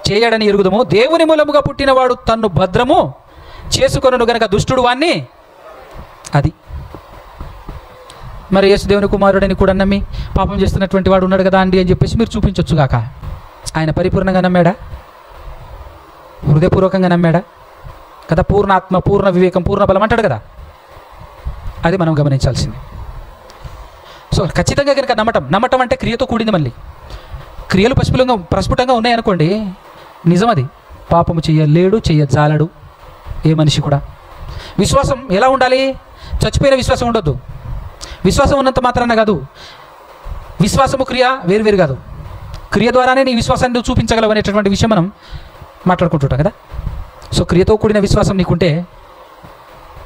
చేయడని ఎరుగుదము, దేవుని మూలముగా పుట్టినవాడు తన్ను భద్రము చేసుకొనును గనక దుష్టుడు వాణ్ణి. అది మరి యేసు దేవుని కుమారుడని కూడా నమ్మి పాపం చేస్తున్నటువంటి వాడు ఉన్నాడు కదా అండి అని చెప్పేసి మీరు చూపించవచ్చు గాక. ఆయన పరిపూర్ణంగా నమ్మాడా? హృదయపూర్వకంగా నమ్మాడా కదా? పూర్ణ ఆత్మ, పూర్ణ వివేకం, పూర్ణ బలం అంటాడు కదా. అది మనం గమనించాల్సింది. సో ఖచ్చితంగా కనుక నమ్మటం అంటే క్రియతో కూడింది. మళ్ళీ క్రియలు ప్రస్ఫుటంగా ఉన్నాయనుకోండి, నిజం అది. పాపము చేయలేడు, చేయజాలడు ఏ మనిషి కూడా. విశ్వాసం ఎలా ఉండాలి? చచ్చిపోయిన విశ్వాసం ఉండొద్దు. విశ్వాసం ఉన్నంత మాత్రాన కాదు, విశ్వాసము క్రియ వేరువేరు కాదు. క్రియ ద్వారానే నీ విశ్వాసాన్ని నువ్వు చూపించగలవు అనేటటువంటి విషయం మనం మాట్లాడుకుంటుంటాం కదా. సో క్రియతో కూడిన విశ్వాసం నీకుంటే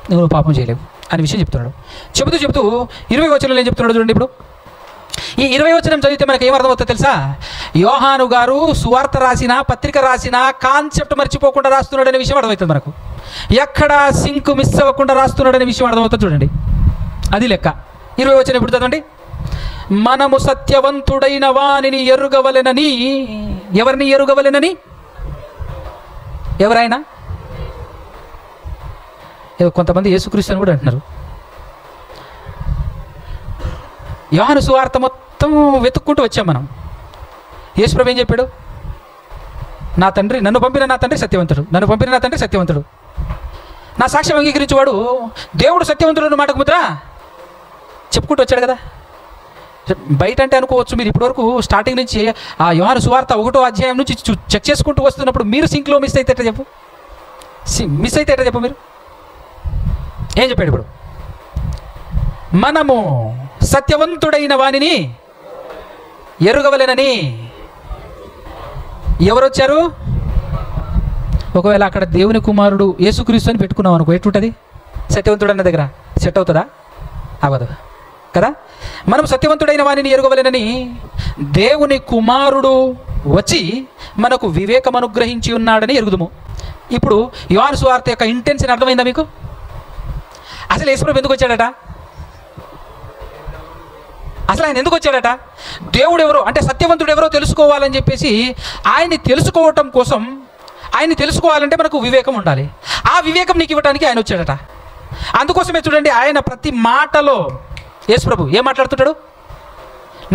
నువ్వు పాపం చేయలేవు అనే విషయం చెప్తున్నాడు. చెబుతూ 20వ వచనంలో ఏం చెప్తున్నాడు చూడండి. ఇప్పుడు ఈ 20వ వచనం చదివితే మనకి ఏమర్థమవుతుందో తెలుసా? యోహాను గారు సువార్త రాసిన, పత్రిక రాసిన కాన్సెప్ట్ మర్చిపోకుండా రాస్తున్నాడు అనే విషయం అర్థమవుతుంది మనకు. ఎక్కడ సింక్ మిస్ అవ్వకుండా రాస్తున్నాడు అనే విషయం అర్థమవుతుంది చూడండి. అది లెక్క. 20వ వచనం ఇప్పుడు చదవండి. మనము సత్యవంతుడైన వానిని ఎరుగవలెనని. ఎవరిని ఎరుగవలెనని? ఎవరైనా? కొంతమంది యేసుక్రీస్తు అని కూడా అంటున్నారు. యోహాను సువార్త మొత్తం వెతుక్కుంటూ వచ్చాం మనం. యేసుప్రభు ఏం చెప్పాడు? నన్ను పంపిన నా తండ్రి సత్యవంతుడు, నన్ను పంపిన నా తండ్రి సత్యవంతుడు, నా సాక్ష్యం అంగీకరించేవాడు దేవుడు సత్యవంతుడు అన్న మాటకు ముద్ర చెప్పుకుంటూ వచ్చాడు కదా. బయట అంటే అనుకోవచ్చు మీరు ఇప్పటివరకు స్టార్టింగ్ నుంచి ఆ యోహాను సువార్త 1వ అధ్యాయం నుంచి చెక్ చేసుకుంటూ వస్తున్నప్పుడు మీరు సింక్లో మిస్ అయితే ఎట్లా చెప్పు? మిస్ అయితే ఎట్లా చెప్పు? మీరు ఏం చెప్పాడు ఇప్పుడు? మనము సత్యవంతుడైన వానిని ఎరుగవలెనని. ఎవరు వచ్చారు? ఒకవేళ అక్కడ దేవుని కుమారుడు యేసుక్రీస్తు అని పెట్టుకున్నాం అనుకో, ఎట్లుంటుంది? సత్యవంతుడు అన్న దగ్గర సెట్ అవుతుందా? అవ్వదు కదా. మనం సత్యవంతుడైన వానిని ఎరుగవలెనని దేవుని కుమారుడు వచ్చి మనకు వివేకం అనుగ్రహించి ఉన్నాడని ఎరుగుదుము. ఇప్పుడు యోహాను సువార్త యొక్క ఇంటెన్షన్ అర్థమైందా మీకు? అసలు యేసుప్రభు ఎందుకు వచ్చాడట? అసలు ఆయన ఎందుకు వచ్చాడట? దేవుడు ఎవరో అంటే సత్యవంతుడు ఎవరో తెలుసుకోవాలని చెప్పేసి ఆయన్ని తెలుసుకోవటం కోసం, ఆయన్ని తెలుసుకోవాలంటే మనకు వివేకం ఉండాలి. ఆ వివేకం నీకు ఇవ్వడానికి ఆయన వచ్చాడట. అందుకోసమే చూడండి, ఆయన ప్రతి మాటలో యేసుప్రభు ఏం మాట్లాడుతుంటాడు?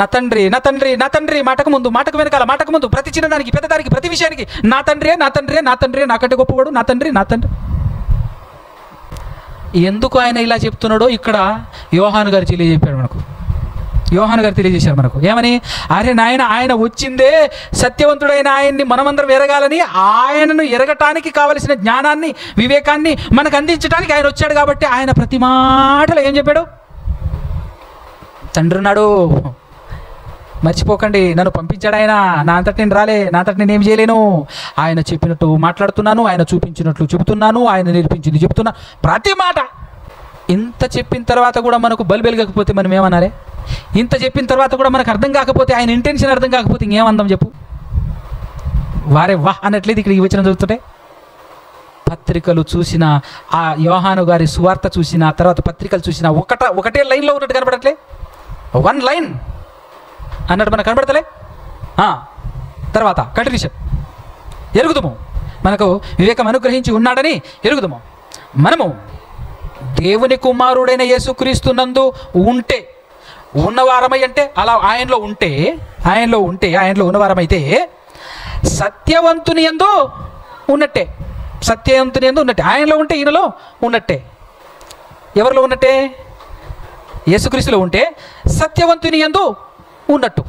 నా తండ్రి, నా తండ్రి, నా తండ్రి, మాటకు ముందు, మాటకు వెనకాల, మాటకు ముందు, ప్రతి చిన్నదానికి, పెద్దదానికి, ప్రతి విషయానికి నా తండ్రి, నా తండ్రి, నా తండ్రి, నాకంటే గొప్పవాడు నా తండ్రి, నా తండ్రి. ఎందుకు ఆయన ఇలా చెప్తున్నాడో ఇక్కడ యోహాను గారు తెలియజెప్పాడు మనకు. యోహాను గారు తెలియజేశారు మనకు ఏమని? అరే నాయన, ఆయన వచ్చిందే సత్యవంతుడైన ఆయన్ని మనమందరం ఎరగాలని, ఆయనను ఎరగటానికి కావలసిన జ్ఞానాన్ని, వివేకాన్ని మనకు అందించడానికి ఆయన వచ్చాడు. కాబట్టి ఆయన ప్రతి మాటలో ఏం చెప్పాడు? తండ్రి ఉన్నాడు, మర్చిపోకండి, నన్ను పంపించాడు ఆయన, నా అంతటి నేను రాలే, నా అంతటి నేను ఏం చేయలేను, ఆయన చెప్పినట్టు మాట్లాడుతున్నాను, ఆయన చూపించినట్లు చెబుతున్నాను, ఆయన నేర్పించింది చెబుతున్నాను, ప్రతి మాట. ఇంత చెప్పిన తర్వాత కూడా మనకు బలిబెలగకపోతే మనం ఏమన్నారే? ఇంత చెప్పిన తర్వాత కూడా మనకు అర్థం కాకపోతే, ఆయన ఇంటెన్షన్ అర్థం కాకపోతే ఇంకేమందాం చెప్పు? వారే వాహ్ అన్నట్లేదు ఇక్కడ ఈ వచనం చదువుతుంటే. పత్రికలు చూసిన, ఆ యోహాను గారి సువార్త చూసిన, తర్వాత పత్రికలు చూసిన ఒకటే లైన్లో ఉన్నట్టు కనపడట్లే? వన్ లైన్ అన్నట్టు మనకు కనబడతలే. తర్వాత కంటిన్యూషన్ ఎరుగుదుము, మనకు వివేకం అనుగ్రహించి ఉన్నాడని ఎరుగుదుము. మనము దేవుని కుమారుడైన యేసుక్రీస్తునందు ఉంటే, ఉన్నవారమై అంటే అలా ఆయనలో ఉంటే, ఆయనలో ఉన్నవారమైతే సత్యవంతుని యందు ఉన్నట్టే. సత్యవంతుని యందు ఉన్నట్టే. ఆయనలో ఉంటే ఈయనలో ఉన్నట్టే. ఎవరిలో ఉన్నట్టే? యేసుక్రీస్తులో ఉంటే సత్యవంతుని యందు ఉన్నట్టు.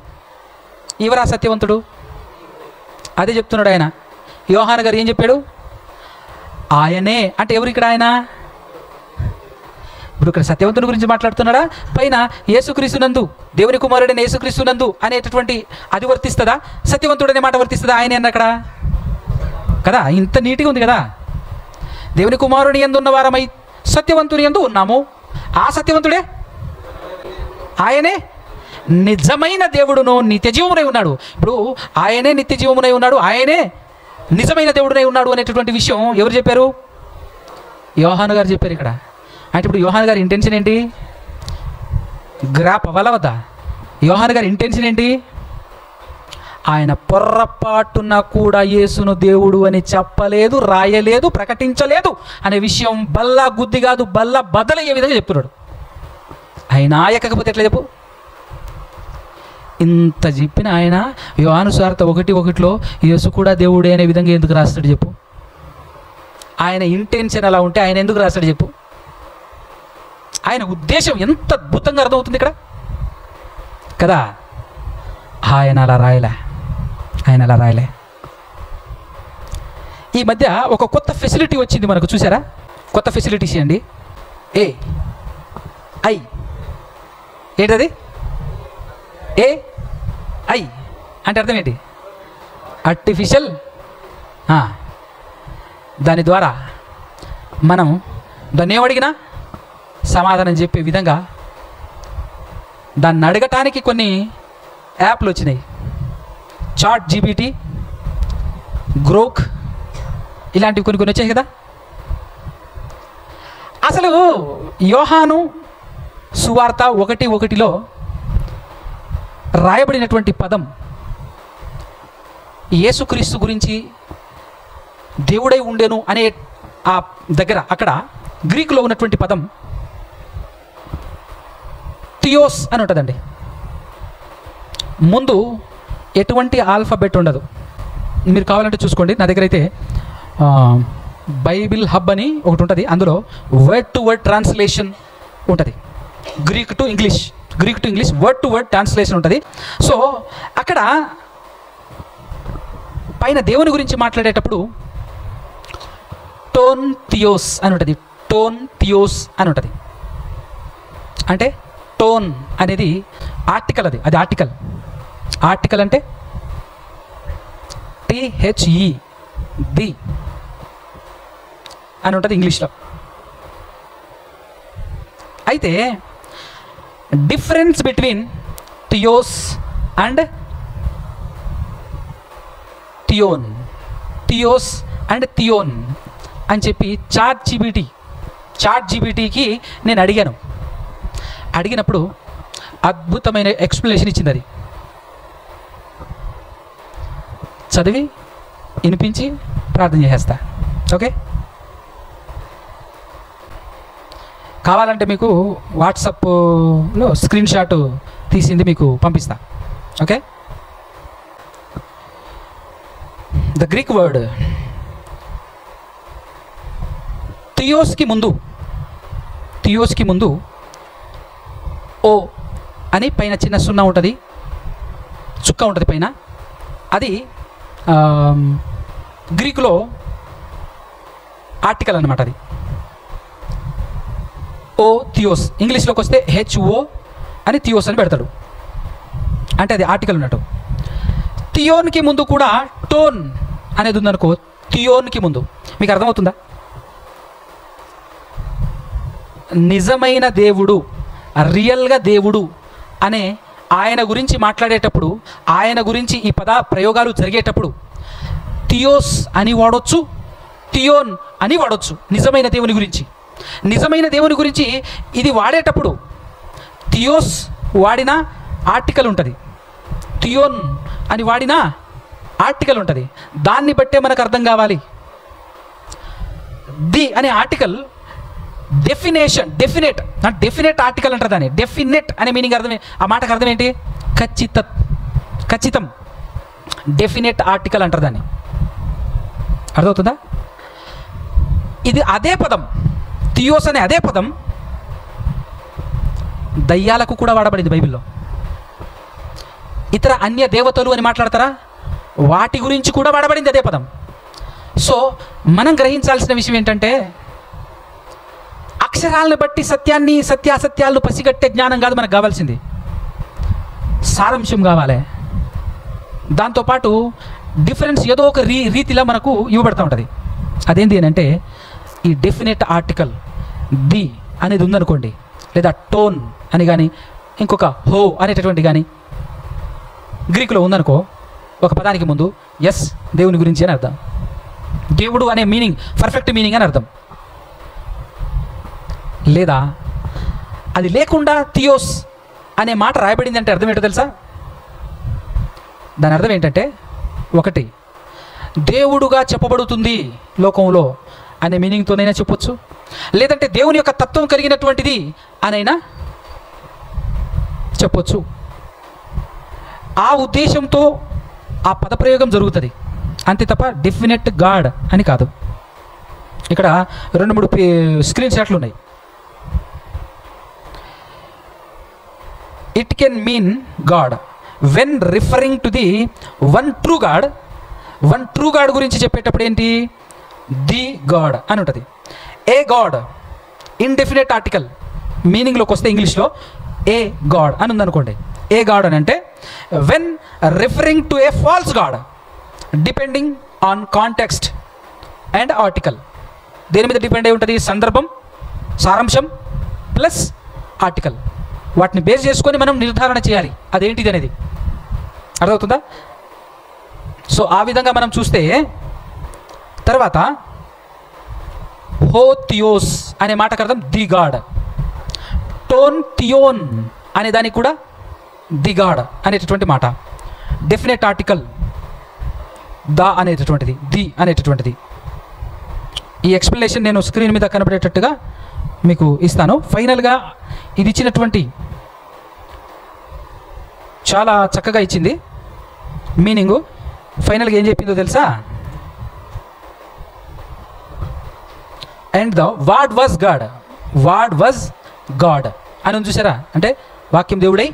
ఎవరా సత్యవంతుడు? అదే చెప్తున్నాడు ఆయన. యోహాను గారు ఏం చెప్పాడు? ఆయనే అంటే ఎవరు ఇక్కడ? ఆయన. ఇప్పుడు ఇక్కడ సత్యవంతుని గురించి మాట్లాడుతున్నాడా? పైన యేసుక్రీస్తునందు, దేవుని కుమారుడైన యేసుక్రీస్తునందు అనేటటువంటి అది వర్తిస్తుందా? సత్యవంతుడు అనే మాట వర్తిస్తుందా? ఆయనే అన్న అక్కడ కదా, ఇంత నీట్గా ఉంది కదా. దేవుని కుమారుని యందు ఉన్న వారమై సత్యవంతుని యందు ఉన్నాము. ఆ సత్యవంతుడే ఆయనే నిజమైన దేవుడును నిత్యజీవమునై ఉన్నాడు. ఇప్పుడు ఆయనే నిత్యజీవమునై ఉన్నాడు, ఆయనే నిజమైన దేవుడునై ఉన్నాడు అనేటటువంటి విషయం ఎవరు చెప్పారు? యోహాను గారు చెప్పారు ఇక్కడ. అంటే ఇప్పుడు యోహాను గారి ఇంటెన్షన్ ఏంటి? గ్రాప్ అవ్వాలా వద్దా? యోహాను గారి ఇంటెన్షన్ ఏంటి? ఆయన పొర్రపాటున కూడా యేసును దేవుడు అని చెప్పలేదు, రాయలేదు, ప్రకటించలేదు అనే విషయం బల్లా గుద్ది కాదు, బల్లా బద్దలయ్యే విధంగా చెప్తున్నాడు. ఆయన ఎక్కకపోతే ఎట్లా చెప్పు? ఇంత చెప్పిన ఆయన యోహాను సువార్త 1:1 యేసు కూడా దేవుడే అనే విధంగా ఎందుకు రాస్తాడు చెప్పు? ఆయన ఇంటెన్షన్ అలా ఉంటే ఆయన ఎందుకు రాస్తాడు చెప్పు? ఆయన ఉద్దేశం ఎంత అద్భుతంగా అర్థమవుతుంది ఇక్కడ కదా. ఆయన అలా రాయలే. ఈ మధ్య ఒక కొత్త ఫెసిలిటీ వచ్చింది మనకు, చూసారా? కొత్త ఫెసిలిటీస్ అండి. AI ఏంటది? AI అంటే అర్థం ఏంటి? ఆర్టిఫిషియల్. దాని ద్వారా మనం దాన్ని ఏమడిగినా సమాధానం చెప్పే విధంగా దాన్ని అడగటానికి కొన్ని యాప్లు వచ్చినాయి. ChatGPT, గ్రోక్ ఇలాంటివి కొన్ని వచ్చాయి కదా. అసలు యోహాను సువార్త 1:1 రాయబడినటువంటి పదం యేసుక్రీస్తు గురించి దేవుడై ఉండేను అనే ఆ దగ్గర అక్కడ గ్రీకులో ఉన్నటువంటి పదం థియోస్ అని ఉంటుందండి. ముందు ఎటువంటి ఆల్ఫాబెట్ ఉండదు. మీరు కావాలంటే చూసుకోండి, నా దగ్గర అయితే బైబిల్ హబ్ అని ఒకటి ఉంటుంది. అందులో వర్డ్ టు వర్డ్ ట్రాన్స్లేషన్ ఉంటుంది. Greek to English word to word translation ఉంటుంది. సో అక్కడ పైన దేవుని గురించి మాట్లాడేటప్పుడు టోన్ థియోస్ అని ఉంటుంది. అంటే టోన్ అనేది ఆర్టికల్, అది ఆర్టికల్ అంటే THED అని ఉంటుంది ఇంగ్లీష్లో. అయితే డిఫరెన్స్ బిట్వీన్ థియోస్ అండ్ థియోన్, థియోస్ అండ్ థియోన్ అని చెప్పి చాట్ జీబీటీకి నేను అడిగినప్పుడు అద్భుతమైన ఎక్స్ప్లెనేషన్ ఇచ్చింది. అది చదివి వినిపించి ప్రార్థన చేసేస్తా. ఓకే, కావాలంటే మీకు వాట్సాప్లో స్క్రీన్ షాట్ తీసింది మీకు పంపిస్తా. ఓకే, ద గ్రీక్ వర్డ్ థియోస్కి ముందు ఓ అని పైన చిన్న సున్నా ఉంటుంది, చుక్క ఉంటుంది పైన. అది గ్రీకులో ఆర్టికల్ అన్నమాట. అది ఓ థియోస్, ఇంగ్లీష్లోకి వస్తే హెచ్ఓ అని థియోస్ అని పెడతాడు, అంటే అది ఆర్టికల్ ఉన్నట్టు. థియోన్కి ముందు కూడా టోన్ అనేది ఉందనుకో, థియోన్కి ముందు. మీకు అర్థమవుతుందా? నిజమైన దేవుడు, రియల్గా దేవుడు అనే ఆయన గురించి మాట్లాడేటప్పుడు, ఆయన గురించి ఈ పద ప్రయోగాలు జరిగేటప్పుడు థియోస్ అని వాడొచ్చు, థియోన్ అని వాడొచ్చు. నిజమైన దేవుని గురించి ఇది వాడేటప్పుడు థియోస్ వాడిన ఆర్టికల్ ఉంటుంది, థియోన్ అని వాడిన ఆర్టికల్ ఉంటుంది. దాన్ని బట్టే మనకు అర్థం కావాలి. ది అనే ఆర్టికల్ డెఫినెట్ ఆర్టికల్ అంటారు దాన్ని. డెఫినెట్ అనే మీనింగ్ అర్థమే, ఆ మాటకు అర్థం ఏంటి? ఖచ్చితం. డెఫినెట్ ఆర్టికల్ అంటారు దాన్ని. అర్థమవుతుందా? ఇది అదే పదం, థియోస్ అనే అదే పదం దయ్యాలకు కూడా వాడబడింది బైబిల్లో. ఇతర అన్య దేవతలు అని మాట్లాడతారా, వాటి గురించి కూడా వాడబడింది అదే పదం. సో మనం గ్రహించాల్సిన విషయం ఏంటంటే, అక్షరాలను బట్టి సత్యాసత్యాలను పసిగట్టే జ్ఞానం కాదు మనకు కావాల్సింది, సారాంశం కావాలి. దాంతోపాటు డిఫరెన్స్ ఏదో ఒక రీతిలో మనకు ఇవ్వబడుతూ ఉంటుంది. అదేంటి అని అంటే, ఈ డెఫినెట్ ఆర్టికల్ ది అనేది ఉందనుకోండి, లేదా టోన్ అని కానీ ఇంకొక హో అనేటటువంటి కానీ గ్రీకులో ఉందనుకో, ఒక పదానికి ముందు ఎస్ దేవుని గురించి అని అర్థం, దేవుడు అనే మీనింగ్ పర్ఫెక్ట్ మీనింగ్ అని అర్థం. లేదా అది లేకుండా థియోస్ అనే మాట రాయబడింది అంటే అర్థం ఏంటో తెలుసా? దాని అర్థం ఏంటంటే, ఒకటి దేవుడుగా చెప్పబడుతుంది లోకంలో అనే మీనింగ్తోనైనా చెప్పొచ్చు, లేదంటే దేవుని యొక్క తత్వం కలిగినటువంటిది అనైనా చెప్పొచ్చు. ఆ ఉద్దేశంతో ఆ పదప్రయోగం జరుగుతుంది అంతే తప్ప డెఫినెట్ గాడ్ అని కాదు. ఇక్కడ 2-3 స్క్రీన్ షాట్లు ఉన్నాయి. It can mean God when referring to the one true God గురించి చెప్పేటప్పుడు ఏంటి? ది గాడ్ అని ఉంటుంది. ఏ గాడ్ ఇండెఫినెట్ ఆర్టికల్ మీనింగ్లోకి వస్తే ఇంగ్లీష్లో ఏ గాడ్ అని ఉందనుకోండి. ఏ గాడ్ అని అంటే when referring to A falls God depending on context and article. దేని మీద డిపెండ్ అయి ఉంటుంది? సందర్భం, సారాంశం ప్లస్ ఆర్టికల్. వాటిని బేస్ చేసుకొని మనం నిర్ధారణ చేయాలి అదేంటిది అనేది. అర్థమవుతుందా? సో ఆ విధంగా మనం చూస్తే, తర్వాత హో థియోస్ అనే మాటకు అర్థం ది గాడ్. టోన్ థియోన్ అనే దానికి కూడా ది గాడ్ అనేటటువంటి మాట. డెఫినెట్ ఆర్టికల్ ద అనేటటువంటిది, ది అనేటటువంటిది. ఈ ఎక్స్ప్లెనేషన్ నేను స్క్రీన్ మీద కనబడేటట్టుగా మీకు ఇస్తాను. ఫైనల్గా ఇది ఇచ్చినటువంటి చాలా చక్కగా ఇచ్చింది మీనింగు. ఫైనల్గా ఏం చెప్పిందో తెలుసా? అండ్ ద వాడ్ వాజ్ గాడ్ అని చూసారా? అంటే వాక్యం దేవుడై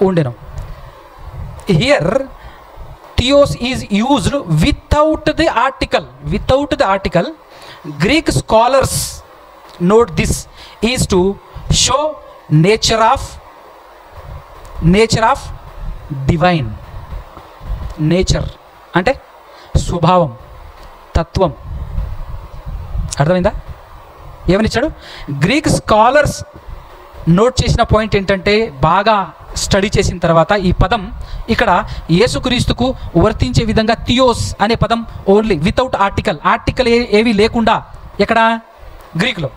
ఉండెను. Here theos is used without the article. Greek scholars note this is to show nature of divine. Nature అంటే స్వభావం, తత్వం. అర్థమైందా? ఏమనిచ్చాడు? గ్రీక్ స్కాలర్స్ నోట్ చేసిన పాయింట్ ఏంటంటే, బాగా స్టడీ చేసిన తర్వాత ఈ పదం ఇక్కడ యేసుక్రీస్తుకు వర్తించే విధంగా థియోస్ అనే పదం ఓన్లీ వితౌట్ ఆర్టికల్ ఏవి లేకుండా ఎక్కడ గ్రీకులో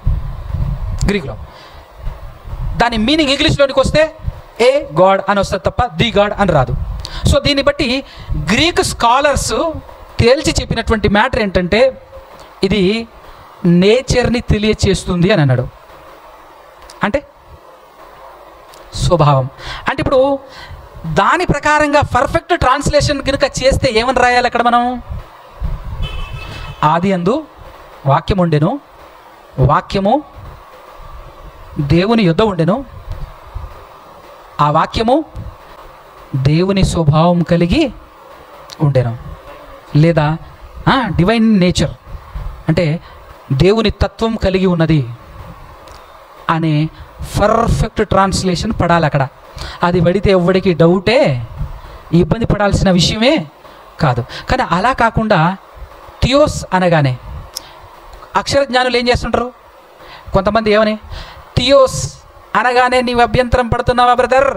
దాని మీనింగ్ ఇంగ్లీష్లోనికి వస్తే ఏ గాడ్ అని వస్తుంది తప్ప ది గాడ్ అని రాదు. సో దీన్ని బట్టి గ్రీక్ స్కాలర్స్ తేల్చి చెప్పినటువంటి మ్యాటర్ ఏంటంటే ఇది నేచర్ని తెలియచేస్తుంది అని అన్నాడు. అంటే స్వభావం. అంటే ఇప్పుడు దాని ప్రకారంగా పర్ఫెక్ట్ ట్రాన్స్లేషన్ కనుక చేస్తే ఏమని రాయాలి అక్కడ మనం? ఆది యందు వాక్యం ఉండెను, వాక్యము దేవుని యొద్ద ఉండెను, ఆ వాక్యము దేవుని స్వభావం కలిగి ఉండెను. లేదా డివైన్ నేచర్ అంటే దేవుని తత్వం కలిగి ఉన్నది అనే పర్ఫెక్ట్ ట్రాన్స్లేషన్ పడాలి అక్కడ. అది పడితే ఎవ్వడికి డౌటే, ఇబ్బంది పడాల్సిన విషయమే కాదు. కానీ అలా కాకుండా థియోస్ అనగానే అక్షరజ్ఞానులు ఏం చేస్తుంటారు? కొంతమంది ఏమని, థియోస్ అనగానే నీవు అభ్యంతరం పడుతున్నావా బ్రదర్,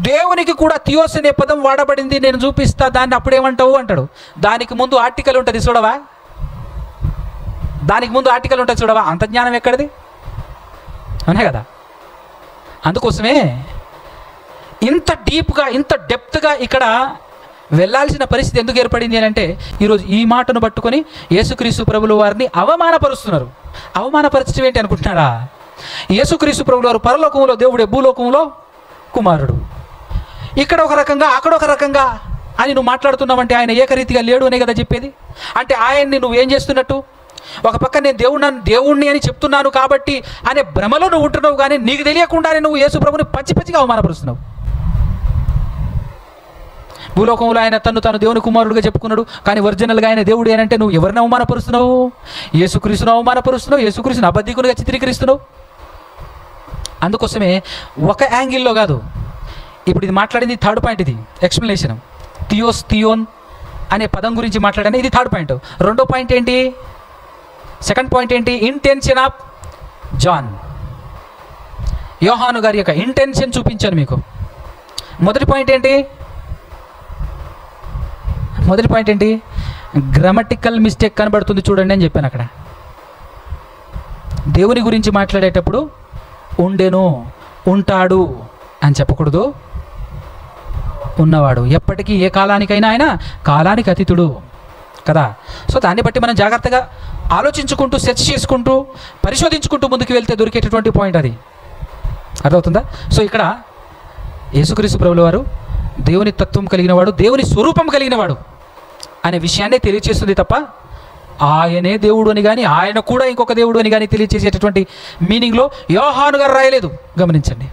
దేవునికి కూడా థియోస్ అనే పదం వాడబడింది, నేను చూపిస్తా, దాన్ని అప్పుడేమంటావు అంటాడు. దానికి ముందు ఆర్టికల్ ఉంటుంది చూడవా, దానికి ముందు ఆర్టికల్ ఉంటుంది చూడవా, అంత జ్ఞానం ఎక్కడిది? అనే కదా. అందుకోసమే ఇంత డీప్గా ఇంత డెప్త్గా ఇక్కడ వెళ్ళాల్సిన పరిస్థితి ఎందుకు ఏర్పడింది అని అంటే ఈరోజు ఈ మాటను పట్టుకొని యేసుక్రీస్తు ప్రభుల వారిని అవమానపరుస్తున్నారు. అవమానపరచడం ఏంటి అనుకుంటున్నారా? యేసుక్రీస్తు ప్రభుల వారు పరలోకంలో దేవుడే, భూలోకంలో కుమారుడు. ఇక్కడ ఒక రకంగా అక్కడ ఒక రకంగా అని నువ్వు మాట్లాడుతున్నావంటే ఆయన ఏకరీతిగా లేడు అనే కదా చెప్పేది. అంటే ఆయన్ని నువ్వేం చేస్తున్నట్టు? ఒక పక్క నేను దేవుణ్ణి అని చెప్తున్నాను కాబట్టి అనే భ్రమలో నువ్వు ఉంటున్నావు, కానీ నీకు తెలియకుండానే నువ్వు యేసు ప్రభుని పచ్చిగా అవమానపరుస్తున్నావు. భూలోకంలో ఆయన తను దేవుని కుమారుడుగా చెప్పుకున్నాడు, కానీ ఒరిజినల్గా ఆయన దేవుడు అంటే నువ్వు ఎవరిని అవమానపరుస్తున్నావు? యేసుక్రీస్తును అవమానపరుస్తున్నావు, యేసుక్రీస్తును అబద్ధికునిగా చిత్రీకరిస్తున్నావు. అందుకోసమే ఒక యాంగిల్లో కాదు, ఇప్పుడు ఇది మాట్లాడింది థర్డ్ పాయింట్, ఇది ఎక్స్ప్లెనేషన్. థియోన్ అనే పదం గురించి మాట్లాడాను, ఇది థర్డ్ పాయింట్. రెండో పాయింట్ ఏంటి? సెకండ్ పాయింట్ ఏంటి? Intention of John. యోహాను గారి యొక్క ఇంటెన్షన్ చూపించాను మీకు. మొదటి పాయింట్ ఏంటి? గ్రామటికల్ మిస్టేక్ కనబడుతుంది చూడండి అని చెప్పాను అక్కడ. దేవుని గురించి మాట్లాడేటప్పుడు ఉండెను, ఉంటాడు అని చెప్పకూడదు, ఉన్నవాడు. ఎప్పటికీ ఏ కాలానికైనా ఆయన కాలానికి అతీతుడు కదా. సో దాన్ని బట్టి మనం జాగ్రత్తగా ఆలోచించుకుంటూ, సెర్చ్ చేసుకుంటూ, పరిశోధించుకుంటూ ముందుకు వెళ్తే దొరికేటటువంటి పాయింట్ అది. అర్థమవుతుందా? సో ఇక్కడ యేసుక్రీస్తు ప్రభుల వారు దేవుని తత్వం కలిగినవాడు, దేవుని స్వరూపం కలిగినవాడు అనే విషయాన్నే తెలియచేస్తుంది తప్ప ఆయనే దేవుడు అని కానీ ఆయన కూడా ఇంకొక దేవుడు అని కానీ తెలియచేసేటటువంటి మీనింగ్లో యోహాను గారు రాయలేదు. గమనించండి,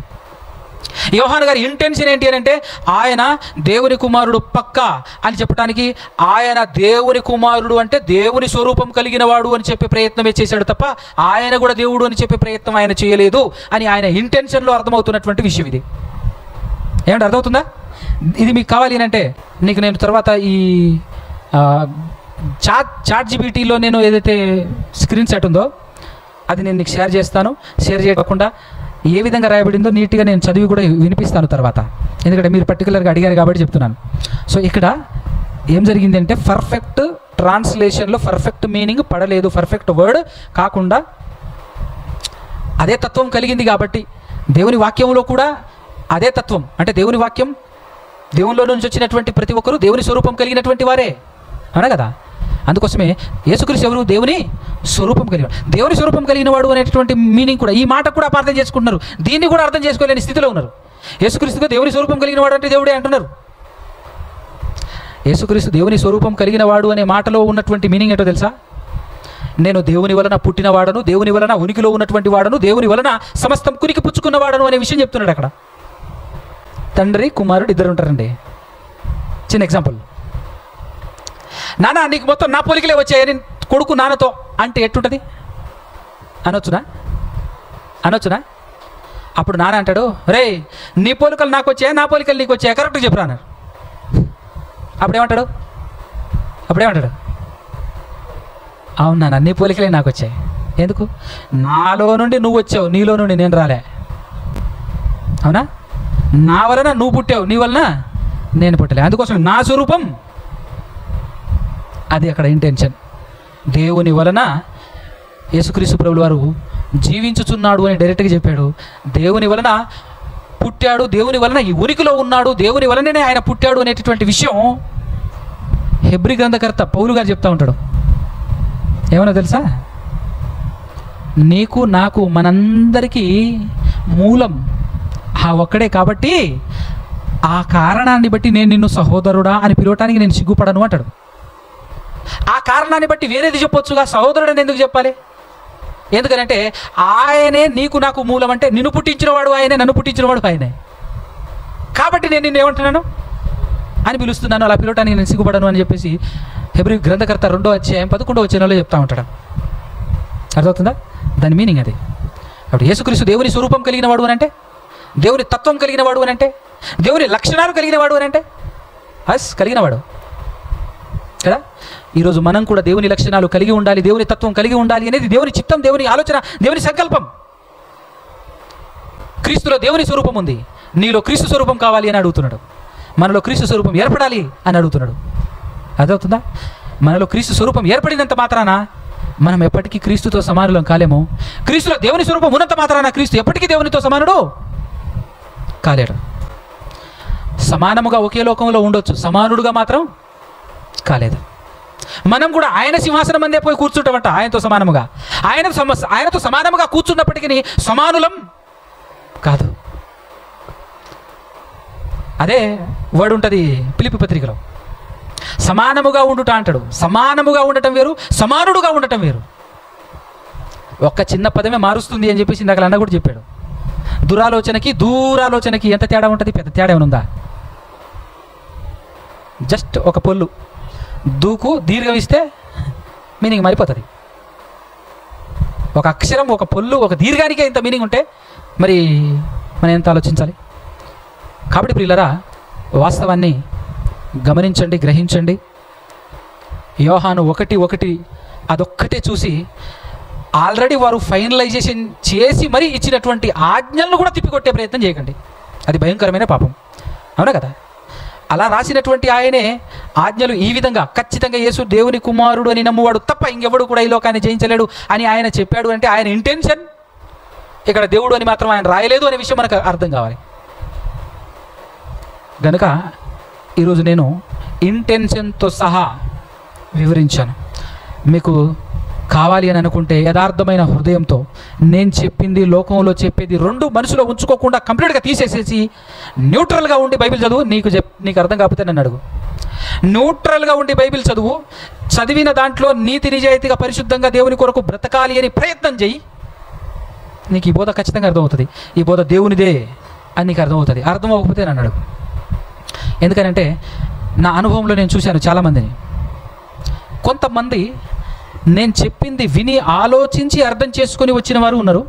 యోహాను గారి ఇంటెన్షన్ ఏంటి అని అంటే ఆయన దేవుని కుమారుడు పక్కా అని చెప్పడానికి, ఆయన దేవుని కుమారుడు అంటే దేవుని స్వరూపం కలిగిన వాడు అని చెప్పే ప్రయత్నమే చేశాడు తప్ప ఆయన కూడా దేవుడు అని చెప్పే ప్రయత్నం ఆయన చేయలేదు అని ఆయన ఇంటెన్షన్లో అర్థమవుతున్నటువంటి విషయం ఇది. ఏమంటే అర్థమవుతుందా? ఇది మీకు కావాలి అని అంటే నీకు నేను తర్వాత ఈ చాట్ జీపీటీలో నేను ఏదైతే స్క్రీన్ షాట్ ఉందో అది నేను నీకు షేర్ చేస్తాను. షేర్ చేయకుండా ఏ విధంగా రాయబడిందో నీట్గా నేను చదివి కూడా వినిపిస్తాను తర్వాత, ఎందుకంటే మీరు పర్టికులర్గా అడిగారు కాబట్టి చెప్తున్నాను. సో ఇక్కడ ఏం జరిగింది అంటే పర్ఫెక్ట్ ట్రాన్స్లేషన్లో పర్ఫెక్ట్ మీనింగ్ పడలేదు, పర్ఫెక్ట్ వర్డ్ కాకుండా అదే తత్వం కలిగింది కాబట్టి దేవుని వాక్యంలో కూడా అదే తత్వం, అంటే దేవుని వాక్యం దేవునిలో నుంచి వచ్చినటువంటి ప్రతి ఒక్కరూ దేవుని స్వరూపం కలిగినటువంటి వారే, అవునా కదా. అందుకోసమే యేసుక్రీస్తు ఎవరు? దేవుని స్వరూపం కలిగిన, దేవుని స్వరూపం కలిగిన వాడు అనేటటువంటి మీనింగ్ కూడా ఈ మాట కూడా అర్థం చేసుకుంటున్నారు, దీన్ని కూడా అర్థం చేసుకోలేని స్థితిలో ఉన్నారు. యేసుక్రీస్తుగా దేవుని స్వరూపం కలిగిన వాడు అంటే దేవుడే అంటున్నారు. యేసుక్రీస్తు దేవుని స్వరూపం కలిగిన వాడు అనే మాటలో ఉన్నటువంటి మీనింగ్ ఏంటో తెలుసా? నేను దేవుని వలన పుట్టినవాడను, దేవుని వలన ఉనికిలో ఉన్నటువంటి వాడను, దేవుని వలన సమస్తం కునికి పుచ్చుకున్నవాడను అనే విషయం చెప్తున్నాడు అక్కడ. తండ్రి కుమారుడు ఇద్దరు ఉంటారండి. చిన్న ఎగ్జాంపుల్, నాన్న నీకు మొత్తం నా పోలికలే వచ్చాయని కొడుకు నాన్నతో అంటే ఎట్టుంటుంది? అనొచ్చునా? అప్పుడు నాన్న అంటాడు, రే నీ పోలికలు నాకు వచ్చాయా, నా పోలికలు నీకు వచ్చాయా, కరెక్ట్గా చెప్పురా అన్నారు. అప్పుడేమంటాడు? అవునా, నీ పోలికలే నాకు వచ్చాయి. ఎందుకు? నాలో నుండి నువ్వు వచ్చావు, నీలో నుండి నేను రాలే. అవునా? నా వలన నువ్వు పుట్టావు, నీ వలన నేను పుట్టలే, అందుకోసం నా స్వరూపం. అది అక్కడ ఇంటెన్షన్. దేవుని వలన యేసుక్రీస్తు ప్రభువుల వారు జీవించుచున్నాడు అని డైరెక్ట్గా చెప్పాడు. దేవుని వలన పుట్టాడు, దేవుని వలన ఈ ఉనికిలో ఉన్నాడు, దేవుని వలననే ఆయన పుట్టాడు అనేటటువంటి విషయం హెబ్రీ గ్రంథకర్త పౌలు గారు చెప్తా ఉంటాడు. ఏమన్నా తెలుసా? నీకు నాకు మనందరికీ మూలం ఆ ఒక్కడే, కాబట్టి ఆ కారణాన్ని బట్టి నేను నిన్ను సహోదరుడా అని పిలవటానికి నేను సిగ్గుపడను అంటాడు. ఆ కారణాన్ని బట్టి వేరేది చెప్పొచ్చుగా, సహోదరుడని ఎందుకు చెప్పాలి? ఎందుకంటే ఆయనే నీకు నాకు మూలం, అంటే నిన్ను పుట్టించినవాడు ఆయనే, నన్ను పుట్టించినవాడు ఆయనే, కాబట్టి నేను నిన్ను ఏమంటున్నాను అని పిలుస్తున్నాను, అలా పిలవటానికి నేను సిగ్గుపడను అని చెప్పేసి హెబ్రీ గ్రంథకర్త 2వ అధ్యాయం 11వ వచనంలో చెప్తా ఉంటాడు. అర్థమవుతుందా? దాని మీనింగ్ అది. అప్పుడు యేసుక్రీస్తు దేవుని స్వరూపం కలిగిన వాడు అని అంటే, దేవుని తత్వం కలిగిన వాడు అని అంటే, దేవుని లక్షణాలు కలిగిన వాడు అని అంటే కలిగినవాడు కదా. ఈరోజు మనం కూడా దేవుని లక్షణాలు కలిగి ఉండాలి, దేవుని తత్వం కలిగి ఉండాలి అనేది దేవుని చిత్తం, దేవుని ఆలోచన, దేవుని సంకల్పం. క్రీస్తులో దేవుని స్వరూపం ఉంది, నీలో క్రీస్తు స్వరూపం కావాలి అని అడుగుతున్నాడు. మనలో క్రీస్తు స్వరూపం ఏర్పడాలి అని అడుగుతున్నాడు. అదవుతుందా? మనలో క్రీస్తు స్వరూపం ఏర్పడినంత మాత్రాన మనం ఎప్పటికీ క్రీస్తుతో సమానులం కాలేము. క్రీస్తులో దేవుని స్వరూపం ఉన్నంత మాత్రాన క్రీస్తు ఎప్పటికీ దేవునితో సమానుడు కాలేడు. సమానముగా ఒకే లోకంలో ఉండొచ్చు, సమానుడుగా మాత్రం కాలేదు. మనం కూడా ఆయన సింహాసనం అందే పోయి కూర్చుంటామంట ఆయనతో సమానముగా. ఆయనతో సమానముగా కూర్చున్నప్పటికీ సమానులం కాదు. అదే వర్డ్ ఉంటుంది ఫిలిప్పీ పత్రికలో, సమానముగా ఉండుట అంటాడు. సమానముగా ఉండటం వేరు, సమానుడుగా ఉండటం వేరు. ఒక్క చిన్న పదమే మారుస్తుంది అని చెప్పేసి ఇందాక అన్న కూడా చెప్పాడు. దురాలోచనకి దూరాలోచనకి ఎంత తేడా ఉంటుంది? పెద్ద తేడా ఏమైనా ఉందా? జస్ట్ ఒక పొల్లు దూకు దీర్ఘం ఇస్తే మీనింగ్ మారిపోతుంది. ఒక అక్షరం, ఒక పొల్లు, ఒక దీర్ఘానికే ఇంత మీనింగ్ ఉంటే మరి మనం ఎంత ఆలోచించాలి? కాబట్టి ప్రియులరా, వాస్తవాన్ని గమనించండి, గ్రహించండి. యోహాను 1:1 అదొక్కటే చూసి ఆల్రెడీ వారు ఫైనలైజేషన్ చేసి మరీ ఇచ్చినటువంటి ఆజ్ఞలను కూడా తిప్పికొట్టే ప్రయత్నం చేయకండి. అది భయంకరమైన పాపం, అవునా కదా? అలా రాసినటువంటి ఆయనే ఆజ్ఞలు ఈ విధంగా ఖచ్చితంగా యేసు దేవుని కుమారుడు అని నమ్మువాడు తప్ప ఇంకెవడు కూడా ఈ లోకాన్ని జయించలేడు అని ఆయన చెప్పాడు అంటే ఆయన ఇంటెన్షన్ ఇక్కడ దేవుడు అని మాత్రం ఆయన రాయలేదు అనే విషయం మనకు అర్థం కావాలి. కనుక ఈరోజు నేను ఇంటెన్షన్తో సహా వివరించాను. మీకు కావాలి అని అనుకుంటే యథార్థమైన హృదయంతో నేను చెప్పింది, లోకంలో చెప్పేది రెండు మనసులో ఉంచుకోకుండా కంప్లీట్గా తీసేసేసి న్యూట్రల్గా ఉండి బైబిల్ చదువు. నీకు అర్థం కాకపోతే నన్ను అడుగు. న్యూట్రల్గా ఉండి బైబిల్ చదువు. చదివిన దాంట్లో నీతి నిజాయితీగా పరిశుద్ధంగా దేవుని కొరకు బ్రతకాలి అని ప్రయత్నం చెయ్యి. నీకు ఈ బోధ ఖచ్చితంగా అర్థమవుతుంది. ఈ బోధ దేవునిదే అని నీకు అర్థమవుతుంది. అర్థం అవ్వకపోతే నన్ను అడుగు. ఎందుకనంటే నా అనుభవంలో నేను చూశాను చాలామందిని. కొంతమంది నేను చెప్పింది విని ఆలోచించి అర్థం చేసుకొని వచ్చిన వారు ఉన్నారు.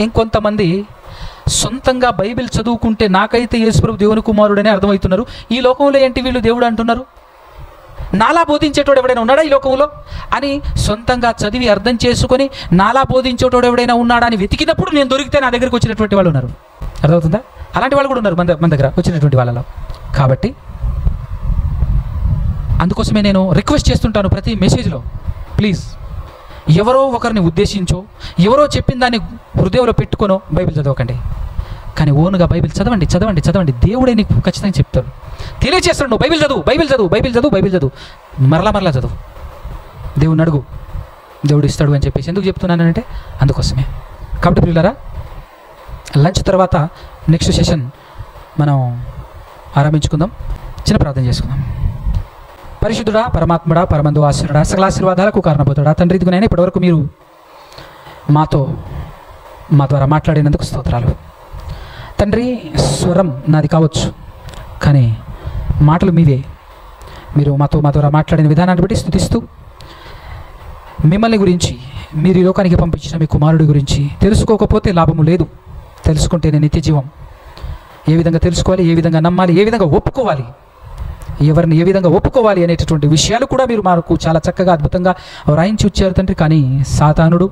ఇంకొంతమంది సొంతంగా బైబిల్ చదువుకుంటే నాకైతే యేసుప్రభు దేవుని కుమారుడనే అర్థమవుతున్నారు. ఈ లోకంలో ఏంటి వీళ్ళు దేవుడు అంటున్నారు, నాలా బోధించేటోడు ఎవడైనా ఉన్నాడా ఈ లోకంలో అని సొంతంగా చదివి అర్థం చేసుకొని నాలా బోధించేటోడు ఎవడైనా ఉన్నాడా అని వెతికినప్పుడు నేను దొరికితే నా దగ్గరికి వచ్చినటువంటి వాళ్ళు ఉన్నారు. అర్థమవుతుందా? అలాంటి వాళ్ళు కూడా ఉన్నారు మన దగ్గర వచ్చినటువంటి వాళ్ళలో. కాబట్టి అందుకోసమే నేను రిక్వెస్ట్ చేస్తుంటాను ప్రతి మెసేజ్లో, ప్లీజ్ ఎవరో ఒకరిని ఉద్దేశించో ఎవరో చెప్పిన దాన్ని హృదయంలో పెట్టుకొనో బైబిల్ చదవకండి. కానీ ఓన్గా బైబిల్ చదవండి, చదవండి, చదవండి. దేవుడే నీకు ఖచ్చితంగా చెప్తాడు, తెలియజేస్తాడు. నువ్వు బైబిల్ చదువు, బైబిల్ చదువు, బైబిల్ చదువు, బైబిల్ చదువు, మరలా చదువు. దేవుడిని అడుగు, దేవుడు ఇస్తాడు అని చెప్పేసి ఎందుకు చెప్తున్నానంటే అందుకోసమే. కాబట్టి ప్రియులారా, లంచ్ తర్వాత నెక్స్ట్ సెషన్ మనం ఆరంభించుకుందాం. చిన్న ప్రార్థన చేసుకుందాం. పరిశుద్ధుడా, పరమాత్ముడా, పరమందు ఆశీనుడా, సకల ఆశీర్వాదాలకు కారణపోతాడా తండ్రి, ఇదిగునైనా ఇప్పటివరకు మీరు మా ద్వారా మాట్లాడినందుకు స్తోత్రాలు తండ్రి. స్వరం నాది కావచ్చు, కానీ మాటలు మీవే. మీరు మా ద్వారా మాట్లాడిన విధానాన్ని బట్టి స్తుతిస్తూ మిమ్మల్ని గురించి, మీరు ఈ లోకానికి పంపించిన మీ కుమారుడి గురించి తెలుసుకోకపోతే లాభము లేదు, తెలుసుకుంటేనే నిత్య జీవం. ఏ విధంగా తెలుసుకోవాలి, ఏ విధంగా నమ్మాలి, ఏ విధంగా ఒప్పుకోవాలి, ఎవరిని ఏ విధంగా ఒప్పుకోవాలి అనేటటువంటి విషయాలు కూడా మీరు మాకు చాలా చక్కగా అద్భుతంగా వ్రాయించి వచ్చారు తండ్రి. కానీ సాతానుడు,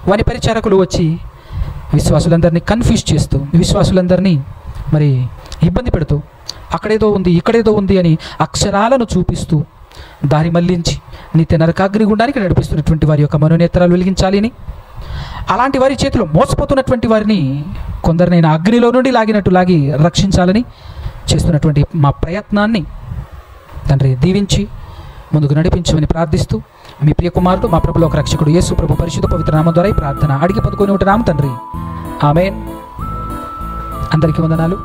వాని పరిచారకులు వచ్చి విశ్వాసులందరినీ కన్ఫ్యూజ్ చేస్తూ, విశ్వాసులందరినీ మరి ఇబ్బంది పెడుతూ, అక్కడేదో ఉంది ఇక్కడేదో ఉంది అని అక్షరాలను చూపిస్తూ దారి మళ్లించి నిత్య నరకాగ్ని గుండానికి నడిపిస్తున్నటువంటి వారి యొక్క మనోనేత్రాలు వెలిగించాలి అని, అలాంటి వారి చేతిలో మోసపోతున్నటువంటి వారిని కొందరినైనా అగ్నిలో నుండి లాగినట్టు లాగి రక్షించాలని చేస్తున్నటువంటి మా ప్రయత్నాన్ని తండ్రి దీవించి ముందుకు నడిపించమని ప్రార్థిస్తూ, మీ ప్రియ కుమారుడు మా ప్రభులో ఒక రక్షకుడు యేసు ప్రభు పరిశుద్ధ పవిత్ర నామం ద్వారా ఈ ప్రార్థన అడిగి పొందుకొని ఉంటున్నాము తండ్రి. ఆమేన్. అందరికీ వందనాలు.